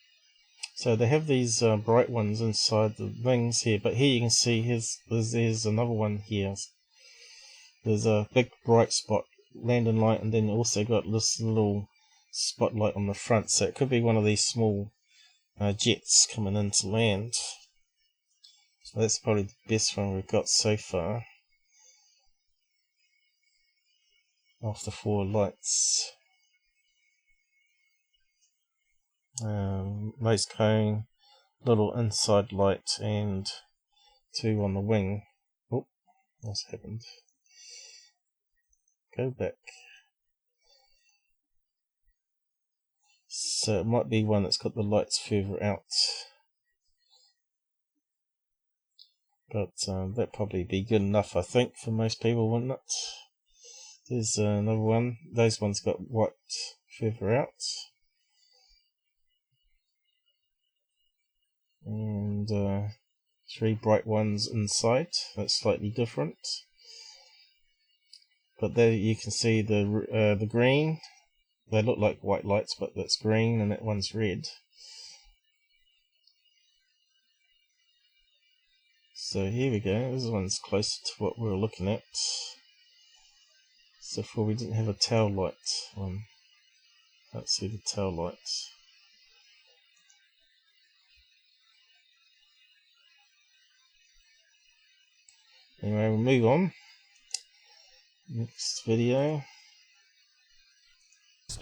So they have these bright ones inside the wings here, but here you can see there's another one here. There's a big bright spot, landing light, and then also got this little spotlight on the front. So it could be one of these small jets coming in to land. So that's probably the best one we've got so far. Of the 4 lights. Nose cone, little inside light, and 2 on the wing. Oh, what's happened? Go back. So it might be one that's got the lights further out. But that'd probably be good enough, I think, for most people, wouldn't it? There's another one. Those ones got white further out. And 3 bright ones inside. That's slightly different. But there you can see the green. They look like white lights, but that's green, and that one's red. So here we go. This one's closer to what we were looking at. So before we didn't have a tail light one. Can't see the tail lights. Anyway, we'll move on. Next video.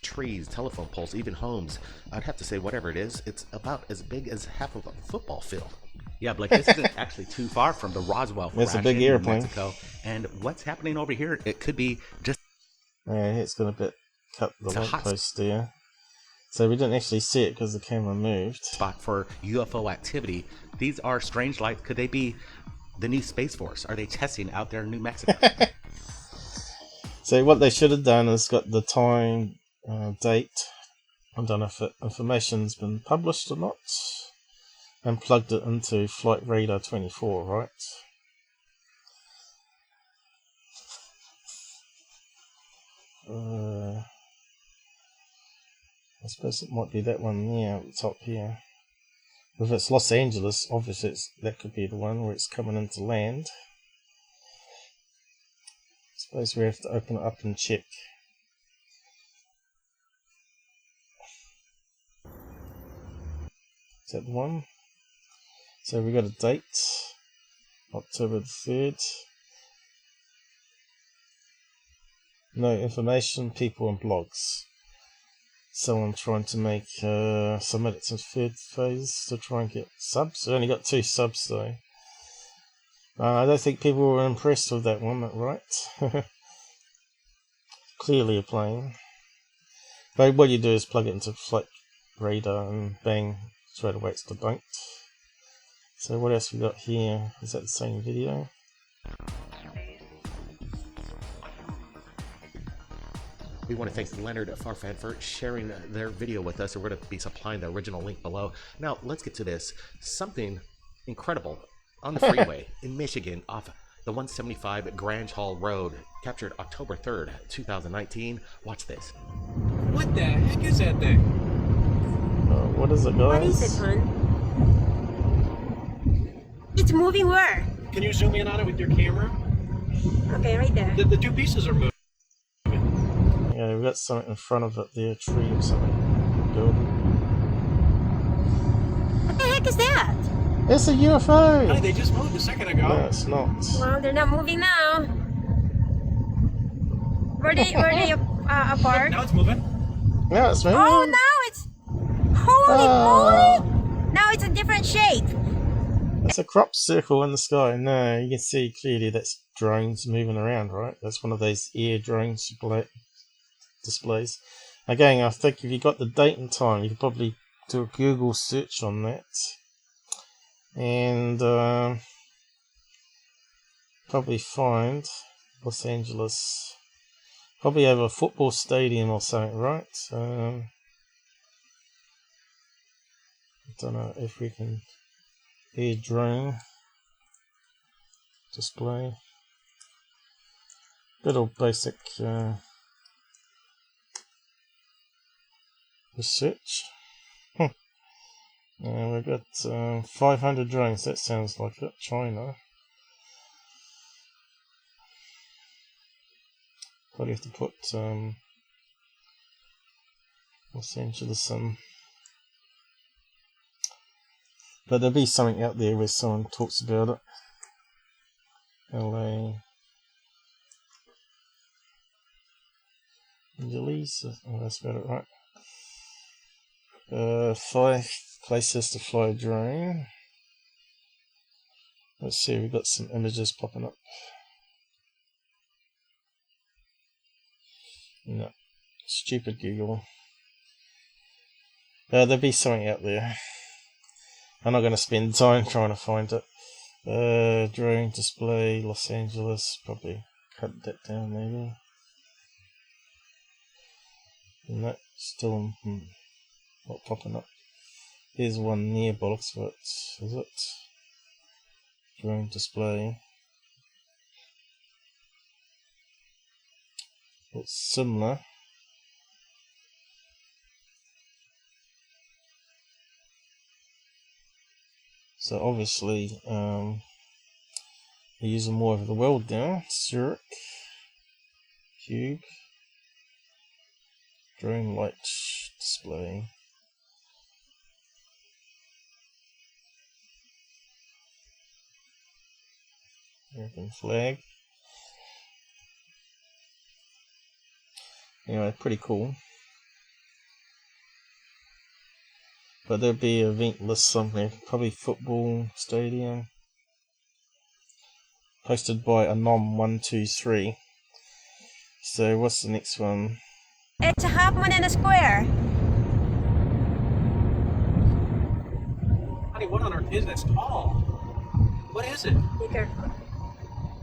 Trees, telephone poles, even homes. I'd have to say whatever it is, it's about as big as half of a football field. Yeah, Blake, this isn't actually too far from the Roswell crash a big airplane. in Mexico. And what's happening over here, it could be just... Yeah, it's going to cut the lamppost there. So we didn't actually see it because the camera moved. Spot for UFO activity. These are strange lights. Could they be The new Space Force. Are they testing out there in New Mexico? So what they should have done is got the time, date, I don't know if information's been published or not, and plugged it into Flight Radar 24, right? I suppose it might be that one there at the top here. If it's Los Angeles, obviously that could be the one where it's coming into land. I suppose we have to open it up and check. Is that the one? So we got a date, October the 3rd. No information, people and blogs. Someone trying to make submit it to third phase to try and get subs. We only got 2 subs though. I don't think people were impressed with that one, right? Clearly a plane. But what you do is plug it into Flight Radar and bang, straight away it's debunked. So what else we got here? Is that the same video? We want to thank Leonard Farfan for sharing their video with us. We're going to be supplying the original link below. Now, let's get to this. Something incredible on the freeway in Michigan off the 175 Grange Hall Road, captured October 3rd, 2019. Watch this. What the heck is that thing? What is it, guys? What is it, hon? It's moving where? Can you zoom in on it with your camera? Okay, right there. The 2 pieces are moving. Yeah, we've got something in front of it there, a tree or something. Good. What the heck is that? It's a UFO! Honey, they just moved a second ago. No, it's not. Well, they're not moving now. Were they apart? Now it's moving. Yeah, it's moving. Oh, now it's... Holy moly! Now it's a different shape. It's a crop circle in the sky. No, you can see clearly that's drones moving around, right? That's one of those air drone displays. Again, I think if you got the date and time, you could probably do a Google search on that. And probably find Los Angeles, probably over a football stadium or something, right? I don't know if we can air drone display. Little basic research. We've got 500 drones, that sounds like it. China. Probably have to put Los Angeles in. But there'll be something out there where someone talks about it. LA. Angeles, oh, that's about it, right? 5 places to fly a drone. Let's see, we've got some images popping up. No, stupid Google. There'll be something out there. I'm not going to spend time trying to find it. Drone display, Los Angeles, probably cut that down maybe. No, still not popping up. Here's one near bollocks, what is it? Drone display. It's similar. So obviously, they're using more of the world now. Zurich, Cube, drone light display. American flag. Anyway, pretty cool. But there'll be an event list somewhere, probably football stadium. Posted by Anom123. So what's the next one? It's a half moon and a square. Honey, what on earth is this tall? What is it? Be careful.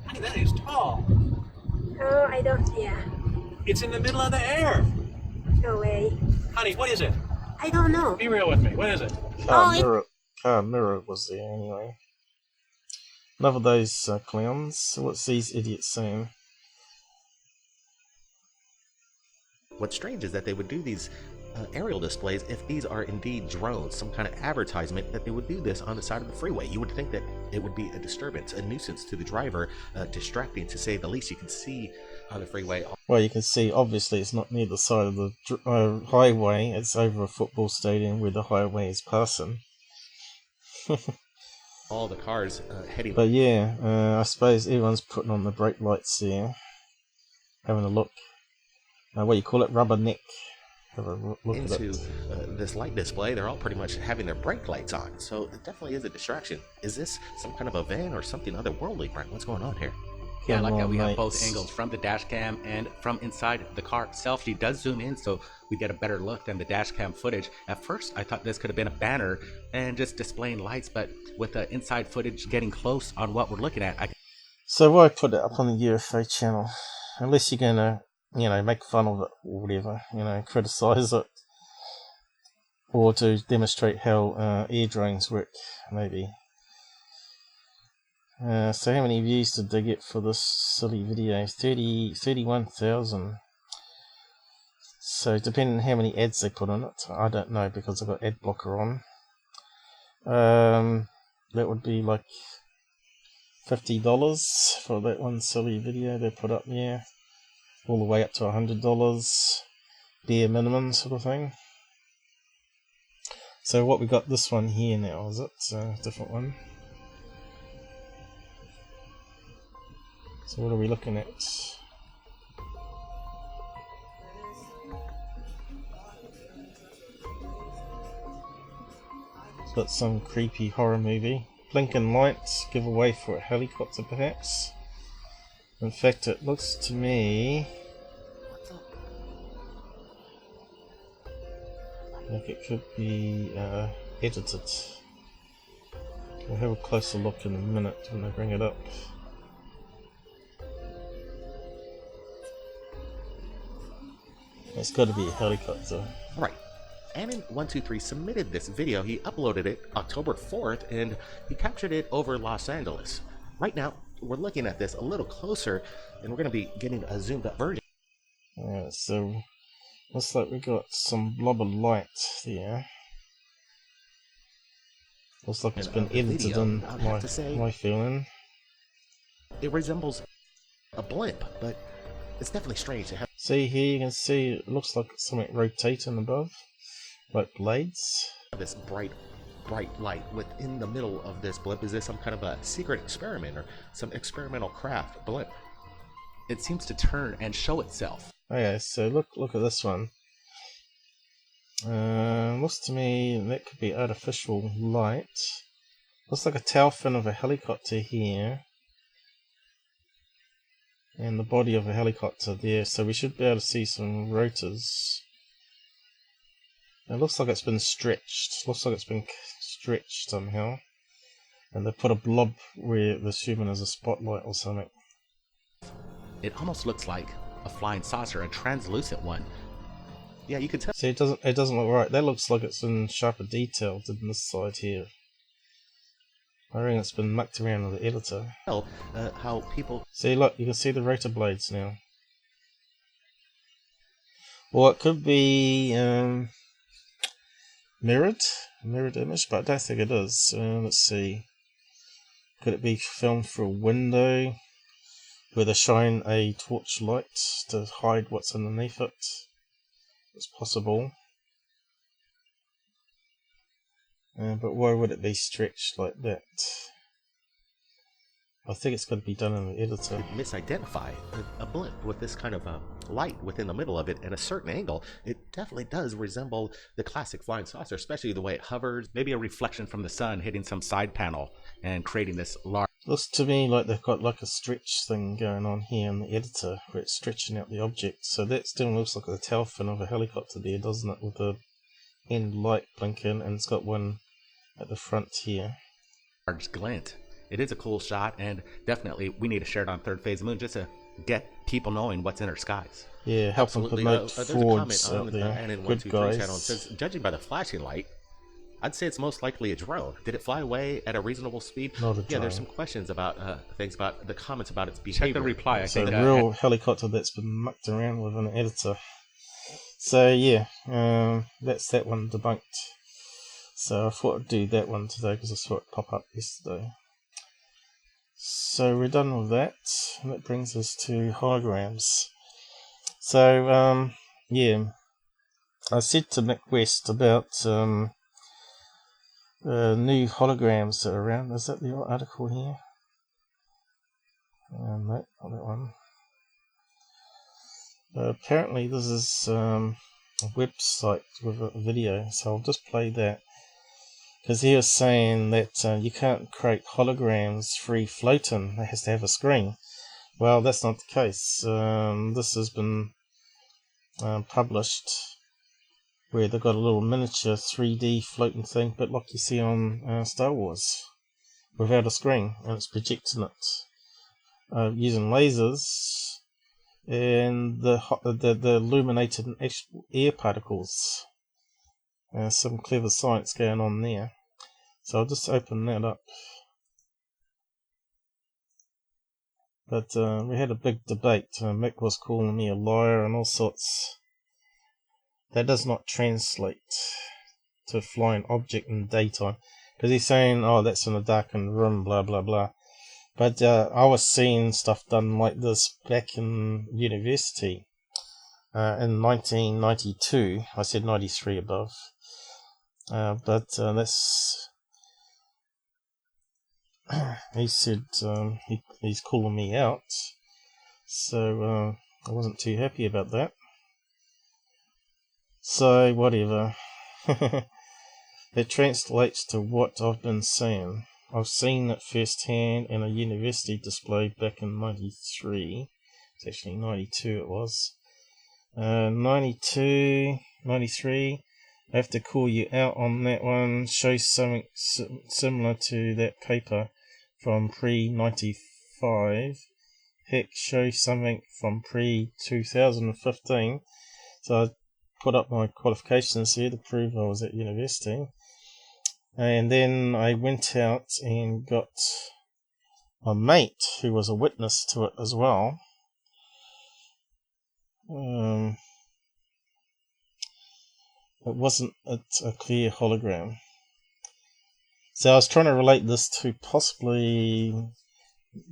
Honey, that is tall. Oh, I don't, yeah. It's in the middle of the air. No way. Honey, what is it? I don't know. Be real with me. What is it? Car mirror was there anyway. Enough of those clowns. What's these idiots saying? What's strange is that they would do these aerial displays if these are indeed drones, some kind of advertisement, that they would do this on the side of the freeway. You would think that it would be a disturbance, a nuisance to the driver, distracting to say the least. You can see on the freeway. Well, you can see obviously it's not near the side of the highway, it's over a football stadium where the highway is passing. All the cars heading. But yeah, I suppose everyone's putting on the brake lights here, having a look. What do you call it? Rubber neck. Have a look into at it. This light display. They're all pretty much having their brake lights on, so it definitely is a distraction. Is this some kind of a van or something otherworldly, Brent? What's going on here? Yeah, I like that we have mates. both angles, from the dash cam and from inside the car itself. She does zoom in, so we get a better look than the dash cam footage. At first, I thought this could have been a banner and just displaying lights, but with the inside footage getting close on what we're looking at, So why put it up on the UFO channel? Unless you're gonna, make fun of it or whatever, criticize it, or to demonstrate how air drones work, maybe. So how many views did they get for this silly video? 31,000. So depending on how many ads they put on it, I don't know because I've got ad blocker on. That would be like $50 for that one silly video they put up there. All the way up to $100, bare minimum sort of thing. So what we got this one here now, is it? A different one. So what are we looking at? That's some creepy horror movie. Blinking lights, giveaway for a helicopter perhaps. In fact, it looks to me like it could be edited. We'll have a closer look in a minute when I bring it up. It's got to be a helicopter. Right. Anon123 submitted this video. He uploaded it October 4th, and he captured it over Los Angeles. Right now, we're looking at this a little closer, and we're going to be getting a zoomed up version. So looks like we got some blob of light there. Looks like it's been edited in my feeling. It resembles a blimp, but it's definitely strange to have. See here, you can see it looks like something rotating above, like blades. This bright light within the middle of this blimp. Is this some kind of a secret experiment or some experimental craft blimp? it seems to turn and show itself. Okay, so look at this one. Looks to me that could be artificial light. Looks like a tail fin of a helicopter here. And the body of a helicopter there, so we should be able to see some rotors. It looks like it's been stretched. Looks like it's been stretched somehow. And they put a blob where the human is a spotlight or something. It almost looks like a flying saucer, a translucent one. Yeah, you can tell. See, it doesn't look right. That looks like it's in sharper detail than this side here. I reckon it's been mucked around with the editor. How people... See, look, you can see the rotor blades now. Or it could be mirrored image, but I don't think it is. Let's see. Could it be filmed through a window where they shine a torch light to hide what's underneath it? It's possible. But why would it be stretched like that? I think it's got to be done in the editor. misidentify a blimp with this kind of light within the middle of it at a certain angle. It definitely does resemble the classic flying saucer, especially the way it hovers. Maybe a reflection from the sun hitting some side panel and creating this large... Looks to me like they've got like a stretch thing going on here in the editor where it's stretching out the object. So that still looks like the tail fin of a helicopter there, doesn't it? With the end light blinking, and it's got one at the front here. large glint. it is a cool shot, and definitely we need to share it on Third Phase of Moon just to get people knowing what's in our skies. Yeah, help them promote There's frauds a comment out on there. and in Good 123 guys. channel. It says, judging by the flashing light, I'd say it's most likely a drone. Did it fly away at a reasonable speed? Not a Yeah, drone. there's some questions about things about the comments about its behavior. Check the reply. I It's think a real helicopter that's been mucked around with an editor. So yeah, that's that one debunked. So I thought I'd do that one today because I saw it pop up yesterday. So we're done with that, and that brings us to holograms. So yeah, I said to Mick West about new holograms that are around. Is that the article here? No, not that one. Apparently this is a website with a video, so I'll just play that. Because he was saying that you can't create holograms free floating, it has to have a screen. Well, that's not the case. This has been published where they've got a little miniature 3D floating thing, but like you see on Star Wars, without a screen, and it's projecting it using lasers and the illuminated air particles. Some clever science going on there. So I'll just open that up. But we had a big debate. Mick was calling me a liar and all sorts. That does not translate to flying object in daytime. Because he's saying, oh, that's in a darkened room, blah, blah, blah. But I was seeing stuff done like this back in university. In 1992. I said 93 above. But that's... he said he's calling me out. So I wasn't too happy about that. So whatever. It translates to what I've been saying. I've seen it firsthand in a university display back in 93. It's actually 92 it was. 92, 93. I have to call you out on that one. Show something similar to that paper from pre-95. Heck, show something from pre-2015. So I put up my qualifications here to prove I was at university. And then I went out and got my mate, who was a witness to it as well. It wasn't a clear hologram. So I was trying to relate this to possibly,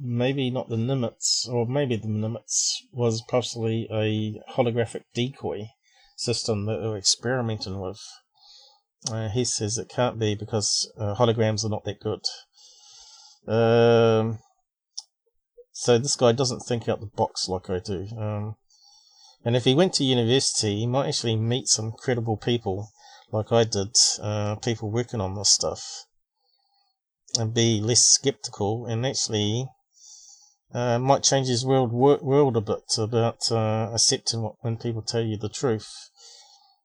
maybe not the Nimitz, or maybe the Nimitz was possibly a holographic decoy system that they were experimenting with. He says it can't be because holograms are not that good. So this guy doesn't think out the box like I do. And if he went to university, he might actually meet some credible people, like I did, people working on this stuff, and be less skeptical, and actually might change his world a bit about accepting when people tell you the truth.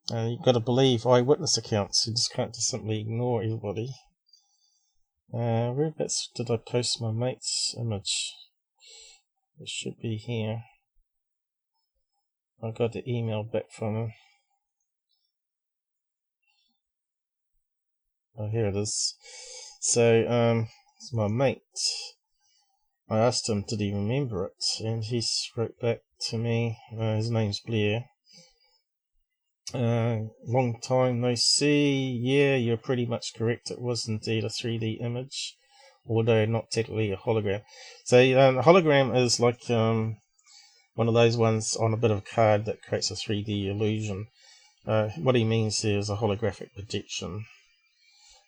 You've got to believe eyewitness accounts. You just can't just simply ignore everybody. Whereabouts did I post my mate's image? It should be here. I got the email back from him. Oh, here it is. So, it's my mate. I asked him, did he remember it? And he wrote back to me, his name's Blair. Long time no see. Yeah, you're pretty much correct. It was indeed a 3D image, although not technically a hologram. So, a hologram is like one of those ones on a bit of a card that creates a 3D illusion. What he means here is a holographic projection.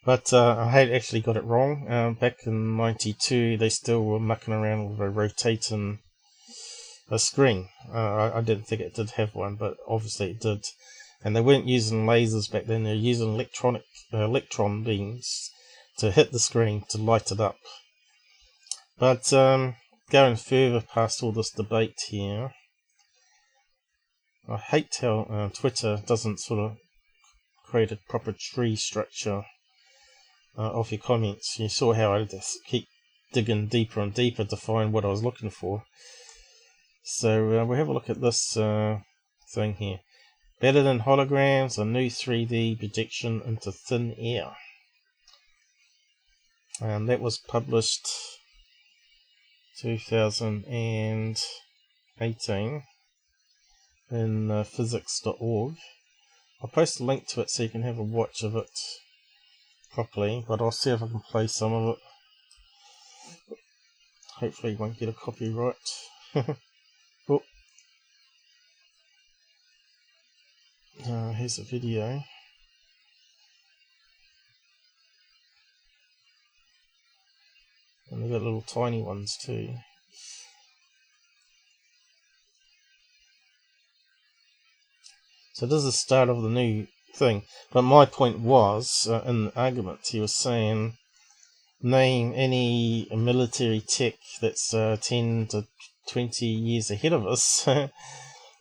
But I had actually got it wrong. Back in 92, they still were mucking around with a rotating screen. I didn't think it did have one, but obviously it did. And they weren't using lasers back then. They were using electron beams to hit the screen to light it up. But going further past all this debate here, I hate how Twitter doesn't sort of create a proper tree structure of your comments. You saw how I just keep digging deeper and deeper to find what I was looking for. So we'll have a look at this thing here. Better than holograms, a new 3D projection into thin air. And that was published 2018 in physics.org. I'll post a link to it so you can have a watch of it properly, but I'll see if I can play some of it. Hopefully you won't get a copyright. Oh. Here's a video. And they've got little tiny ones too. So this is the start of the new thing. But my point was, in the argument, he was saying, name any military tech that's 10 to 20 years ahead of us.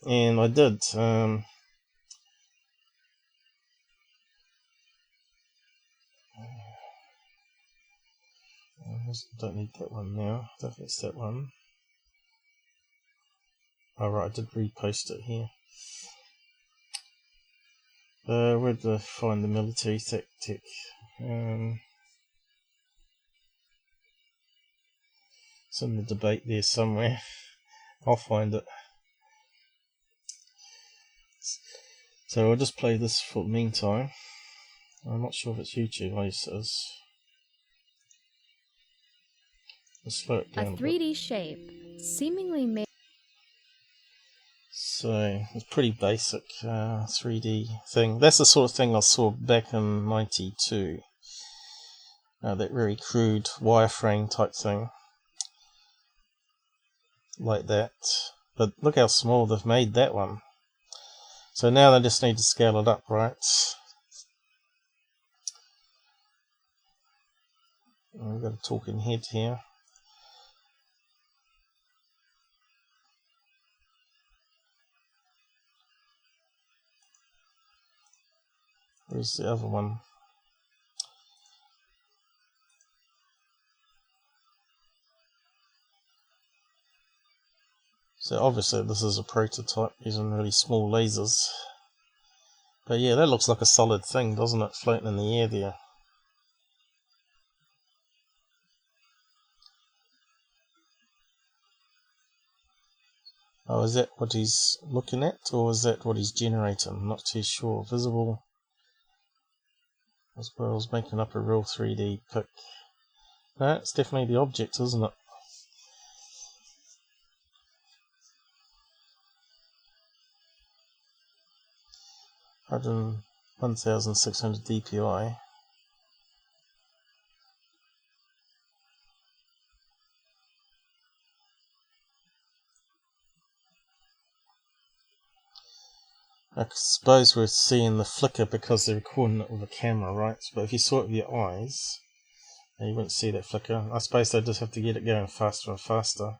And I did. Don't need that one now. I don't think it's that one. Alright, I did repost it here. Where did I find the military tech? It's in the debate there somewhere. I'll find it. So I'll just play this for the meantime. I'm not sure if it's YouTube. I guess it is. Let's slow it down a 3D shape, seemingly made. So it's pretty basic 3D thing. That's the sort of thing I saw back in '92. That very crude wireframe type thing, like that. But look how small they've made that one. So now they just need to scale it up, right? We've got a talking head here. Where's the other one? So obviously this is a prototype using really small lasers. But yeah, that looks like a solid thing, doesn't it? Floating in the air there. Oh, is that what he's looking at? Or is that what he's generating? I'm not too sure. Visible. As well as making up a real 3D pic. No, it's definitely the object, isn't it? I 1600 DPI. I suppose we're seeing the flicker because they're recording it with a camera, right? But if you saw it with your eyes, you wouldn't see that flicker. I suppose they just have to get it going faster and faster.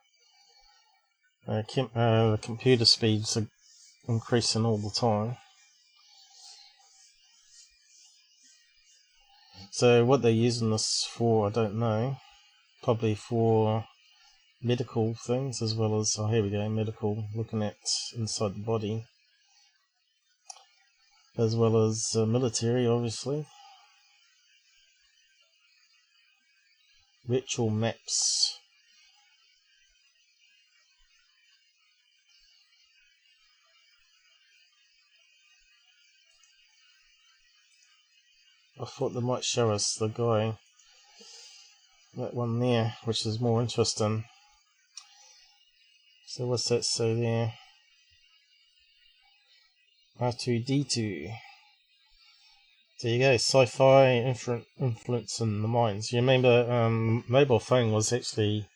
The computer speeds are increasing all the time. So what they're using this for, I don't know. Probably for medical things as well as, oh here we go, medical, looking at inside the body. As well as military, obviously. Virtual maps. I thought they might show us the guy, that one there, which is more interesting. So what's that say there? R2-D2. There you go, sci-fi influence in the minds. You remember mobile phone was actually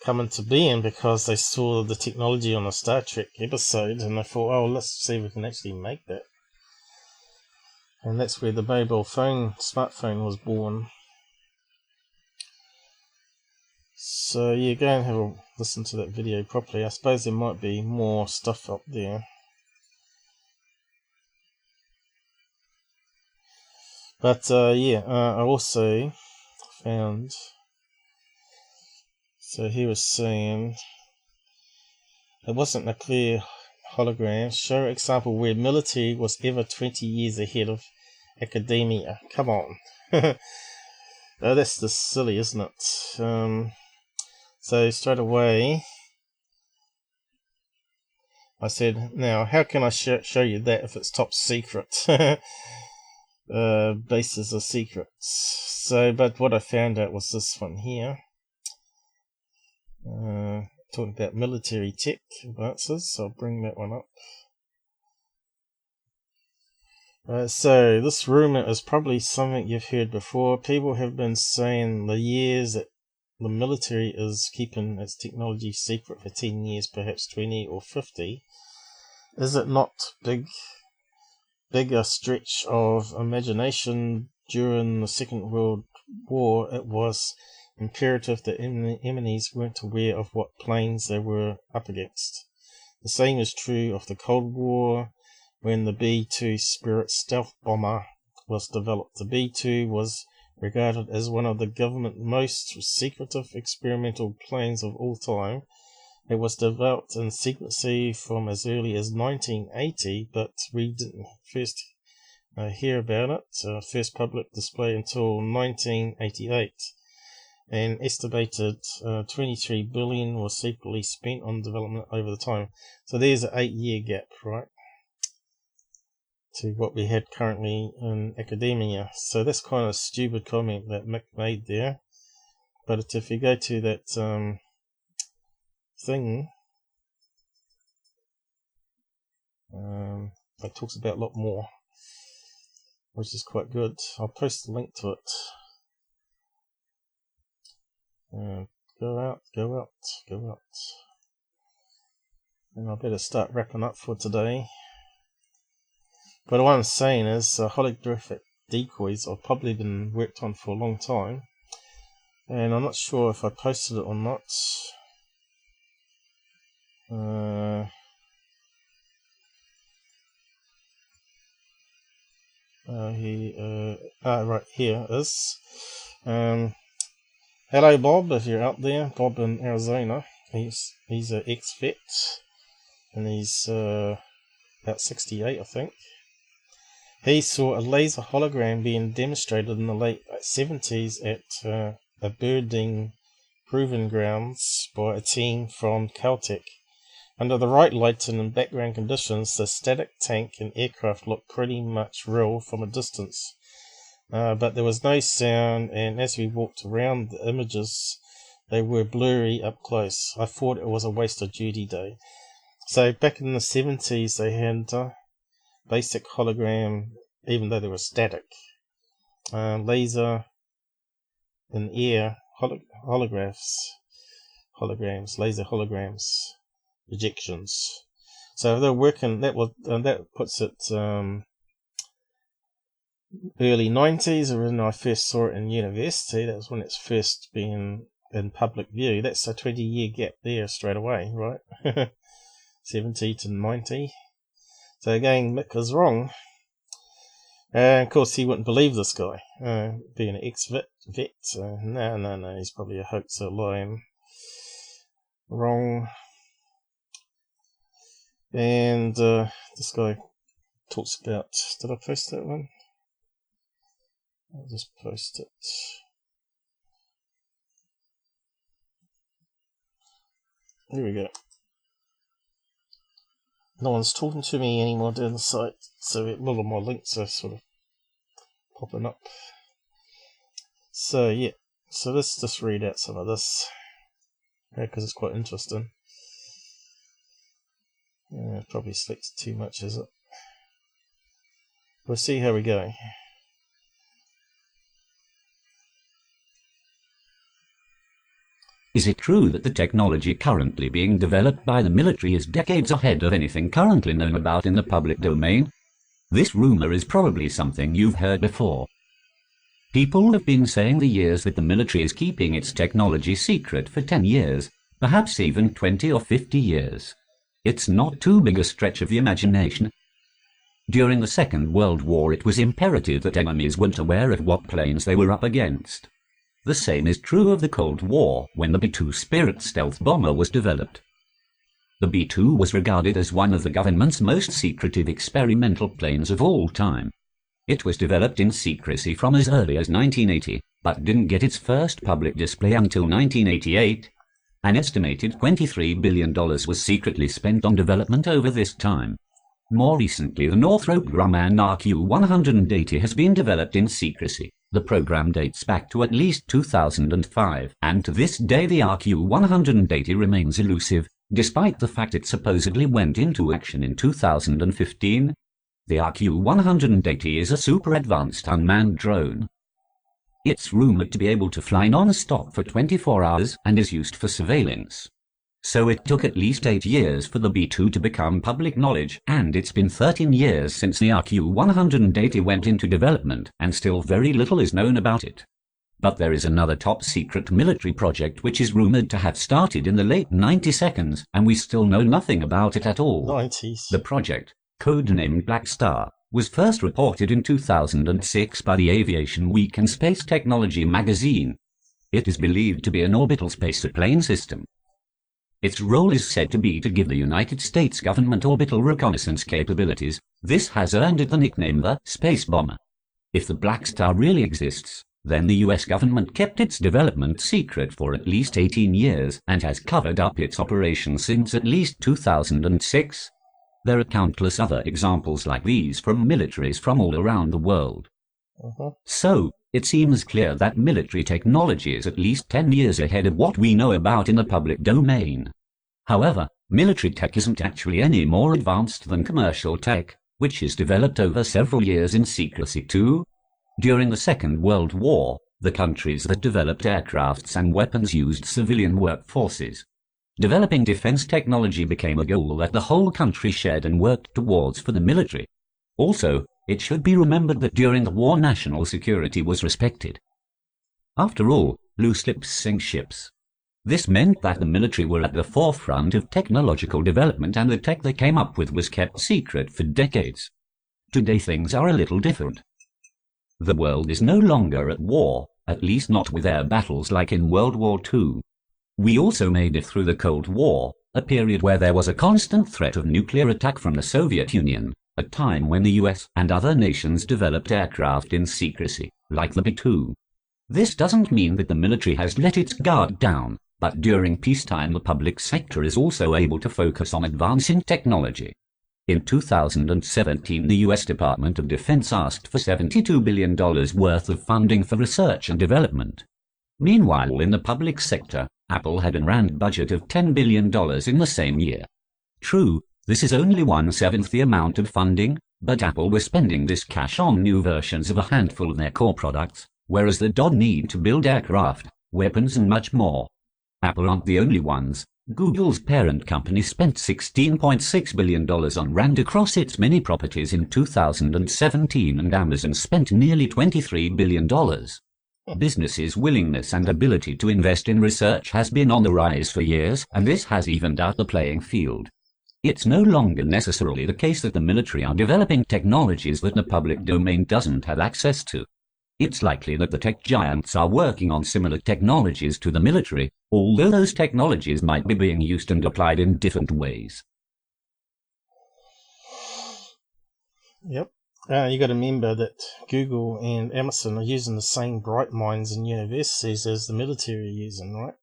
coming to being because they saw the technology on a Star Trek episode and they thought, oh, let's see if we can actually make that. And that's where the mobile phone, smartphone was born. So yeah, go and have a listen to that video properly. I suppose there might be more stuff up there. But I also found So he was saying it wasn't a clear hologram. Show example where military was ever 20 years ahead of academia. Come on. Oh, that's just silly, isn't it? So straight away I said, now how can I show you that if it's top secret? Bases of secrets. So, but what I found out was this one here. Talking about military tech advances, so I'll bring that one up. So this rumor is probably something you've heard before. People have been saying the years that the military is keeping its technology secret for 10 years, perhaps 20 or 50. Is it not bigger stretch of imagination? During the Second World War, it was imperative that enemies weren't aware of what planes they were up against. The same is true of the Cold War, when the B-2 Spirit stealth bomber was developed. The B-2 was regarded as one of the government's most secretive experimental planes of all time. It was developed in secrecy from as early as 1980, but we didn't first hear about it, first public display, until 1988. An estimated $23 billion was secretly spent on development over the time. So there's an 8-year gap, right, to what we had currently in academia. So that's kind of a stupid comment that Mick made there. But if you go to that thing, it talks about a lot more, which is quite good. I'll post a link to it. Go out. And I better start wrapping up for today. But what I'm saying is holographic decoys have probably been worked on for a long time. And I'm not sure if I posted it or not. Right, here it is. Hello Bob, if you're out there. Bob in Arizona. He's an ex-vet, and he's about 68, I think. He saw a laser hologram being demonstrated in the late 70s at a birding proving grounds by a team from Caltech. Under the right lighting and background conditions, the static tank and aircraft looked pretty much real from a distance. But there was no sound, and as we walked around the images, they were blurry up close. I thought it was a waste of duty day. So back in the 70s, they had basic hologram, even though they were static. Laser in air holograms, laser holograms, projections. So they're working. That puts it early 90s, or when I first saw it in university. That was when it's first been in public view. That's a 20-year gap there straight away, right? 70 to 90. So again, Mick is wrong. And of course, he wouldn't believe this guy, being an ex-vet. No, he's probably a hoaxer, lying. Wrong. And this guy talks about, did I post that one? I'll just post it. Here we go. No one's talking to me anymore down the site, so a lot of my links are sort of popping up. So yeah, so let's just read out some of this, because it's quite interesting. Probably selected too much, is it? We'll see how we go. Is it true that the technology currently being developed by the military is decades ahead of anything currently known about in the public domain? This rumor is probably something you've heard before. People have been saying the years that the military is keeping its technology secret for 10 years, perhaps even 20 or 50 years. It's not too big a stretch of the imagination. During the Second World War, it was imperative that enemies weren't aware of what planes they were up against. The same is true of the Cold War, when the B-2 Spirit stealth bomber was developed. The B-2 was regarded as one of the government's most secretive experimental planes of all time. It was developed in secrecy from as early as 1980, but didn't get its first public display until 1988. An estimated $23 billion was secretly spent on development over this time. More recently, the Northrop Grumman RQ-180 has been developed in secrecy. The program dates back to at least 2005, and to this day the RQ-180 remains elusive, despite the fact it supposedly went into action in 2015. The RQ-180 is a super-advanced unmanned drone. It's rumored to be able to fly non-stop for 24 hours and is used for surveillance. So it took at least 8 years for the B-2 to become public knowledge, and it's been 13 years since the RQ-180 went into development, and still very little is known about it. But there is another top-secret military project which is rumored to have started in the late 90s, and we still know nothing about it at all. 90s. The project, codenamed Black Star, was first reported in 2006 by the Aviation Week and Space Technology magazine. It is believed to be an orbital spaceplane system. Its role is said to be to give the United States government orbital reconnaissance capabilities. This has earned it the nickname the Space Bomber. If the Black Star really exists, then the US government kept its development secret for at least 18 years and has covered up its operations since at least 2006. There are countless other examples like these from militaries from all around the world. So, it seems clear that military technology is at least 10 years ahead of what we know about in the public domain. However, military tech isn't actually any more advanced than commercial tech, which is developed over several years in secrecy too. During the Second World War, the countries that developed aircrafts and weapons used civilian workforces. Developing defense technology became a goal that the whole country shared and worked towards for the military. Also, it should be remembered that during the war national security was respected. After all, loose lips sink ships. This meant that the military were at the forefront of technological development, and the tech they came up with was kept secret for decades. Today things are a little different. The world is no longer at war, at least not with air battles like in World War II. We also made it through the Cold War, a period where there was a constant threat of nuclear attack from the Soviet Union, a time when the US and other nations developed aircraft in secrecy, like the B-2. This doesn't mean that the military has let its guard down, but during peacetime the public sector is also able to focus on advancing technology. In 2017, the US Department of Defense asked for $72 billion worth of funding for research and development. Meanwhile, in the public sector, Apple had a rand budget of $10 billion in the same year. True, this is only 1/7 the amount of funding, but Apple was spending this cash on new versions of a handful of their core products, whereas the DoD need to build aircraft, weapons and much more. Apple aren't the only ones. Google's parent company spent $16.6 billion on rand across its many properties in 2017, and Amazon spent nearly $23 billion. Businesses' willingness and ability to invest in research has been on the rise for years, and this has evened out the playing field. It's no longer necessarily the case that the military are developing technologies that the public domain doesn't have access to. It's likely that the tech giants are working on similar technologies to the military, although those technologies might be being used and applied in different ways. Yep. You got to remember that Google and Amazon are using the same bright minds and universities as the military are using, right?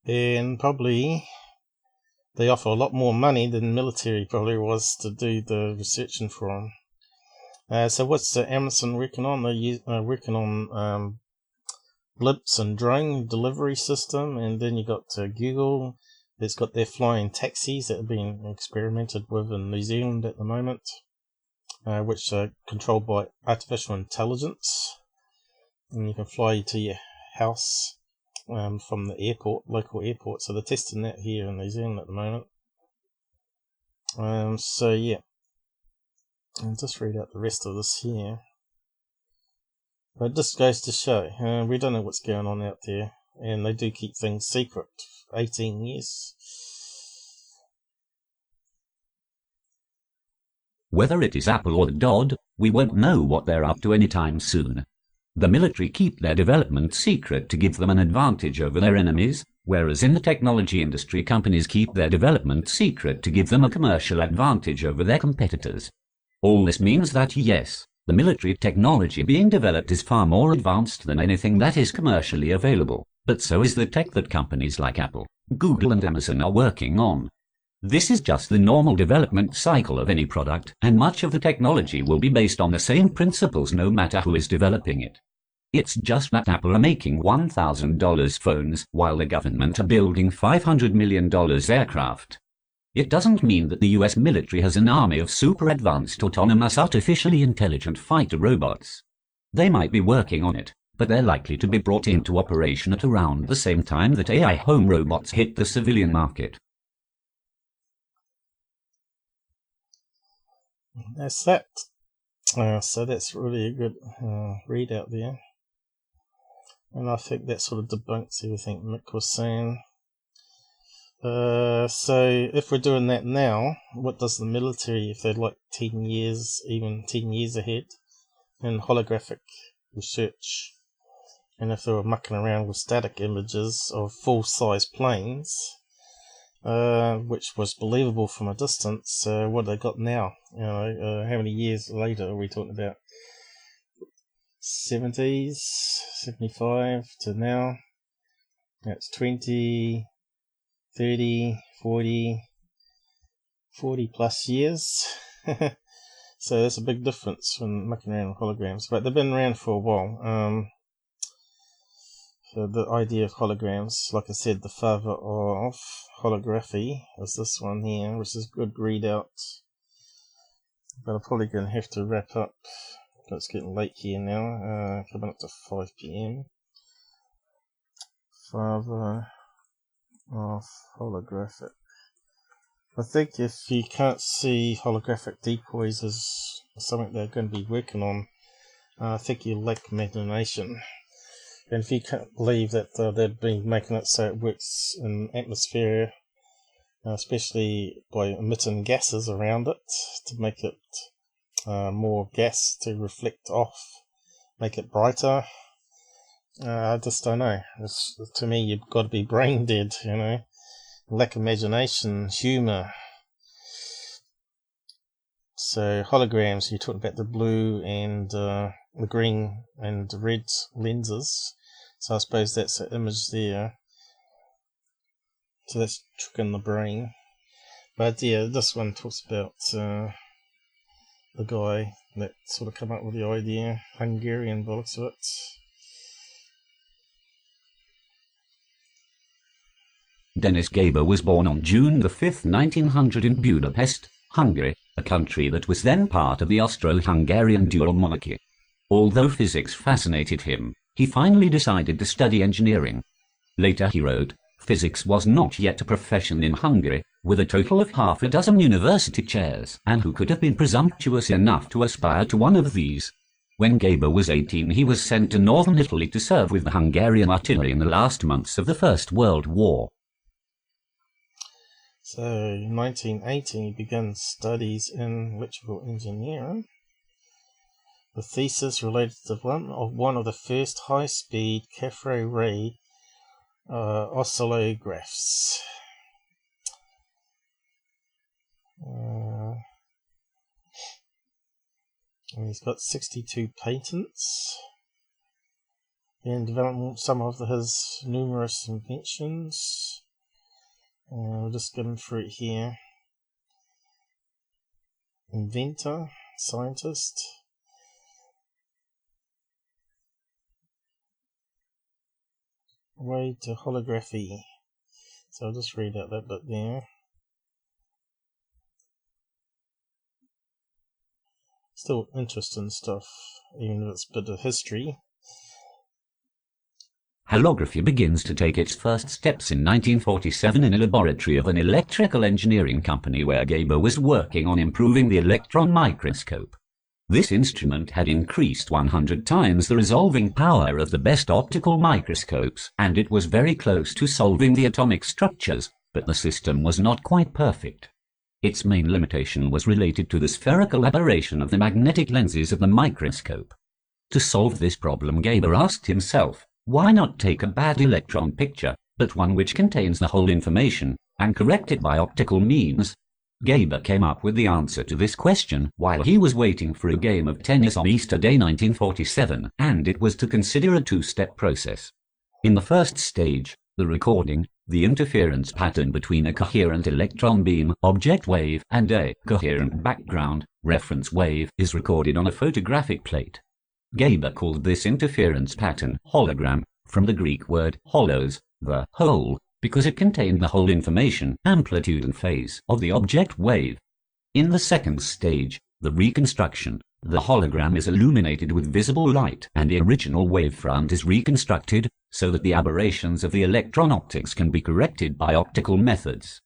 And probably they offer a lot more money than the military probably was to do the researching for them. So what's Amazon working on? They're working on blips and drone delivery system, and then you got Google that's got their flying taxis that are being experimented with in New Zealand at the moment, which are controlled by artificial intelligence, and you can fly to your house from the airport, local airport. So they're testing that here in New Zealand at the moment. So yeah. I'll just read out the rest of this here. But this goes to show, we don't know what's going on out there, and they do keep things secret for 18 years. Whether it is Apple or the DoD, we won't know what they're up to anytime soon. The military keep their development secret to give them an advantage over their enemies, whereas in the technology industry companies keep their development secret to give them a commercial advantage over their competitors. All this means that yes, the military technology being developed is far more advanced than anything that is commercially available, but so is the tech that companies like Apple, Google and Amazon are working on. This is just the normal development cycle of any product, and much of the technology will be based on the same principles no matter who is developing it. It's just that Apple are making $1,000 phones while the government are building $500 million aircraft. It doesn't mean that the US military has an army of super advanced autonomous artificially intelligent fighter robots. They might be working on it, but they're likely to be brought into operation at around the same time that AI home robots hit the civilian market. That's that. So that's really a good readout there. And I think that sort of debunks everything Mick was saying. So if we're doing that now, what does the military, if they're like 10 years, even 10 years ahead in holographic research, and if they were mucking around with static images of full-size planes, which was believable from a distance, what they got now? You know, how many years later are we talking about? 70s, 75 to now. That's 20, 30, 40 plus years. So that's a big difference when mucking around with holograms, but they've been around for a while. So the idea of holograms, like I said, the father of holography is this one here, which is a good readout. But I'm probably going to have to wrap up. It's getting late here now, coming up to 5 PM. Father of holographic. I think if you can't see holographic decoys as something they're going to be working on, I think you lack imagination. And if you can't believe that they've been making it so it works in atmosphere, especially by emitting gases around it to make it more gas to reflect off, make it brighter. I just don't know. To me, you've got to be brain dead, you know. Lack imagination, humour. So holograms, you're talking about the blue and the green and the red lenses. So I suppose that's an image there. So that's tricking the brain. But yeah, this one talks about the guy that sort of come up with the idea, Hungarian by the looks of it. Dennis Gaber was born on June the 5th, 1900 in Budapest, Hungary, a country that was then part of the Austro-Hungarian dual monarchy. Although physics fascinated him, he finally decided to study engineering. Later he wrote, "Physics was not yet a profession in Hungary, with a total of half a dozen university chairs, and who could have been presumptuous enough to aspire to one of these?" When Gaber was 18, he was sent to northern Italy to serve with the Hungarian artillery in the last months of the First World War. So, in 1980, he began studies in electrical engineering. The thesis related to one of the first high-speed cathode ray oscillographs. And he's got 62 patents. In development, some of his numerous inventions. We'll just get through it here. Inventor, scientist. Way to holography. So I'll just read out that bit there. Still interesting stuff, even if it's a bit of history. Holography begins to take its first steps in 1947 in a laboratory of an electrical engineering company where Gaber was working on improving the electron microscope. This instrument had increased 100 times the resolving power of the best optical microscopes, and it was very close to solving the atomic structures, but the system was not quite perfect. Its main limitation was related to the spherical aberration of the magnetic lenses of the microscope. To solve this problem, Geber asked himself, why not take a bad electron picture, but one which contains the whole information, and correct it by optical means? Geber came up with the answer to this question while he was waiting for a game of tennis on Easter Day 1947, and it was to consider a two-step process. In the first stage, the recording, the interference pattern between a coherent electron beam object wave and a coherent background reference wave is recorded on a photographic plate. Geber called this interference pattern hologram, from the Greek word holos, the whole, because it contained the whole information, amplitude and phase of the object wave. In the second stage, the reconstruction, the hologram is illuminated with visible light and the original wavefront is reconstructed so that the aberrations of the electron optics can be corrected by optical methods.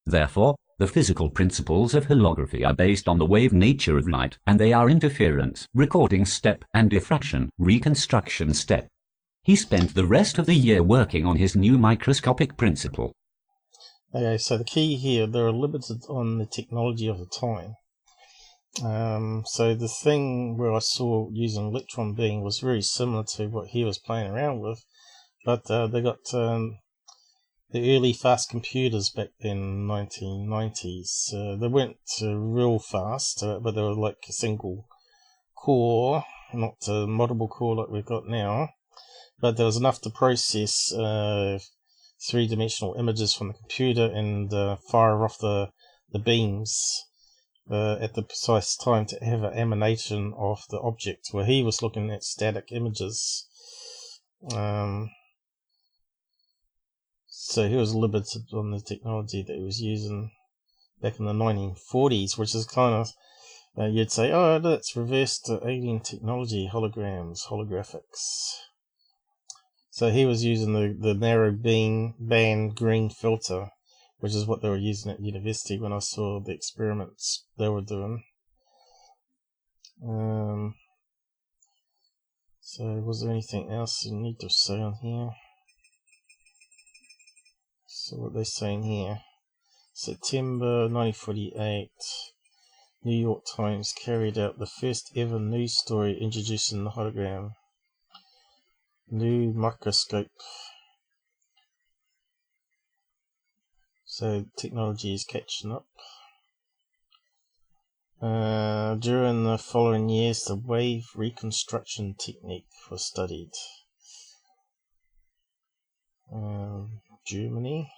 Therefore, the physical principles of holography are based on the wave nature of light, and they are interference, recording step, and diffraction, reconstruction step. He spent the rest of the year working on his new microscopic principle. Okay, so the key here, they're limited on the technology of the time. So the thing where I saw using electron beam was very similar to what he was playing around with, but they got the early fast computers back then, 1990s. They weren't real fast, but they were like a single core, not a multiple core like we've got now. But there was enough to process three-dimensional images from the computer and fire off the beams at the precise time to have an emanation of the object, where he was looking at static images. So he was limited on the technology that he was using back in the 1940s, which is kind of, you'd say, oh, that's reversed alien technology, holograms, holographics. So he was using the narrow band green filter, which is what they were using at university when I saw the experiments they were doing. So was there anything else you need to say on here? So what they're saying here, September 1948, New York Times carried out the first ever news story introducing the hologram. New microscope. So technology is catching up. During the following years, the wave reconstruction technique was studied. Germany.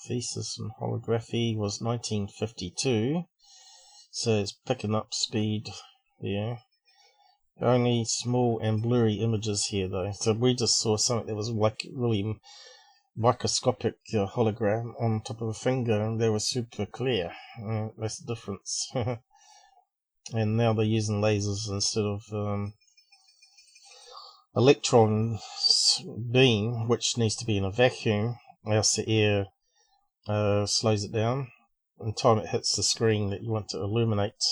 Thesis on holography was 1952. So it's picking up speed there. Only small and blurry images here though. So we just saw something that was like really microscopic hologram on top of a finger, and they were super clear. That's the difference. And now they're using lasers instead of electron beam, which needs to be in a vacuum, else the air slows it down. And time it hits the screen that you want to illuminate,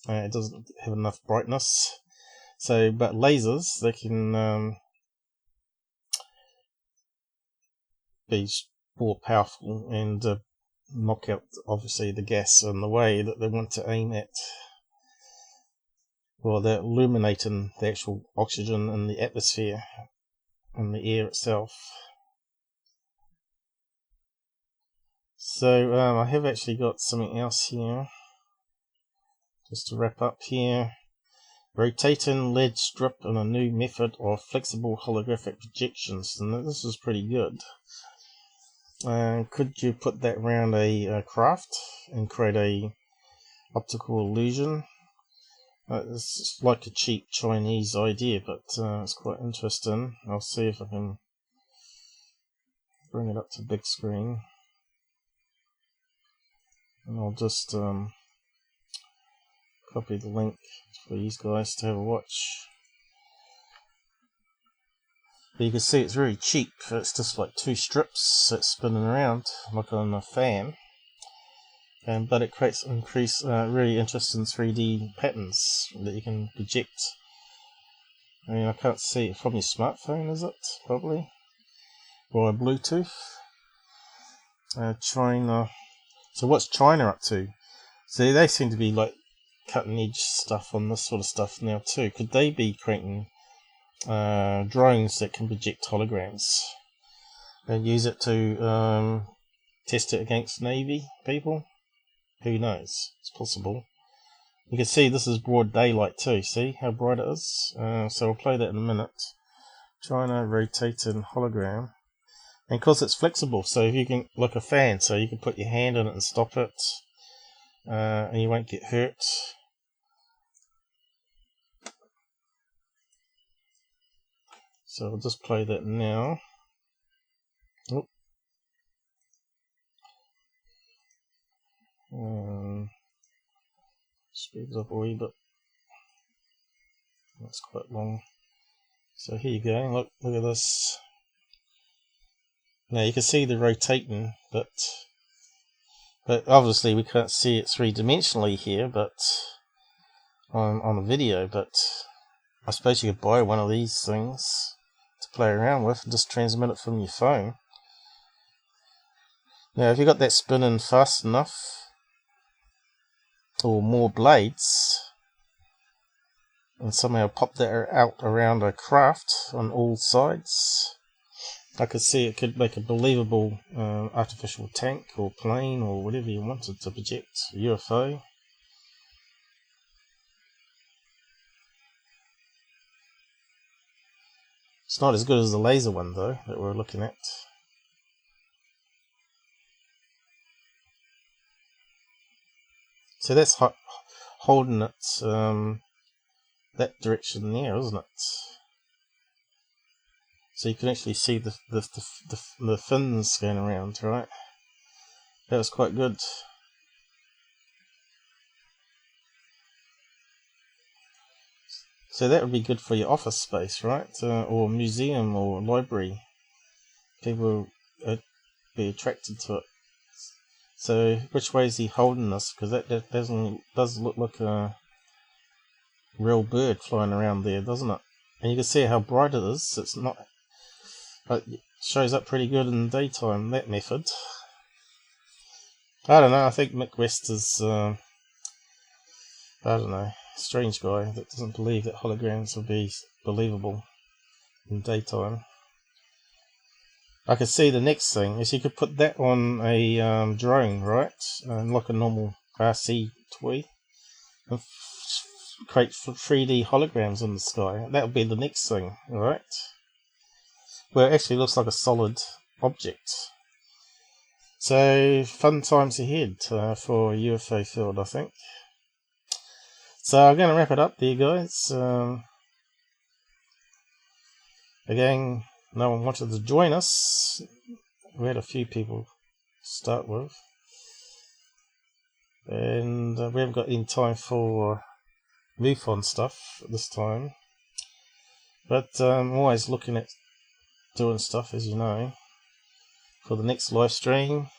it doesn't have enough brightness. So, but lasers, they can be more powerful and knock out, obviously, the gas in the way that they want to aim at. Well, they're illuminating the actual oxygen in the atmosphere and the air itself. So I have actually got something else here, just to wrap up here. Rotating lead strip and a new method of flexible holographic projections, and this is pretty good. Could you put that around a craft and create a optical illusion? It's like a cheap Chinese idea, but it's quite interesting. I'll see if I can bring it up to big screen. And I'll just copy the link for these guys to have a watch. But you can see it's very cheap. It's just like two strips that's spinning around like on a fan. But it creates really interesting 3D patterns that you can project. I mean, I can't see it from your smartphone, is it? Probably. Or a Bluetooth. China. So what's China up to? See, they seem to be like cutting edge stuff on this sort of stuff now too. Could they be creating drones that can project holograms and use it to test it against Navy people? Who knows? It's possible. You can see this is broad daylight too. See how bright it is? So I'll play that in a minute. Trying to rotate in hologram. And of course it's flexible, so if you can, like a fan, so you can put your hand in it and stop it, and you won't get hurt. So I'll just play that now. Oh. Speeds up a wee bit. That's quite long. So here you go. Look at this. Now you can see the rotating, but obviously we can't see it three-dimensionally here, but on a video. But I suppose you could buy one of these things to play around with and just transmit it from your phone. Now if you got that spinning fast enough, or more blades, and somehow pop that out around a craft on all sides, I could see it could make a believable artificial tank or plane or whatever you wanted to project, a UFO. It's not as good as the laser one though that we're looking at. So that's holding it that direction there, isn't it? So you can actually see the fins going around, right? That was quite good. So that would be good for your office space, right? Or museum or library. People would be attracted to it. So which way is he holding this? Because that does look like a real bird flying around there, doesn't it? And you can see how bright it is. It's not. It shows up pretty good in the daytime, that method. I don't know, I think Mick West is, I don't know, strange guy that doesn't believe that holograms will be believable in daytime. I could see the next thing is you could put that on a drone, right? Like a normal RC toy. And create 3D holograms in the sky. That would be the next thing, right? Where it actually looks like a solid object. So, fun times ahead for UFO field, I think. So, I'm going to wrap it up there, guys. Again, no one wanted to join us. We had a few people to start with. And we haven't got any time for MUFON stuff this time. But I'm always looking at doing stuff, as you know, for the next live stream.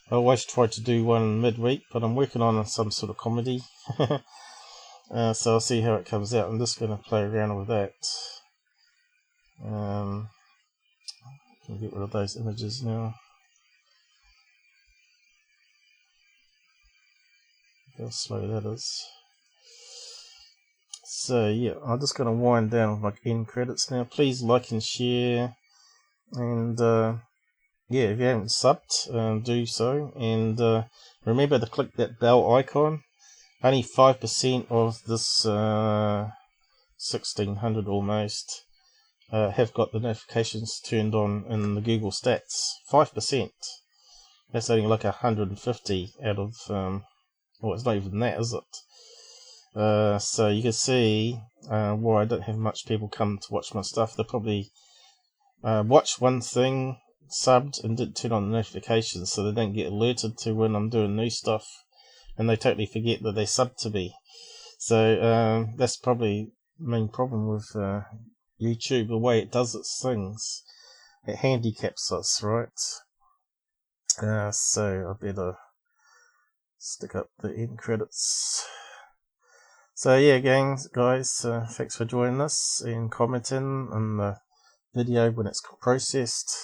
I always try to do one midweek, but I'm working on some sort of comedy. So I'll see how it comes out. I'm just going to play around with that. Can get rid of those images now. Look how slow that is. So yeah, I'm just going to wind down with my end credits now. Please like and share, and yeah, if you haven't subbed, do so, and remember to click that bell icon. Only 5% of this 1600 almost have got the notifications turned on in the Google stats. 5%. That's only like 150 out of well, it's not even that, is it? So you can see why I don't have much people come to watch my stuff. They probably watch one thing, subbed, and didn't turn on the notifications, so they don't get alerted to when I'm doing new stuff, and they totally forget that they subbed to me. So that's probably the main problem with YouTube, the way it does its things. It handicaps us, right? So I better stick up the end credits. So yeah, guys, thanks for joining us and commenting on the video when it's processed.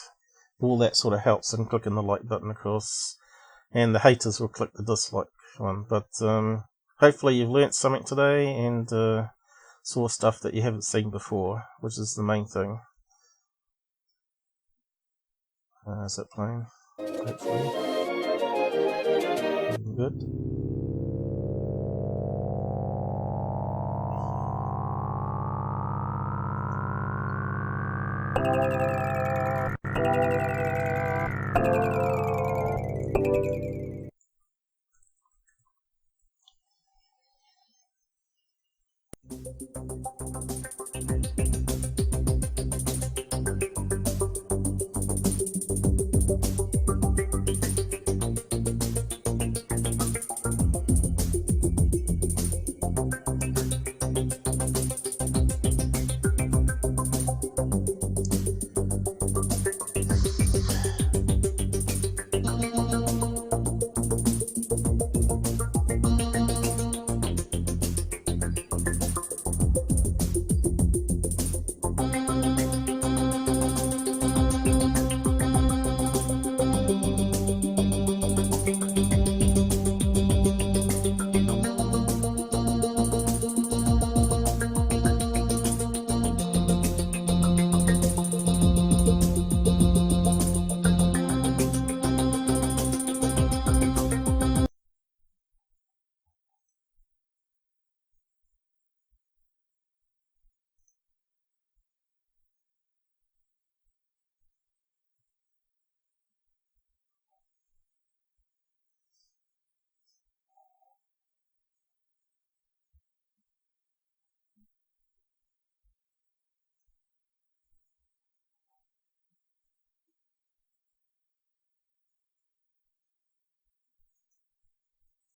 All that sort of helps, and clicking the like button, of course. And the haters will click the dislike one. But hopefully you've learnt something today and saw stuff that you haven't seen before, which is the main thing. Is that playing? Hopefully. Good.